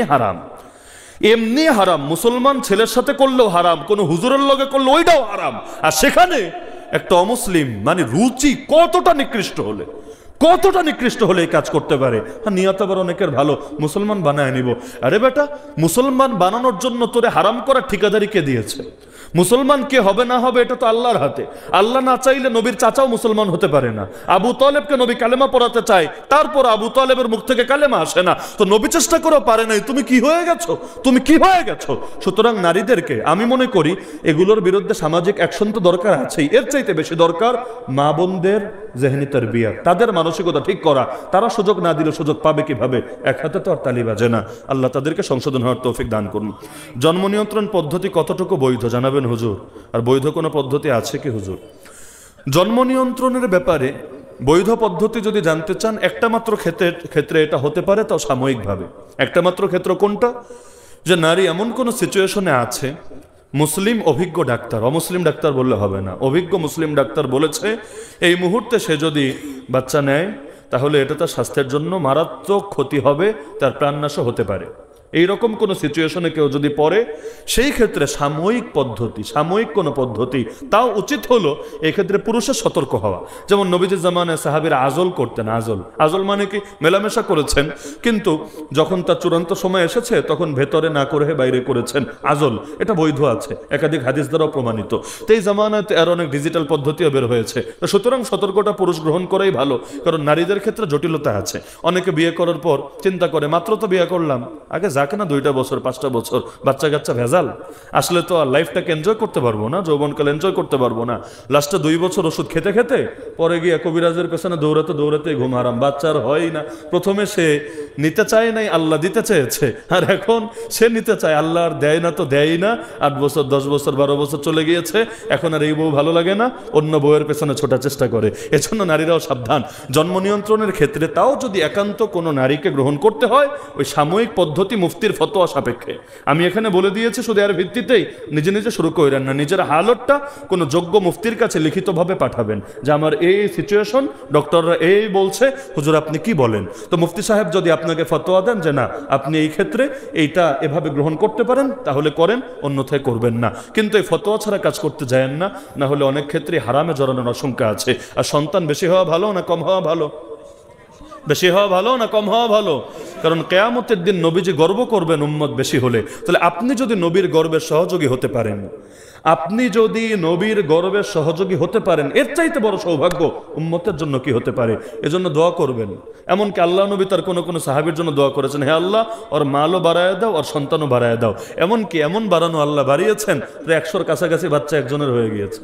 হারাম, মুসলমান ছেলের সাথে করলেও হারাম, কোনো হুজুরের লগে করলে ওইটাও হারাম। আর সেখানে একটা অমুসলিম, মানে রুচি কতটা নিকৃষ্ট হলে এই কাজ করতে পারে। হ্যাঁ, নিয়ত আবার অনেকের ভালো, মুসলমান বানায় নিব। আরে বেটা, মুসলমান বানানোর জন্য তোরে হারাম করার ঠিকাদারি কে দিয়েছে? মুসলমান কে হবে না হবে এটা তো আল্লাহর হাতে। আল্লাহ না চাইলে নবীর চাচাও মুসলমান হতে পারে না। আবু তালেবকে নবী কালেমা পড়াতে চায়, তারপর আবু তালেবের মুখ থেকে কালেমা আসে না, তো নবী চেষ্টা করেও পারে নাই। তুমি কি হয়ে গেছো? সুতরাং নারীদেরকে আমি মনে করি এগুলোর বিরুদ্ধে সামাজিক অ্যাকশন তো দরকার আছেই, এর চাইতে বেশি দরকার মা বোনদের যেহনি তারবিয়া, তাদের মানসিকতা ঠিক করা। তারা সুযোগ না দিলে সুযোগ পাবে কিভাবে? এক হাতে তো আর তালি বাজে না। আল্লাহ তাদেরকে সংশোধন হওয়ার তৌফিক দান করুন। জন্ম নিয়ন্ত্রণ পদ্ধতি কতটুকু বৈধ জানাবেন হুজুর, আর বৈধ কোনো পদ্ধতি আছে কি হুজুর? জন্ম নিয়ন্ত্রণের ব্যাপারে বৈধ পদ্ধতি যদি জানতে চান, একটা মাত্র ক্ষেত্রে এটা হতে পারে, তাও সাময়িকভাবে। একটা মাত্র ক্ষেত্র কোনটা? যে নারী এমন কোনো সিচুয়েশনে আছে, মুসলিম অভিজ্ঞ ডাক্তার, অমুসলিম ডাক্তার বললে হবে না, অভিজ্ঞ মুসলিম ডাক্তার বলেছে এই মুহূর্তে সে যদি বাচ্চা নেয় তাহলে এটা তার স্বাস্থ্যের জন্য মারাত্মক ক্ষতি হবে, তার প্রাণনাশও হতে পারে। এইরকম কোনো সিচুয়েশনে কেউ যদি পড়ে, সেই ক্ষেত্রে সাময়িক কোনো পদ্ধতি তাও উচিত হলো এই ক্ষেত্রে পুরুষের সতর্ক হওয়া। যেমন নবীজির জামানায় সাহাবীরা আজল করতেন। আজল মানে কি? মেলামেশা করেছেন, কিন্তু যখন তার চূড়ান্ত সময় এসেছে তখন ভেতরে না করে বাইরে করেছেন আজল, এটা বৈধ আছে, একাধিক হাদিস দ্বারাও প্রমাণিত। তো এই জামানায় এর অনেক ডিজিটাল পদ্ধতিও বের হয়েছে। তো সুতরাং সতর্কতা পুরুষ গ্রহণ করাই ভালো, কারণ নারীদের ক্ষেত্রে জটিলতা আছে। অনেকে বিয়ে করার পর চিন্তা করে মাত্র তো বিয়ে করলাম, আগে যাকে না 2টা বছর 5টা বছর বাচ্চা কাচ্চা ভেজাল, আসলে তো আর লাইফটাকে এনজয় করতে পারবো না, যৌবনকাল এনজয় করতে পারবো না। লাস্টে 2 বছর ওষুধ খেতে খেতে পরে গিয়ে কবিরাজের পেছনে দৌড়াতে ঘুম হারাম, বাচ্চার হয় না। প্রথমে সে নিতে চায় নাই, আল্লাহ দিতে চেয়েছে, আর এখন সে নিতে চায়, আল্লাহ আর দেয় না তো দেয়ই না। 8 বছর 10 বছর 12 বছর চলে গিয়েছে, এখন আর এই বউ ভালো লাগে না, অন্য বউয়ের পেছনে ছোটার চেষ্টা করে। এজন্য নারীরাও সাবধান। জন্ম নিয়ন্ত্রণের ক্ষেত্রে তাও যদি একান্ত কোনো নারীকে গ্রহণ করতে হয়, ওই সাময়িক পদ্ধতি মুফতির ফতোয়া সাপেক্ষে। আমি এখানে বলে দিয়েছি, শুধু এর ভিত্তিতেই নিজে নিজে শুরু করেন না, নিজের হালতটা কোনো যোগ্য মুফতির কাছে লিখিতভাবে পাঠাবেন যে আমার এই সিচুয়েশন, ডক্টররা এই বলছে, হুজুর আপনি কি বলেন। তো মুফতি সাহেব যদি আপনাকে ফতোয়া দেন যে না আপনি এই ক্ষেত্রে এইটা এভাবে গ্রহণ করতে পারেন, তাহলে করেন, অন্যথায় করবেন না। কিন্তু এই ফতোয়া ছাড়া কাজ করতে যায়েন না, না হলে অনেক ক্ষেত্রে হারামে জড়ানোর আশঙ্কা আছে। আর সন্তান বেশি হওয়া ভালো না কম হওয়া ভালো? বেশি হওয়া ভালো না কম হওয়া ভালো? কারণ কিয়ামতের দিন নবীজি গর্ব করবেন উম্মত বেশি হলে। তাহলে আপনি যদি নবীর গর্বের সহযোগী হতে পারেন, হতে পারেন, এর চাইতে বড় সৌভাগ্য উম্মতের জন্য কি হতে পারে? এজন্য দোয়া করবেন। এমনকি আল্লাহ নবী তার কোনো সাহাবীর জন্য দোয়া করেছেন, হে আল্লাহ ওর মালও বাড়ায় দাও, ওর সন্তানও বাড়ায় দাও। এমনকি এমন বাড়ানো আল্লাহ বাড়িয়েছেন যে 100-র কাছাকাছি বাচ্চা একজনের হয়ে গিয়েছে।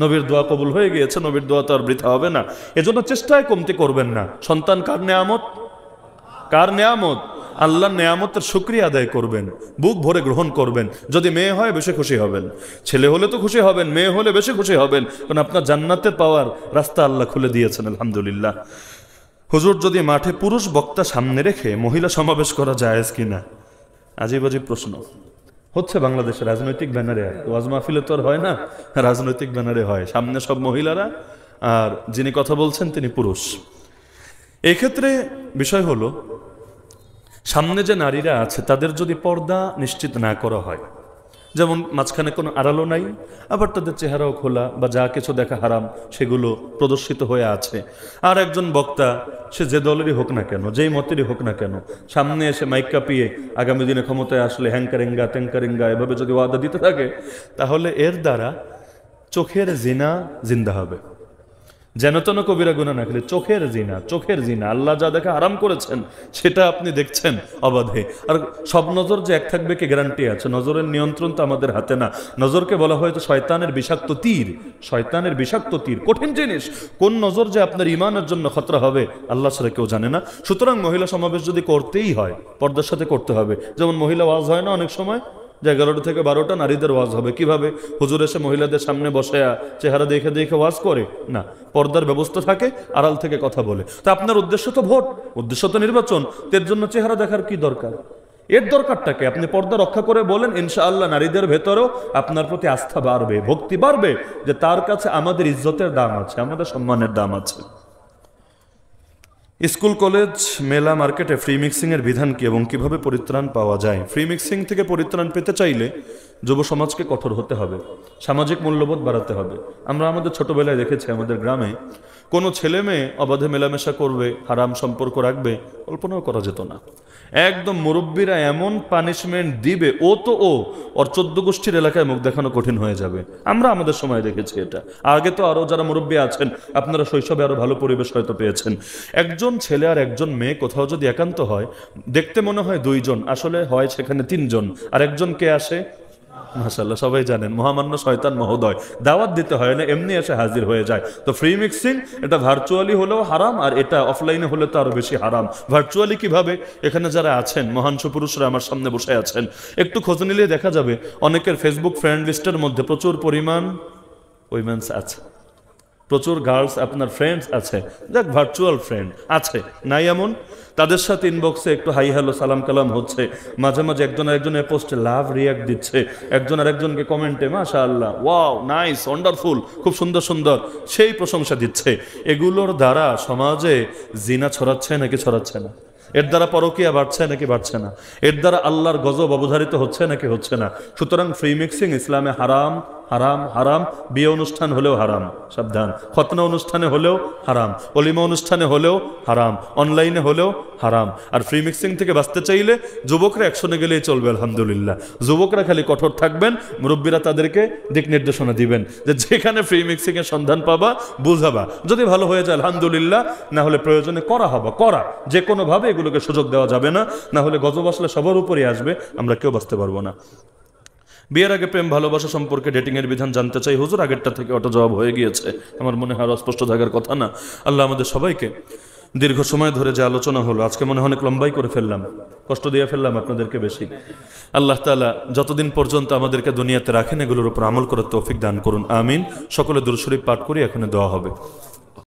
নবীর দোয়া কবুল হয়ে গিয়েছে, নবীর দোয়া তো আর বৃথা হবে না। এজন্য চেষ্টায় কমতি করবেন না। সন্তান কার নেয়ামত? আল্লাহর নেয়ামতের শুকরিয়া আদায় করবেন, বুক ভরে গ্রহণ করবেন। যদি মেয়ে হয় বেশি খুশি হবেন, ছেলে হলে তো খুশি হবেন, মেয়ে হলে বেশি খুশি হবেন, কারণ আপনার জান্নাতের পাওয়ার রাস্তা আল্লাহ খুলে দিয়েছেন, আলহামদুলিল্লাহ। হুজুর, যদি মাঠে পুরুষ বক্তা সামনে রেখে মহিলা সমাবেশ করা জায়েজ কিনা? আজীব প্রশ্ন হচ্ছে বাংলাদেশে রাজনৈতিক ব্যানারে। ওয়াজ মাহফিলে তো আর হয় না, রাজনৈতিক ব্যানারে হয়। সামনে সব মহিলারা, আর যিনি কথা বলছেন তিনি পুরুষ। এই ক্ষেত্রে বিষয় হলো, সামনে যে নারীরা আছে তাদের যদি পর্দা নিশ্চিত না করা হয়, যেমন মাঝখানে কোনো আড়ালো নাই, আবার তাদের চেহারাও খোলা বা যা কিছু দেখা হারাম সেগুলো প্রদর্শিত হয়ে আছে, আর একজন বক্তা সে যে দলেরই হোক না কেন, যেই মতেরই হোক না কেন, সামনে এসে মাইক কাঁপিয়ে আগামী দিনে ক্ষমতায় আসলে হ্যাংকারিঙ্গা ত্যাংকারিঙ্গা এভাবে যদি ওয়াদা দিতে থাকে, তাহলে এর দ্বারা চোখের জিনা জিন্দা হবে। যেন তেন কবিরা গুনাহ না খেলে চোখের জিনা আল্লাহ যা দেখা হারাম করেছেন সেটা আপনি দেখছেন অবাধে। আর সব নজর যে এক থাকবে কি গ্যারান্টি আছে? নজরের নিয়ন্ত্রণ তো আমাদের হাতে না। নজরকে বলা হয়তো শয়তানের বিষাক্ত তীর, কঠিন জিনিস। কোন নজর যে আপনার ইমানের জন্য খতরা হবে আল্লাহ ছাড়া কেউ জানে না। সুতরাং মহিলা সমাবেশ যদি করতেই হয়, পর্দার সাথে করতে হবে। যেমন মহিলা ওয়াজ হয় না অনেক সময়, যে 11টা থেকে 12টা নারীদের ওয়াজ হবে। কিভাবে? হুজুর এসে মহিলাদের সামনে বসে চেহারা দেখে ওয়াজ করে না, পর্দার ব্যবস্থা থাকে, আড়াল থেকে কথা বলে। তো আপনার উদ্দেশ্য তো ভোট, উদ্দেশ্য তো নির্বাচন, এর জন্য চেহারা দেখার কি দরকার? এর দরকারটাকে আপনি পর্দা রক্ষা করে বলেন, ইনশাআল্লাহ নারীদের ভেতরেও আপনার প্রতি আস্থা বাড়বে, ভক্তি বাড়বে, যে তার কাছে আমাদের ইজ্জতের দাম আছে, আমাদের সম্মানের দাম আছে। স্কুল, কলেজ, মেলা, মার্কেটে ফ্রি মিক্সিং এর বিধান কি এবং কিভাবে পরিত্রাণ পাওয়া যায়? ফ্রি মিক্সিং থেকে পরিত্রাণ পেতে চাইলে যুব সমাজকে কঠোর হতে হবে, সামাজিক মূল্যবোধ বাড়াতে হবে। আমরা আমাদের ছোটবেলায় দেখেছি আমাদের গ্রামে কোনো ছেলে মেয়ে অবাধে মেলামেশা করবে, হারাম সম্পর্ক রাখবে, কল্পনাও করা যেত না। একদম মুরব্বীরা এমন পানিশমেন্ট দিবে, ওর 14 গোষ্ঠীর এলাকায় মুখ দেখানো কঠিন হয়ে যাবে। আমরা আমাদের সময় দেখেছি এটা। আগে তো আরো যারা মুরব্বী আছেন আপনারা শৈশবে আরো ভালো পরিবেশ হয়তো পেয়েছেন। একজন ছেলে আর একজন মেয়ে কোথাও যদি একান্ত হয়, দেখতে মনে হয় 2 জন, আসলে হয় সেখানে 3 জন। আর একজন কে আসে? মাশাআল্লাহ, সবাই জানেন, মহামান্য শয়তান মহোদয়। দাওয়াত দিতে হয় না, এমনি এসে হাজির হয়ে যায়। তো ফ্রি মিক্সিং এটা ভার্চুয়ালি হলেও হারাম, আর এটা অফলাইনে হলে তো আরো বেশি হারাম। ভার্চুয়ালি কিভাবে? এখানে যারা আছেন মহান সুপুরুষরা আমার সামনে বসে আছেন, একটু খোঁজ নিলে দেখা যাবে অনেকের ফেসবুক ফ্রেন্ড লিস্টের মধ্যে প্রচুর পরিমাণ উইমেন্স আছে, প্রচুর গার্লস আপনার ফ্রেন্ডস আছে, যাক ভার্চুয়াল ফ্রেন্ড আছে, নাই এমন? তাদের সাথে ইনবক্সে একটু হাই হ্যালো সালাম কালাম হচ্ছে, মাঝে মাঝে একজন আরেকজনের পোস্টে লাভ রিয়াক্ট দিচ্ছে, একজন আরেকজনকে কমেন্টে মাশাআল্লাহ, ওয়াও, নাইস, ওয়ান্ডারফুল, খুব সুন্দর সুন্দর সেই প্রশংসা দিচ্ছে। এগুলোর দ্বারা সমাজে জিনা ছড়াচ্ছে নাকি ছড়াচ্ছে না? এর দ্বারা পরকীয়া বাড়ছে নাকি বাড়ছে না? এর দ্বারা আল্লাহর গজব অবধারিত হচ্ছে নাকি হচ্ছে না? সুতরাং ফ্রি মিক্সিং ইসলামে হারাম, হারাম, হারাম। বিয়ে অনুষ্ঠান হলেও হারাম, সাবধান। খতনা অনুষ্ঠানে হলেও হারাম, অলিমা অনুষ্ঠানে হলেও হারাম, অনলাইনে হলেও হারাম। আর ফ্রি মিক্সিং থেকে বাঁচতে চাইলে যুবকরা অ্যাকশনে গেলেই চলবে। আলহামদুলিল্লাহ, যুবকরা খালি কঠোর থাকবেন, মুরব্বীরা তাদেরকে দিক নির্দেশনা দিবেন যে যেখানে ফ্রি মিক্সিং এর সন্ধান পাবা বুঝাবা, যদি ভালো হয়ে যায় আলহামদুলিল্লাহ, না হলে প্রয়োজনে করা হবে, করা যে কোনোভাবে এগুলোকে সুযোগ দেওয়া যাবে না, না হলে গজব আসলে সবার উপরই আসবে, আমরা কেউ বাঁচতে পারবো না। বিয়ের আগে প্রেম ভালোবাসা সম্পর্কে ডেটিং এর বিধান জানতে চাই হুজুর। আগেরটা থেকে অটো জবাব হয়ে গিয়েছে, আমার মনে হয় অস্পষ্ট থাকার কথা না। আল্লাহ আমাদের সবাইকে দীর্ঘ সময় ধরে যে আলোচনা হলো, আজকে মনে হয় অনেক লম্বাই করে ফেললাম, কষ্ট দিয়ে ফেললাম আপনাদেরকে বেশি। আল্লাহ তাআলা যতদিন পর্যন্ত আমাদেরকে দুনিয়াতে রাখেন এগুলোর উপর আমল করার তৌফিক দান করুন, আমিন। সকলে দুরূদ শরীফ পাঠ করি, এখানে দোয়া হবে।